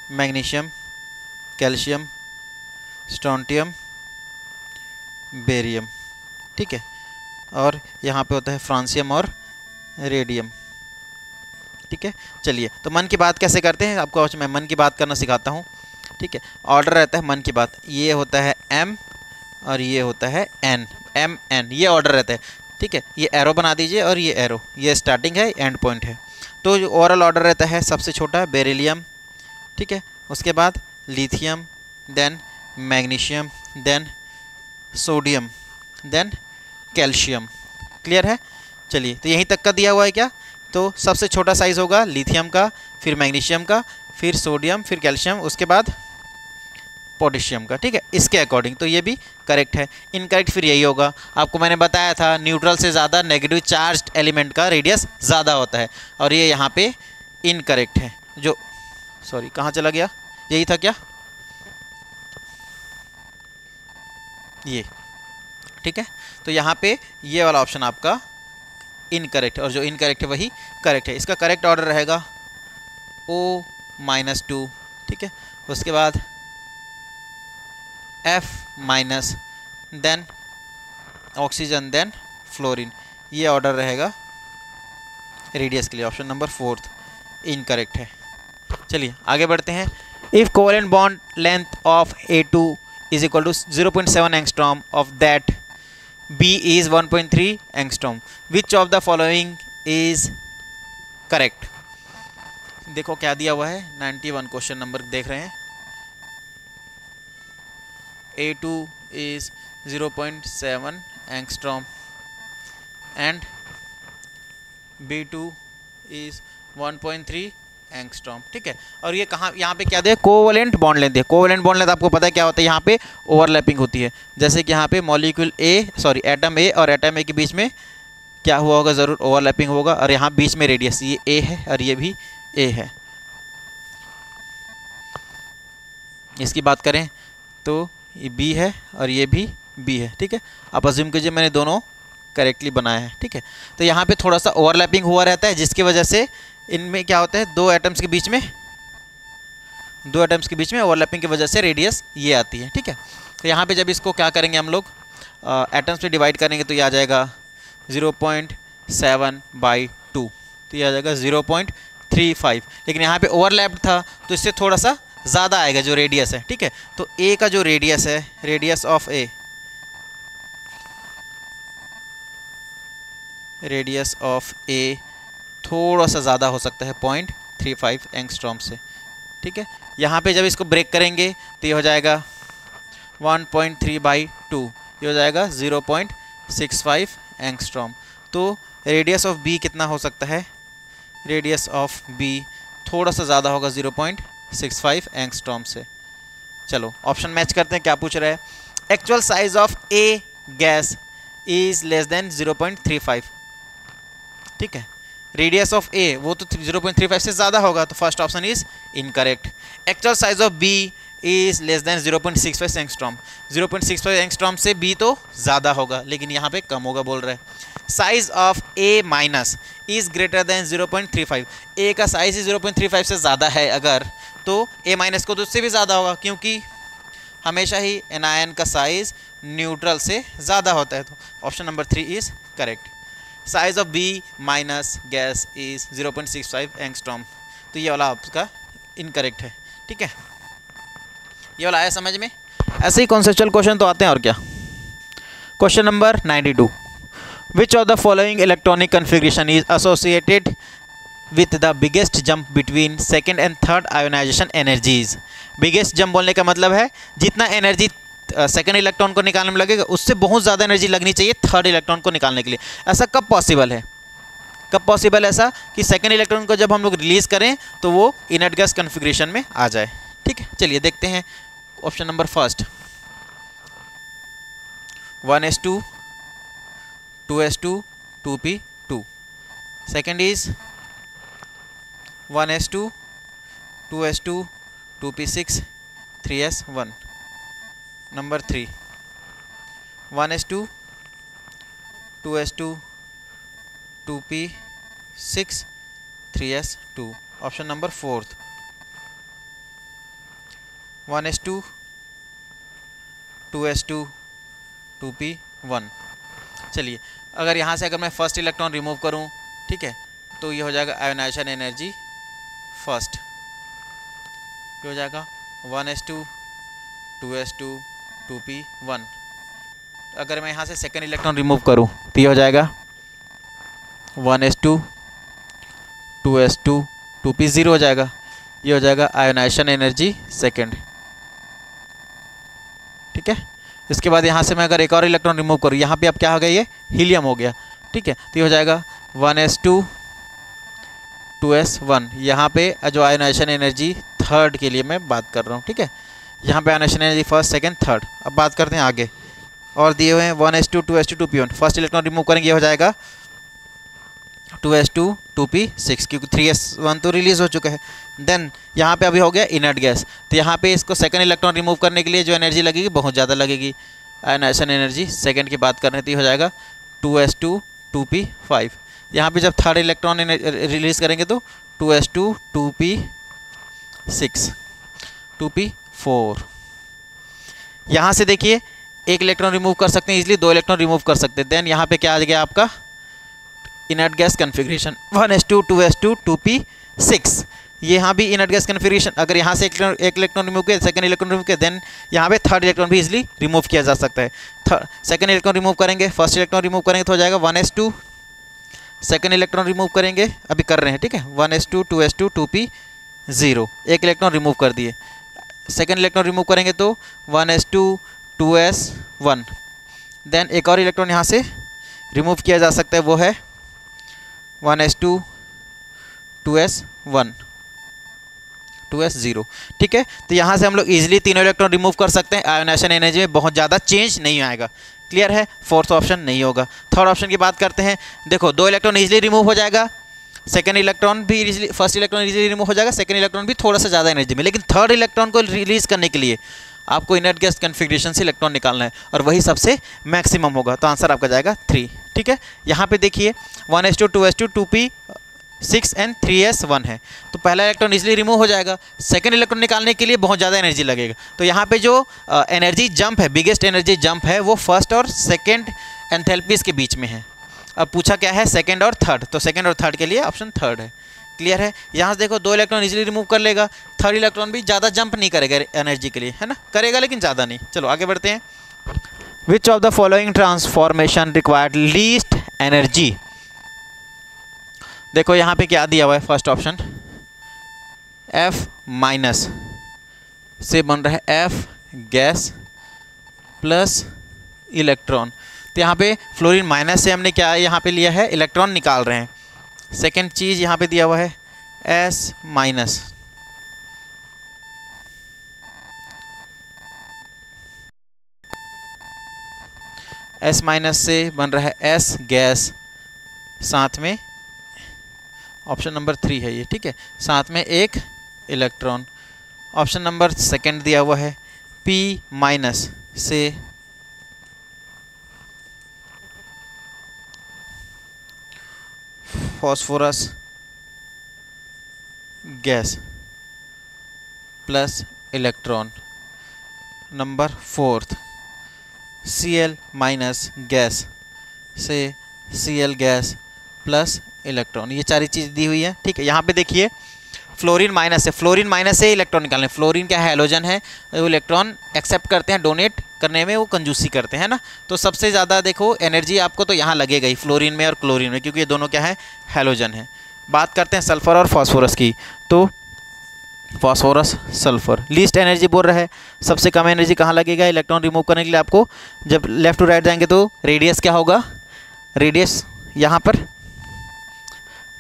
magnesium, calcium, strontium, barium. ठीक है, और यहाँ पे होता है फ्रांसियम और रेडियम। ठीक है, चलिए तो मन की बात कैसे करते हैं आपको आज मैं मन की बात करना सिखाता हूँ। ठीक है, ऑर्डर रहता है मन की बात, ये होता है M और ये होता है N, MN, ये ऑर्डर रहता है। ठीक है, ये एरो बना दीजिए और ये एरो, ये स्टार्टिंग है, एंड पॉइंट है। तो जो ओवरऑल ऑर्डर रहता है, सबसे छोटा बेरिलियम, ठीक है, उसके बाद lithium, then magnesium, then sodium, then calcium. Clear है? चलिए तो यहीं तक का दिया हुआ है क्या? तो सबसे छोटा साइज़ होगा लिथियम का, फिर मैग्नीशियम का, फिर सोडियम, फिर कैल्शियम, उसके बाद पोटेशियम का। ठीक है, इसके अकॉर्डिंग तो ये भी करेक्ट है। इनकरेक्ट फिर यही होगा, आपको मैंने बताया था न्यूट्रल से ज़्यादा नेगेटिव चार्ज्ड एलिमेंट का रेडियस ज़्यादा होता है, और ये यहाँ पे इनकरेक्ट है। जो सॉरी कहाँ चला गया, यही था क्या? ये। ठीक है, तो यहाँ पे ये वाला ऑप्शन आपका इनकरेक्ट, और जो इनकरेक्ट है वही करेक्ट है। इसका करेक्ट ऑर्डर रहेगा O-2। ठीक है, उसके बाद F-, then oxygen, then fluorine. ये ऑर्डर रहेगा रेडियस के लिए। ऑप्शन नंबर 4 इनकरेक्ट है। चलिए आगे बढ़ते हैं। If covalent bond length of A2 is equal to 0.7 angstrom of that B is 1.3 angstrom, which of the following is correct? देखो क्या दिया हुआ है, 91 क्वेश्चन नंबर देख रहे हैं। A2 is 0.7 angstrom and B2 is 1.3 angstrom. ठीक है, और ये कहाँ, यहाँ पे क्या दे? कोवेलेंट बॉन्ड लेंथ है। कोवेलेंट बॉन्ड लेंथ आपको पता है क्या होता है? यहाँ पे ओवरलैपिंग होती है। जैसे कि यहाँ पे मॉलिक्यूल एटम ए और एटम ए के बीच में क्या हुआ होगा? ज़रूर ओवरलैपिंग होगा। और यहाँ बीच में रेडियस, ये ए है और ये भी ए है। इसकी बात करें तो ये बी है और ये भी बी है। ठीक है, आप अज्यूम कीजिए मैंने दोनों करेक्टली बनाया है। ठीक है, तो यहाँ पे थोड़ा सा ओवरलैपिंग हुआ रहता है, जिसकी वजह से इनमें क्या होता है, दो एटम्स के बीच में ओवरलैपिंग की वजह से रेडियस ये आती है। ठीक है, तो यहाँ पे जब इसको क्या करेंगे हम लोग, एटम्स पे डिवाइड करेंगे तो ये आ जाएगा 0.7/2, तो ये आ जाएगा 0.35। लेकिन यहाँ पे ओवरलैप्ड था तो इससे थोड़ा सा ज़्यादा आएगा जो रेडियस है। ठीक है, तो ए का जो रेडियस है, रेडियस ऑफ ए थोड़ा सा ज़्यादा हो सकता है 0.35 एंगस्ट्रॉम से। ठीक है, यहाँ पे जब इसको ब्रेक करेंगे तो ये हो जाएगा 1.3/2, ये हो जाएगा 0.65 एंगस्ट्रॉम। तो रेडियस ऑफ बी कितना हो सकता है? रेडियस ऑफ बी थोड़ा सा ज़्यादा होगा 0.65 एंगस्ट्रॉम से। चलो ऑप्शन मैच करते हैं, क्या पूछ रहा है? Actual size of A gas is less than 0.35। ठीक है, रेडियस ऑफ ए वो तो 0.35 से ज़्यादा होगा, तो first option is incorrect. Actual size of B is less than 0.65 angstrom. 0.65 angstrom से बी तो ज़्यादा होगा, लेकिन यहाँ पे कम होगा बोल रहा है। Size of A minus is greater than 0.35। ए का साइज ही 0.35 से ज़्यादा है अगर, तो ए माइनस को तो उससे भी ज़्यादा होगा, क्योंकि हमेशा ही एनायन का साइज न्यूट्रल से ज़्यादा होता है। तो option number 3 is correct. Size of B minus gas is 0.65 angstrom. तो ये वाला आपका इनकरेक्ट है, ठीक है। ये वाला आया समझ में। ऐसे ही कॉन्सेप्चुअल क्वेश्चन तो आते हैं और क्या। Question number 92, which of the following electronic configuration is associated with the biggest jump between second and third ionization energies. Biggest jump बोलने का मतलब है जितना एनर्जी सेकेंड इलेक्ट्रॉन को निकालने में लगेगा उससे बहुत ज़्यादा एनर्जी लगनी चाहिए थर्ड इलेक्ट्रॉन को निकालने के लिए। ऐसा कब पॉसिबल है, कब पॉसिबल ऐसा कि सेकेंड इलेक्ट्रॉन को जब हम लोग रिलीज़ करें तो वो इनर्ट गैस कन्फिग्रेशन में आ जाए, ठीक है। चलिए देखते हैं option number first, 1s2 2s2 2p2। Second is 1s2 2s2 2p6 3s1। Number 3 1s2 2s2 2p6 3s2। Option number fourth 1s2 2s2 2p1। चलिए अगर यहाँ से अगर मैं फर्स्ट इलेक्ट्रॉन रिमूव करूँ, ठीक है, तो ये हो जाएगा आयोनाइजेशन एनर्जी फर्स्ट, ये हो जाएगा 1s2 2s2 2p1। अगर मैं यहाँ से सेकेंड इलेक्ट्रॉन रिमूव करूँ तो ये हो जाएगा 1s2 2s2 2p0 हो जाएगा, ये हो जाएगा आयोनाइजेशन एनर्जी सेकेंड, ठीक है। इसके बाद यहाँ से मैं अगर एक और इलेक्ट्रॉन रिमूव करूँ, यहाँ पे अब क्या हो गया, ये हीलियम हो गया, ठीक है, तो ये हो जाएगा 1s2 2s1। यहाँ पे जो आयोनाइजेशन एनर्जी थर्ड के लिए मैं बात कर रहा हूँ, ठीक है। यहाँ पे ionisation energy first second third. अब बात करते हैं आगे और दिए हुए हैं 1s2 2s2 2p1। First electron remove करेंगे, ये हो जाएगा 2s2 2p6 क्योंकि 3s1 तो रिलीज़ हो चुका है। देन यहाँ पे अभी हो गया इनर्ट गैस, तो यहाँ पे इसको सेकंड इलेक्ट्रॉन रिमूव करने के लिए जो एनर्जी लगेगी बहुत ज़्यादा लगेगी। आयोनाइजेशन एनर्जी सेकंड की बात करने तो ये हो जाएगा 2s2 2p5। यहाँ पे जब थर्ड इलेक्ट्रॉन रिलीज़ करेंगे तो 2s2 2p6 2p4। यहाँ से देखिए एक इलेक्ट्रॉन रिमूव कर सकते हैं इजीली, दो इलेक्ट्रॉन रिमूव कर सकते हैं। देन यहाँ पे क्या आ गया आपका inert gas configuration 1s2 2s2 2p6। ये यहाँ भी इनर्ट गैस कन्फिग्रेशन, अगर यहाँ से एक इलेक्ट्रॉन रिमूव किया, सेकंड इलेक्ट्रॉन रिमूव किया, देन यहाँ पे थर्ड इलेक्ट्रॉन भी इजीली रिमूव किया जा सकता है। सेकंड इलेक्ट्रॉन रिमूव करेंगे, फर्स्ट इलेक्ट्रॉन रिमूव करेंगे तो हो जाएगा 1s2, सेकंड इलेक्ट्रॉन रिमूव करेंगे, अभी कर रहे हैं, ठीक है, 1s2 2s2 2p0, एक इलेक्ट्रॉन रिमूव कर दिए। सेकंड इलेक्ट्रॉन रिमूव करेंगे तो 1s2 2s1। देन एक और इलेक्ट्रॉन यहाँ से रिमूव किया जा सकता है, वो है 1s2 2s1 2s0, ठीक है। तो यहाँ से हम लोग इजीली तीनों इलेक्ट्रॉन रिमूव कर सकते हैं, आयोनाइजेशन एनर्जी में बहुत ज़्यादा चेंज नहीं आएगा। क्लियर है, फोर्थ ऑप्शन नहीं होगा। थर्ड ऑप्शन की बात करते हैं, देखो दो इलेक्ट्रॉन इजीली रिमूव हो जाएगा, सेकंड इलेक्ट्रॉन भी easily, first electron easily remove हो जाएगा, सेकंड इलेक्ट्रॉन भी थोड़ा सा ज़्यादा एनर्जी में। लेकिन थर्ड इलेक्ट्रॉन को रिलीज़ करने के लिए आपको इनर्ट गैस कन्फिग्रेशन से इलेक्ट्रॉन निकालना है और वही सबसे मैक्सिमम होगा, तो आंसर आपका जाएगा 3, ठीक है। यहाँ पे देखिए 1s2 2s2 2p6 and 3s1 है, तो पहला इलेक्ट्रॉन इजीली रिमूव हो जाएगा। सेकंड इलेक्ट्रॉन निकालने के लिए बहुत ज़्यादा एनर्जी लगेगा, तो यहाँ पे जो एनर्जी जंप है, बिगेस्ट एनर्जी जंप है, वो फर्स्ट और सेकंड एंथैल्पीज के बीच में है। अब पूछा क्या है, सेकंड और थर्ड, तो सेकंड और थर्ड के लिए ऑप्शन थर्ड है। क्लियर है, यहाँ से देखो दो इलेक्ट्रॉन इजीली रिमूव कर लेगा, थर्ड इलेक्ट्रॉन भी ज़्यादा जंप नहीं करेगा एनर्जी के लिए, है ना, करेगा लेकिन ज़्यादा नहीं। चलो आगे बढ़ते हैं। Which of the following transformation required least energy. देखो यहाँ पे क्या दिया हुआ है, फर्स्ट ऑप्शन F माइनस से बन रहा है F गैस प्लस इलेक्ट्रॉन, तो यहाँ पे फ्लोरीन माइनस से हमने क्या यहाँ पे लिया है, इलेक्ट्रॉन निकाल रहे हैं। सेकेंड चीज़ यहाँ पे दिया हुआ है S माइनस, S माइनस से बन रहा है S गैस, साथ में ऑप्शन नंबर 3 है ये, ठीक है, साथ में एक इलेक्ट्रॉन। ऑप्शन नंबर सेकंड दिया हुआ है P माइनस से phosphorus gas plus electron. Number fourth Cl minus gas से Cl गैस प्लस इलेक्ट्रॉन। ये सारी चीज़ दी हुई है, ठीक है। यहाँ पे देखिए फ्लोरीन माइनस है, फ्लोरीन माइनस से इलेक्ट्रॉन निकालने। फ्लोरीन क्या है, हैलोजन है, वो इलेक्ट्रॉन एक्सेप्ट करते हैं, डोनेट करने में वो कंजूसी करते हैं ना। तो सबसे ज़्यादा देखो एनर्जी आपको तो यहाँ लगेगा ही, फ्लोरीन में और क्लोरीन में, क्योंकि ये दोनों क्या है, हैलोजन है। बात करते हैं सल्फर और फास्फोरस की, तो फास्फोरस सल्फर लीस्ट एनर्जी बोल रहा है। सबसे कम एनर्जी कहाँ लगेगा इलेक्ट्रॉन रिमूव करने के लिए आपको, जब लेफ्ट टू राइट जाएंगे तो रेडियस क्या होगा, रेडियस यहाँ पर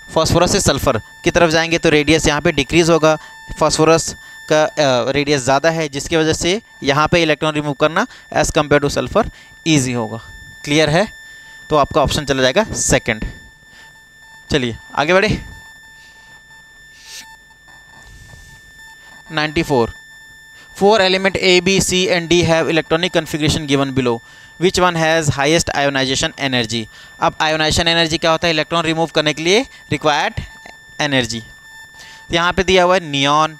फास्फोरस से सल्फर की तरफ जाएंगे तो रेडियस यहाँ पे डिक्रीज़ होगा। फास्फोरस का रेडियस ज़्यादा है, जिसकी वजह से यहाँ पे इलेक्ट्रॉन रिमूव करना as compare two sulphur easy होगा। क्लियर है, तो आपका ऑप्शन चला जाएगा सेकंड। चलिए आगे बढ़े। 94 4 element A, B, C and D have electronic configuration given below. Which one has highest ionization energy? अब आयोनाइजेशन एनर्जी क्या होता है, इलेक्ट्रॉन रिमूव करने के लिए रिक्वायर्ड एनर्जी। यहाँ पे दिया हुआ है नियॉन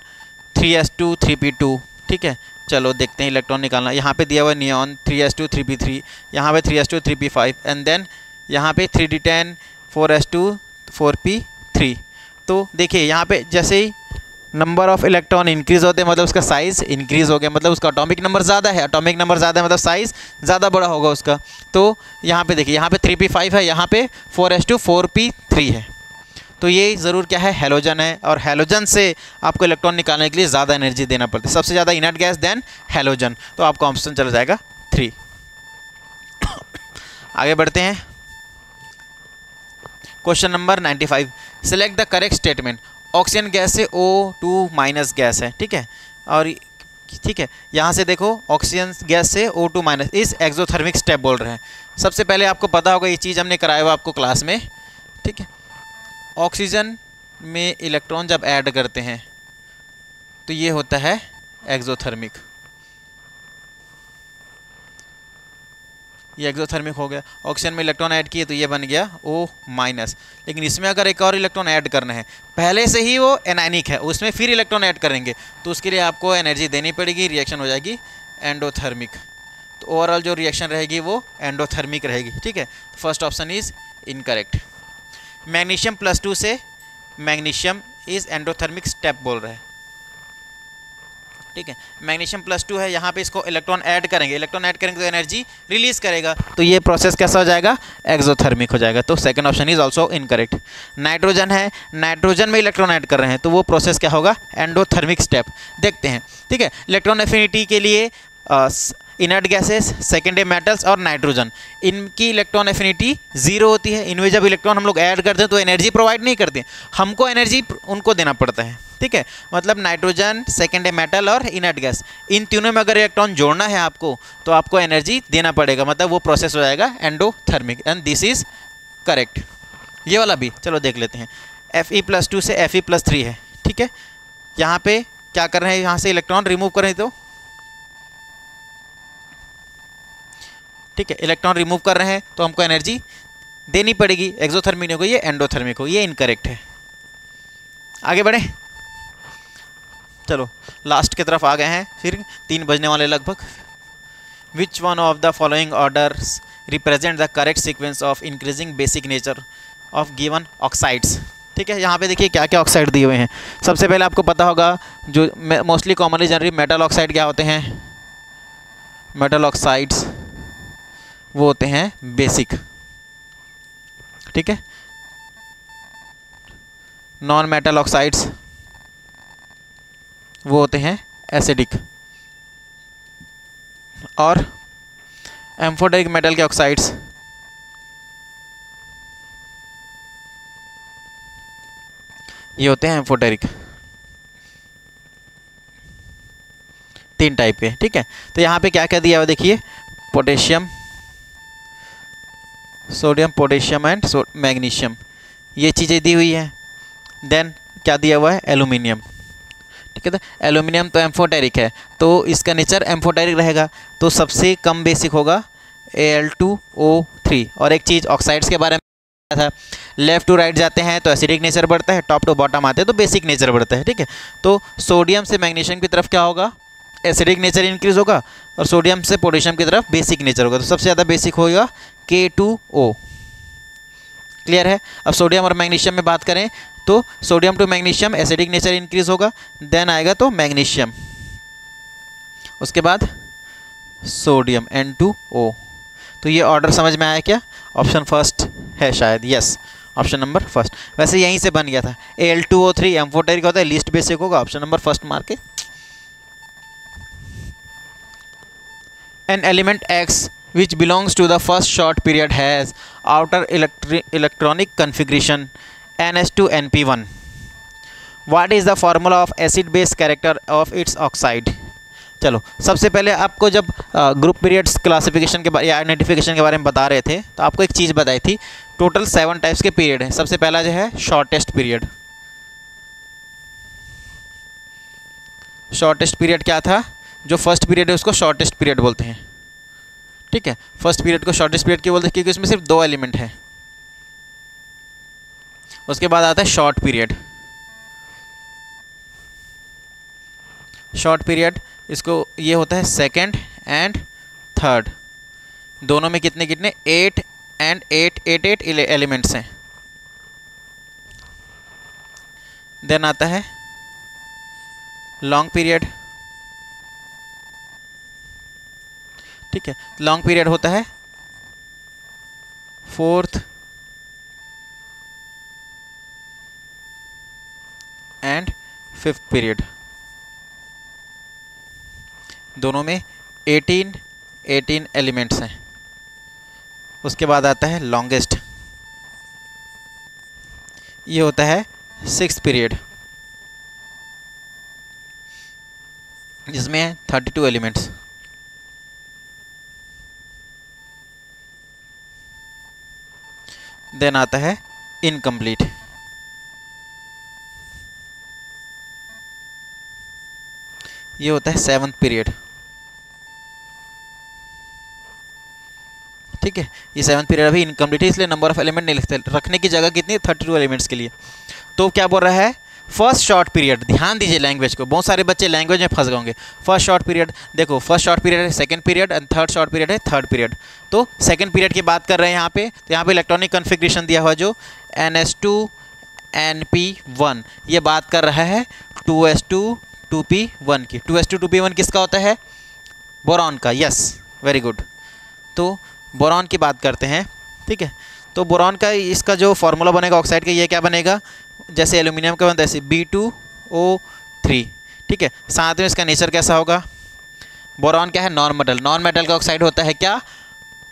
3s2 3p2, ठीक है। चलो देखते हैं इलेक्ट्रॉन निकालना। यहाँ पे दिया हुआ है नियॉन 3s2 3p3, यहाँ पे 3s2 3p5 एंड देन यहाँ पे 3d10 4s2 4p3। तो देखिए यहाँ पे जैसे ही नंबर ऑफ इलेक्ट्रॉन इंक्रीज होते हैं मतलब उसका साइज़ इंक्रीज़ हो गया, मतलब उसका एटॉमिक नंबर ज़्यादा है, एटॉमिक नंबर ज़्यादा है मतलब साइज़ ज़्यादा बड़ा होगा उसका। तो यहाँ पे देखिए, यहाँ पे 3p5 है, यहाँ पे 4s2 4p3 है। तो ये ज़रूर क्या है, हैलोजन है, और हैलोजन से आपको इलेक्ट्रॉन निकालने के लिए ज़्यादा एनर्जी देना पड़ता है। सबसे ज़्यादा इनर्ट गैस देन हैलोजन, तो आपका ऑप्शन चला जाएगा 3। आगे बढ़ते हैं। Question number 95, select the correct statement. Oxygen gas से O2 माइनस गैस है, ठीक है, और ठीक है यहाँ से देखो ऑक्सीजन गैस से O2 माइनस, इस एक्सोथर्मिक स्टेप बोल रहे हैं। सबसे पहले आपको पता होगा ये चीज़ हमने कराया हुआ आपको क्लास में, ठीक है। ऑक्सीजन में इलेक्ट्रॉन जब ऐड करते हैं तो ये होता है एक्सोथर्मिक, ये एक्सोथर्मिक हो गया। ऑक्सीजन में इलेक्ट्रॉन ऐड किए तो ये बन गया O माइनस। लेकिन इसमें अगर एक और इलेक्ट्रॉन ऐड करना है, पहले से ही वो एनायनिक है, उसमें फिर इलेक्ट्रॉन ऐड करेंगे तो उसके लिए आपको एनर्जी देनी पड़ेगी, रिएक्शन हो जाएगी एंडोथर्मिक। तो ओवरऑल जो रिएक्शन रहेगी वो एंडोथर्मिक रहेगी, ठीक है। First option is incorrect. Magnesium +2 से मैग्नीशियम इज़ एंडोथर्मिक स्टेप बोल रहा है, ठीक है। मैग्नीशियम +2 है, यहाँ पे इसको इलेक्ट्रॉन ऐड करेंगे, इलेक्ट्रॉन ऐड करेंगे तो एनर्जी रिलीज करेगा, तो ये प्रोसेस कैसा हो जाएगा, एक्सोथर्मिक हो जाएगा। तो second option is also incorrect. Nitrogen है, नाइट्रोजन में इलेक्ट्रॉन ऐड कर रहे हैं तो वो प्रोसेस क्या होगा, एंडोथर्मिक स्टेप। देखते हैं, ठीक है। इलेक्ट्रॉन एफिनिटी के लिए इनर्ट गैसेस, सेकेंडरी मेटल्स और नाइट्रोजन, इनकी इलेक्ट्रॉन एफिनिटी 0 होती है। इनमें जब इलेक्ट्रॉन हम लोग ऐड करते हैं तो एनर्जी प्रोवाइड नहीं करते, हमको एनर्जी उनको देना पड़ता है, ठीक है। मतलब नाइट्रोजन, सेकेंडरी मेटल और इनर्ट गैस, इन तीनों में अगर इलेक्ट्रॉन जोड़ना है आपको तो आपको एनर्जी देना पड़ेगा, मतलब वो प्रोसेस हो जाएगा endothermic, and this is correct. ये वाला भी चलो देख लेते हैं। Fe+2 से Fe+3 है, ठीक है। यहाँ पे क्या कर रहे हैं, यहाँ से इलेक्ट्रॉन रिमूव कर रहे हैं, तो ठीक है इलेक्ट्रॉन रिमूव कर रहे हैं तो हमको एनर्जी देनी पड़ेगी, एक्सोथर्मिक हो, ये एंडोथर्मिक हो, ये इनकरेक्ट है। आगे बढ़े, चलो लास्ट की तरफ आ गए हैं, फिर 3 बजने वाले लगभग। Which one of the following orders represent the correct sequence of increasing basic nature of given oxides, ठीक है। यहाँ पे देखिए क्या क्या ऑक्साइड दिए हुए हैं। सबसे पहले आपको पता होगा जो mostly commonly generally metal oxide क्या होते हैं, मेटल ऑक्साइड्स वो होते हैं बेसिक, ठीक है। नॉन मेटल ऑक्साइड्स वो होते हैं एसिडिक, और एम्फोटेरिक मेटल के ऑक्साइड्स ये होते हैं एम्फोटेरिक। 3 टाइप के, ठीक है। तो यहाँ पे क्या क्या दिया हुआ देखिए, potassium, sodium, potassium and magnesium, ये चीज़ें दी हुई हैं। देन क्या दिया हुआ है, एल्यूमिनियम, ठीक है। तो एल्यूमिनियम तो एम्फोटेरिक है तो इसका नेचर एम्फोटेरिक रहेगा, तो सबसे कम बेसिक होगा Al2O3। और एक चीज़ ऑक्साइड्स के बारे में था, लेफ़्ट टू राइट जाते हैं तो एसिडिक नेचर बढ़ता है, टॉप टू बॉटम आते हैं तो बेसिक नेचर बढ़ता है, ठीक है। तो सोडियम से मैग्नीशियम की तरफ क्या होगा, एसिडिक नेचर इंक्रीज होगा, और सोडियम से पोटेशियम की तरफ बेसिक नेचर होगा, तो सबसे ज़्यादा बेसिक होगा K2O। क्लियर है। अब सोडियम और मैग्नीशियम में बात करें तो sodium two magnesium acidic nature increase होगा, देन आएगा तो मैग्नीशियम, उसके बाद सोडियम N2O। तो ये ऑर्डर समझ में आया क्या? ऑप्शन फर्स्ट है शायद, यस ऑप्शन नंबर फर्स्ट। वैसे यहीं से बन गया था, Al2O3 एम्फोटेरिक होता है, लीस्ट बेसिक होगा, ऑप्शन नंबर फर्स्ट मार के। An element X which belongs to the first short period has outer electronic configuration NH2NP1. What is the formula of acid base character of its oxide? चलो सबसे पहले आपको जब ग्रुप पीरियड्स क्लासिफिकेशन के बारे या आइडेंटिफिकेशन के बारे में बता रहे थे तो आपको एक चीज़ बताई थी, टोटल 7 टाइप्स के पीरियड हैं। सबसे पहला जो है शॉर्टेस्ट पीरियड। शॉर्टेस्ट पीरियड क्या था? जो फर्स्ट पीरियड है उसको शॉर्टेस्ट पीरियड बोलते हैं, ठीक है। फर्स्ट पीरियड को शॉर्टेस्ट पीरियड क्यों बोलते हैं? क्योंकि उसमें सिर्फ 2 एलिमेंट है। उसके बाद आता है शॉर्ट पीरियड। शॉर्ट पीरियड इसको ये होता है सेकंड एंड थर्ड, दोनों में कितने कितने 8 एंड 8 एलिमेंट्स हैं। देन आता है लॉन्ग पीरियड, ठीक है। लॉन्ग पीरियड होता है फोर्थ एंड फिफ्थ पीरियड, दोनों में 18 एलिमेंट्स हैं। उसके बाद आता है लॉन्गेस्ट, ये होता है सिक्स्थ पीरियड, जिसमें 32 एलिमेंट्स। देन आता है इनकम्प्लीट, ये होता है 7th पीरियड, ठीक है। ये 7th पीरियड अभी इनकम्प्लीट है, इसलिए नंबर ऑफ एलिमेंट नहीं लिखते, रखने की जगह कितनी 32 एलिमेंट्स के लिए। तो क्या बोल रहा है? First short period. ध्यान दीजिए लैंग्वेज को, बहुत सारे बच्चे लैंग्वेज में फंस गए। फर्स्ट शॉर्ट पीरियड, देखो फर्स्ट शॉर्ट पीरियड है second period and third short period है थर्ड पीरियड। तो सेकंड पीरियड की बात कर रहे हैं यहाँ पे, तो यहाँ पे इलेक्ट्रॉनिक कन्फिग्रेशन दिया हुआ जो NH2NP1, ये बात कर रहा है 2s2 2p1 की। 2s2 2p1 किसका होता है? बोरॉन का, यस वेरी गुड। तो बोरॉन की बात करते हैं, ठीक है। तो बोरॉन का इसका जो फॉर्मूला बनेगा ऑक्साइड का, ये क्या बनेगा? जैसे एल्यूमिनियम का बनता है ऐसे B2O3, ठीक है। साथ में इसका नेचर कैसा होगा? बोरॉन क्या है? Non metal. नॉन मेटल का ऑक्साइड होता है क्या?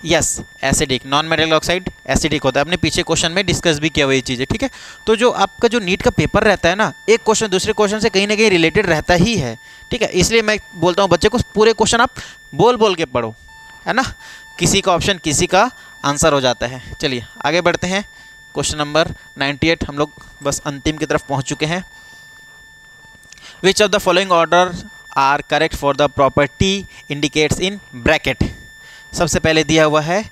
Yes acidic. नॉन मेटल का ऑक्साइड एसिडिक होता है। अपने पीछे क्वेश्चन में डिस्कस भी किया हुआ ये चीज़ें, ठीक है। तो जो आपका जो नीट का पेपर रहता है ना, एक क्वेश्चन दूसरे क्वेश्चन से कहीं ना कहीं रिलेटेड रहता ही है, ठीक है। इसलिए मैं बोलता हूँ बच्चे को पूरे क्वेश्चन आप बोल बोल के पढ़ो, है ना। किसी का ऑप्शन किसी का आंसर हो जाता है। चलिए आगे बढ़ते हैं। क्वेश्चन नंबर 98, हम लोग बस अंतिम की तरफ पहुंच चुके हैं। Which of the following order are correct for the property indicates in bracket. सबसे पहले दिया हुआ है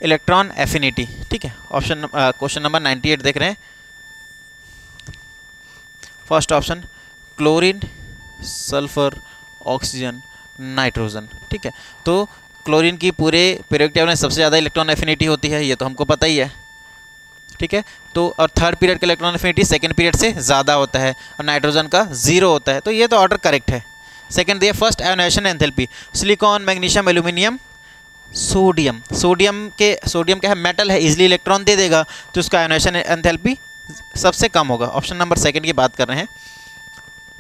इलेक्ट्रॉन एफिनिटी, ठीक है। ऑप्शन क्वेश्चन नंबर 98 देख रहे हैं। First option chlorine, sulphur, oxygen, nitrogen, ठीक है। तो क्लोरीन की पूरे पीरियड टेबल में सबसे ज़्यादा इलेक्ट्रॉन एफिनिटी होती है, ये तो हमको पता ही है, ठीक है। तो और थर्ड पीरियड का इलेक्ट्रॉन एफिनिटी सेकंड पीरियड से ज़्यादा होता है और नाइट्रोजन का 0 होता है। तो ये तो ऑर्डर करेक्ट है। सेकंड दिया first ionization enthalpy, silicon, magnesium, aluminium, sodium. Sodium क्या है? मेटल है, इजीली इलेक्ट्रॉन दे देगा, तो उसका आयोनाइजेशन एंथैल्पी सबसे कम होगा। ऑप्शन नंबर सेकंड की बात कर रहे हैं।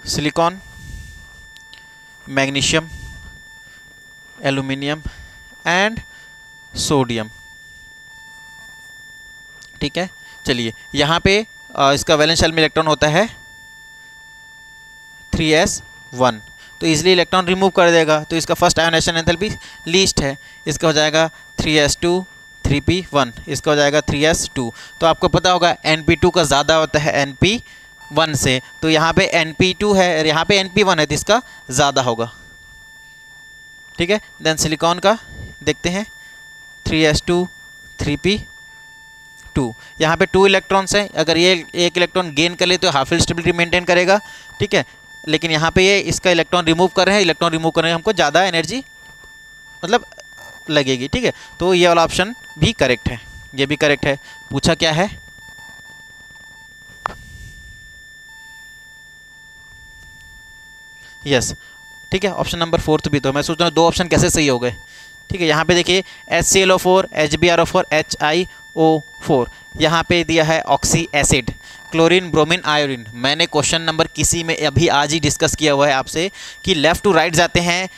Silicon, magnesium, aluminium and sodium, ठीक है। चलिए यहाँ पे इसका वैलेंस शेल में इलेक्ट्रॉन होता है 3s1, तो इजीली इलेक्ट्रॉन रिमूव कर देगा, तो इसका फर्स्ट आयोनाइजेशन एंथैल्पी लीस्ट है, इसका हो जाएगा 3s2 3p1, इसका हो जाएगा 3s2। तो आपको पता होगा np2 का ज़्यादा होता है np1 से, तो यहाँ पे np2 है, यहाँ पे np1 है, तो इसका ज़्यादा होगा, ठीक है। देन सिलिकॉन का देखते हैं 3s2 3p2, यहाँ पे 2 इलेक्ट्रॉन्स हैं। अगर ये एक इलेक्ट्रॉन गेन कर ले तो हाफ स्टेबिलिटी मेंटेन करेगा, ठीक है। लेकिन यहाँ पे ये इसका इलेक्ट्रॉन रिमूव कर रहे हैं, इलेक्ट्रॉन रिमूव करने में हमको ज़्यादा एनर्जी मतलब लगेगी, ठीक है। तो ये वाला ऑप्शन भी करेक्ट है, ये भी करेक्ट है। पूछा क्या है? यस, ठीक है। ऑप्शन नंबर 4 भी तो मैं सोच रहा हूँ 2 ऑप्शन कैसे सही हो गए, ठीक है। यहाँ पे देखिए HClO4, HbRO4, HiO4, यहाँ पे दिया है oxy acid, chlorine, bromine, iodine. मैंने क्वेश्चन नंबर किसी में अभी आज ही डिस्कस किया हुआ है आपसे कि लेफ़्ट टू राइट जाते हैं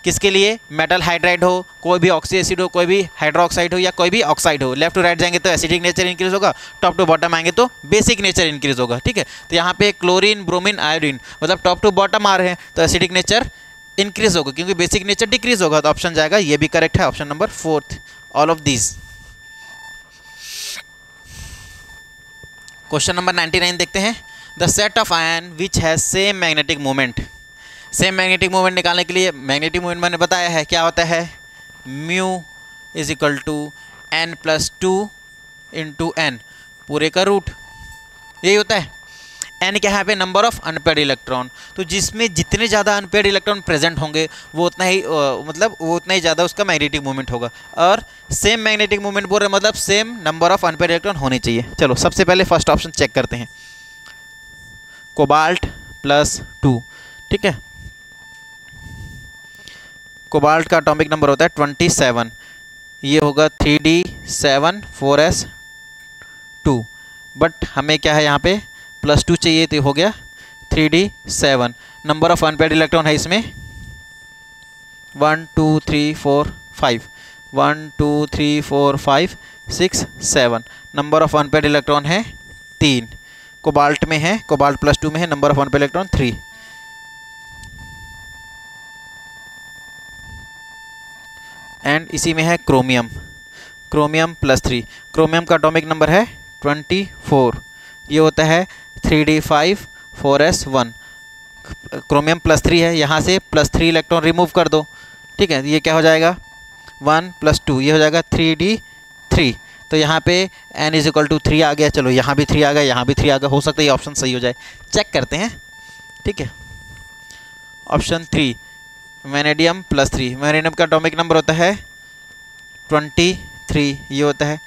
किसके लिए, मेटल हाइड्राइड हो, कोई भी ऑक्सी एसिड हो, कोई भी हाइड्रोक्साइड हो या कोई भी ऑक्साइड हो, लेफ्ट टू राइट जाएंगे तो एसिडिक नेचर इंक्रीज होगा, टॉप टू बॉटम आएंगे तो बेसिक नेचर इंक्रीज होगा, ठीक है। तो यहाँ पे क्लोरीन, ब्रोमीन, आयोडीन मतलब टॉप टू बॉटम आ रहे हैं तो एसिडिक नेचर इंक्रीज होगा, क्योंकि बेसिक नेचर डिक्रीज होगा। तो ऑप्शन जाएगा, ये भी करेक्ट है, option number 4, all of these. Question number 99 देखते हैं। The set of ion which has same magnetic moment. Same magnetic moment निकालने के लिए मैग्नेटिक मोमेंट मैंने बताया है क्या होता है, mu is equal to n + 2 × n पूरे का रूट, यही होता है। n क्या है यहाँ पे, नंबर ऑफ अनपेयर्ड इलेक्ट्रॉन। तो जिसमें जितने ज़्यादा अनपेयर्ड इलेक्ट्रॉन प्रेजेंट होंगे वो उतना ही मतलब वो उतना ही ज़्यादा उसका मैग्नेटिक मोमेंट होगा। और सेम मैग्नेटिक मोमेंट बोल रहे हैं मतलब same number of unpaired electron होने चाहिए। चलो सबसे पहले फर्स्ट ऑप्शन चेक करते हैं, कोबाल्ट +2, ठीक है। कोबाल्ट का एटॉमिक नंबर होता है 27, ये होगा 3d7 4s2, बट हमें क्या है यहाँ पे +2 चाहिए तो हो गया 3d7। Number of unpaired electron है इसमें 1 2 3 4 5, 1 2 3 4 5 6 7। नंबर ऑफ अनपेयर्ड इलेक्ट्रॉन है 3, कोबाल्ट में है, कोबाल्ट +2 में है, number of unpaired electron 3। And इसी में है क्रोमियम, क्रोमियम +3, क्रोमियम का एटॉमिक नंबर है 24, ये होता है 3d5 4s1। क्रोमियम +3 है, यहाँ से +3 इलेक्ट्रॉन रिमूव कर दो, ठीक है। ये क्या हो जाएगा 1 + 2, ये हो जाएगा 3d3। तो यहाँ पे n = 3 आ गया, चलो यहाँ भी 3 आ गया, यहाँ भी 3 आ गया, हो सकता है ये ऑप्शन सही हो जाए। चेक करते हैं, ठीक है। ऑप्शन 3 वैनेडियम +3, वैनेडियम का एटॉमिक नंबर होता है 23, ये होता है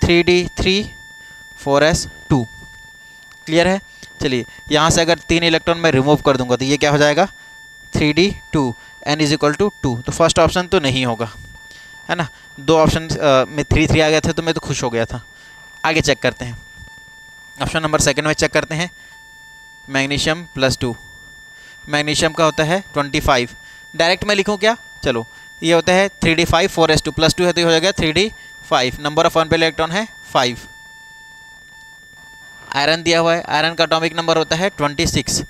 3d3 4s2, क्लियर है। चलिए यहाँ से अगर 3 इलेक्ट्रॉन मैं रिमूव कर दूंगा तो ये क्या हो जाएगा 3d2, n = 2। तो फर्स्ट ऑप्शन तो नहीं होगा, है ना। 2 ऑप्शन में 3 आ गया था तो मैं तो खुश हो गया था। आगे चेक करते हैं, ऑप्शन नंबर 2 में चेक करते हैं, मैग्नीशियम +2, मैग्नीशियम का होता है 25। डायरेक्ट मैं लिखूँ क्या, चलो ये होता है 3d5 4s2, +2 है तो ये हो जाएगा 3d5। Number of unpaired electron है 5। आयरन दिया हुआ है, आयरन का एटॉमिक नंबर होता है 26,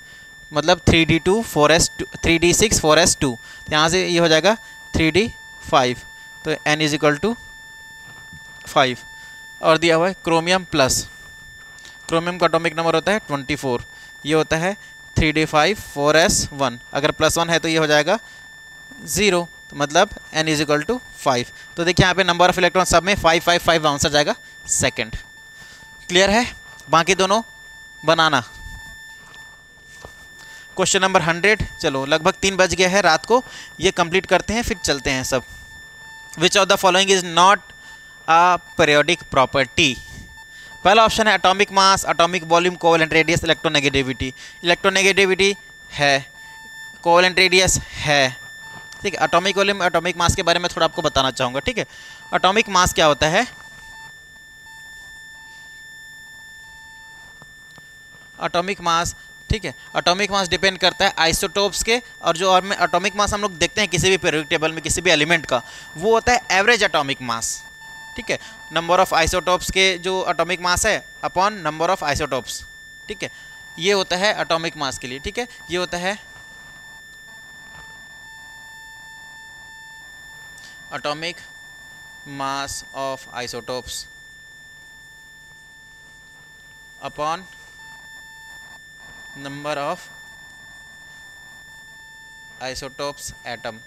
मतलब 3d6 4s2, यहाँ से ये हो जाएगा 3d5, तो n = 5। और दिया हुआ है क्रोमियम +, क्रोमियम का एटॉमिक नंबर होता है 24, ये होता है 3d5 4s1, अगर +1 है तो ये हो जाएगा 0, तो मतलब n = 5। तो देखिए यहाँ पे नंबर ऑफ इलेक्ट्रॉन सब में 5 5 5 आंसर जाएगा सेकंड। क्लियर है, बाकी दोनों बनाना। क्वेश्चन नंबर 100, चलो लगभग 3 बज गया है रात को, ये कंप्लीट करते हैं फिर चलते हैं सब। विच of the following is not a periodic property. पहला ऑप्शन है atomic mass, atomic volume, covalent radius, electronegativity. Electronegativity है, कोवेलेंट रेडियस है, ठीक है। एटॉमिक वॉल्यूम, एटॉमिक मास के बारे में थोड़ा आपको बताना चाहूँगा, ठीक है। एटॉमिक मास क्या होता है, एटॉमिक मास, ठीक है। एटॉमिक मास डिपेंड करता है आइसोटोप्स के, और जो और में एटॉमिक मास हम लोग देखते हैं किसी भी पीरियोडिक टेबल में किसी भी एलिमेंट का, वो होता है एवरेज एटॉमिक मास, ठीक है। नंबर ऑफ आइसोटोप्स के जो एटॉमिक मास है अपॉन नंबर ऑफ आइसोटोप्स, ठीक है, ये होता है एटॉमिक मास के लिए, ठीक है। ये होता है atomic mass of isotopes upon number of isotopes atom,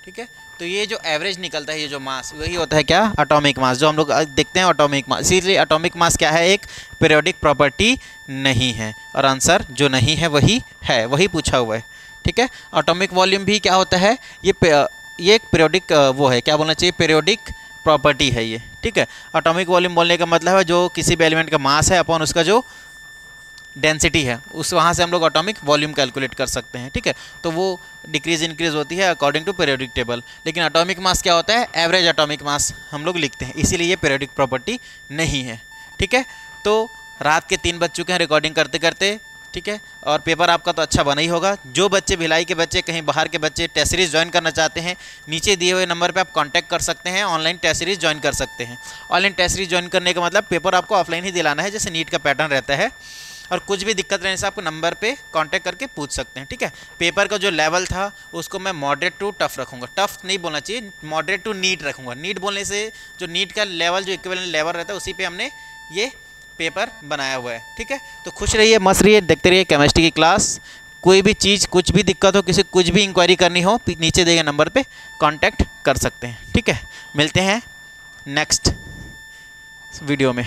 ठीक है। तो ये जो एवरेज निकलता है, ये जो मास, वही होता है क्या, एटॉमिक मास, जो हम लोग देखते हैं एटॉमिक मास। इसीलिए एटॉमिक मास क्या है, एक पीरियोडिक प्रॉपर्टी नहीं है, और आंसर जो नहीं है वही है, वही पूछा हुआ है, ठीक है। एटॉमिक वॉल्यूम भी क्या होता है, ये एक पीरियोडिक वो है, क्या बोलना चाहिए, पीरियोडिक प्रॉपर्टी है ये, ठीक है। एटॉमिक वॉल्यूम बोलने का मतलब है जो किसी भी एलिमेंट का मास है अपॉन उसका जो डेंसिटी है, उस वहाँ से हम लोग एटॉमिक वॉल्यूम कैलकुलेट कर सकते हैं, ठीक है। तो वो डिक्रीज इंक्रीज होती है अकॉर्डिंग टू पीरियोडिक टेबल। लेकिन एटॉमिक मास क्या होता है, एवरेज एटॉमिक मास हम लोग लिखते हैं, इसीलिए ये पीरियोडिक प्रॉपर्टी नहीं है, ठीक है। तो रात के 3 बज चुके हैं रिकॉर्डिंग करते करते, ठीक है। और पेपर आपका तो अच्छा बना ही होगा। जो बच्चे भिलाई के बच्चे, कहीं बाहर के बच्चे टेस्ट सीरीज ज्वाइन करना चाहते हैं, नीचे दिए हुए नंबर पे आप कांटेक्ट कर सकते हैं, ऑनलाइन टेस्ट सीरीज ज्वाइन कर सकते हैं। ऑनलाइन टेस्ट सीरीज ज्वाइन करने का मतलब पेपर आपको ऑफलाइन ही दिलाना है, जैसे नीट का पैटर्न रहता है। और कुछ भी दिक्कत रहने से आपको नंबर पे कांटेक्ट करके पूछ सकते हैं, ठीक है। पेपर का जो लेवल था उसको मैं मॉडरेट टू टफ रखूँगा, टफ नहीं बोलना चाहिए, मॉडरेट टू नीट रखूँगा। नीट बोलने से जो नीट का लेवल, जो इक्विवेलेंट लेवल रहता है, उसी पे हमने ये पेपर बनाया हुआ है, ठीक है। तो खुश रहिए, मस्त रहिए, देखते रहिए केमिस्ट्री की क्लास। कोई भी चीज़, कुछ भी दिक्कत हो, किसी कुछ भी इंक्वायरी करनी हो, नीचे दिए गए नंबर पे कांटेक्ट कर सकते हैं, ठीक है। मिलते हैं नेक्स्ट वीडियो में।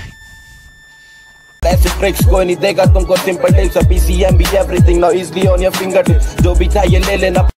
ऐसे ट्रिक्स कोई नहीं देगा तुमको, सिंपल टिप्स, PCM भी everything now easily on your finger tips. जो भी चाहिए ले लेना।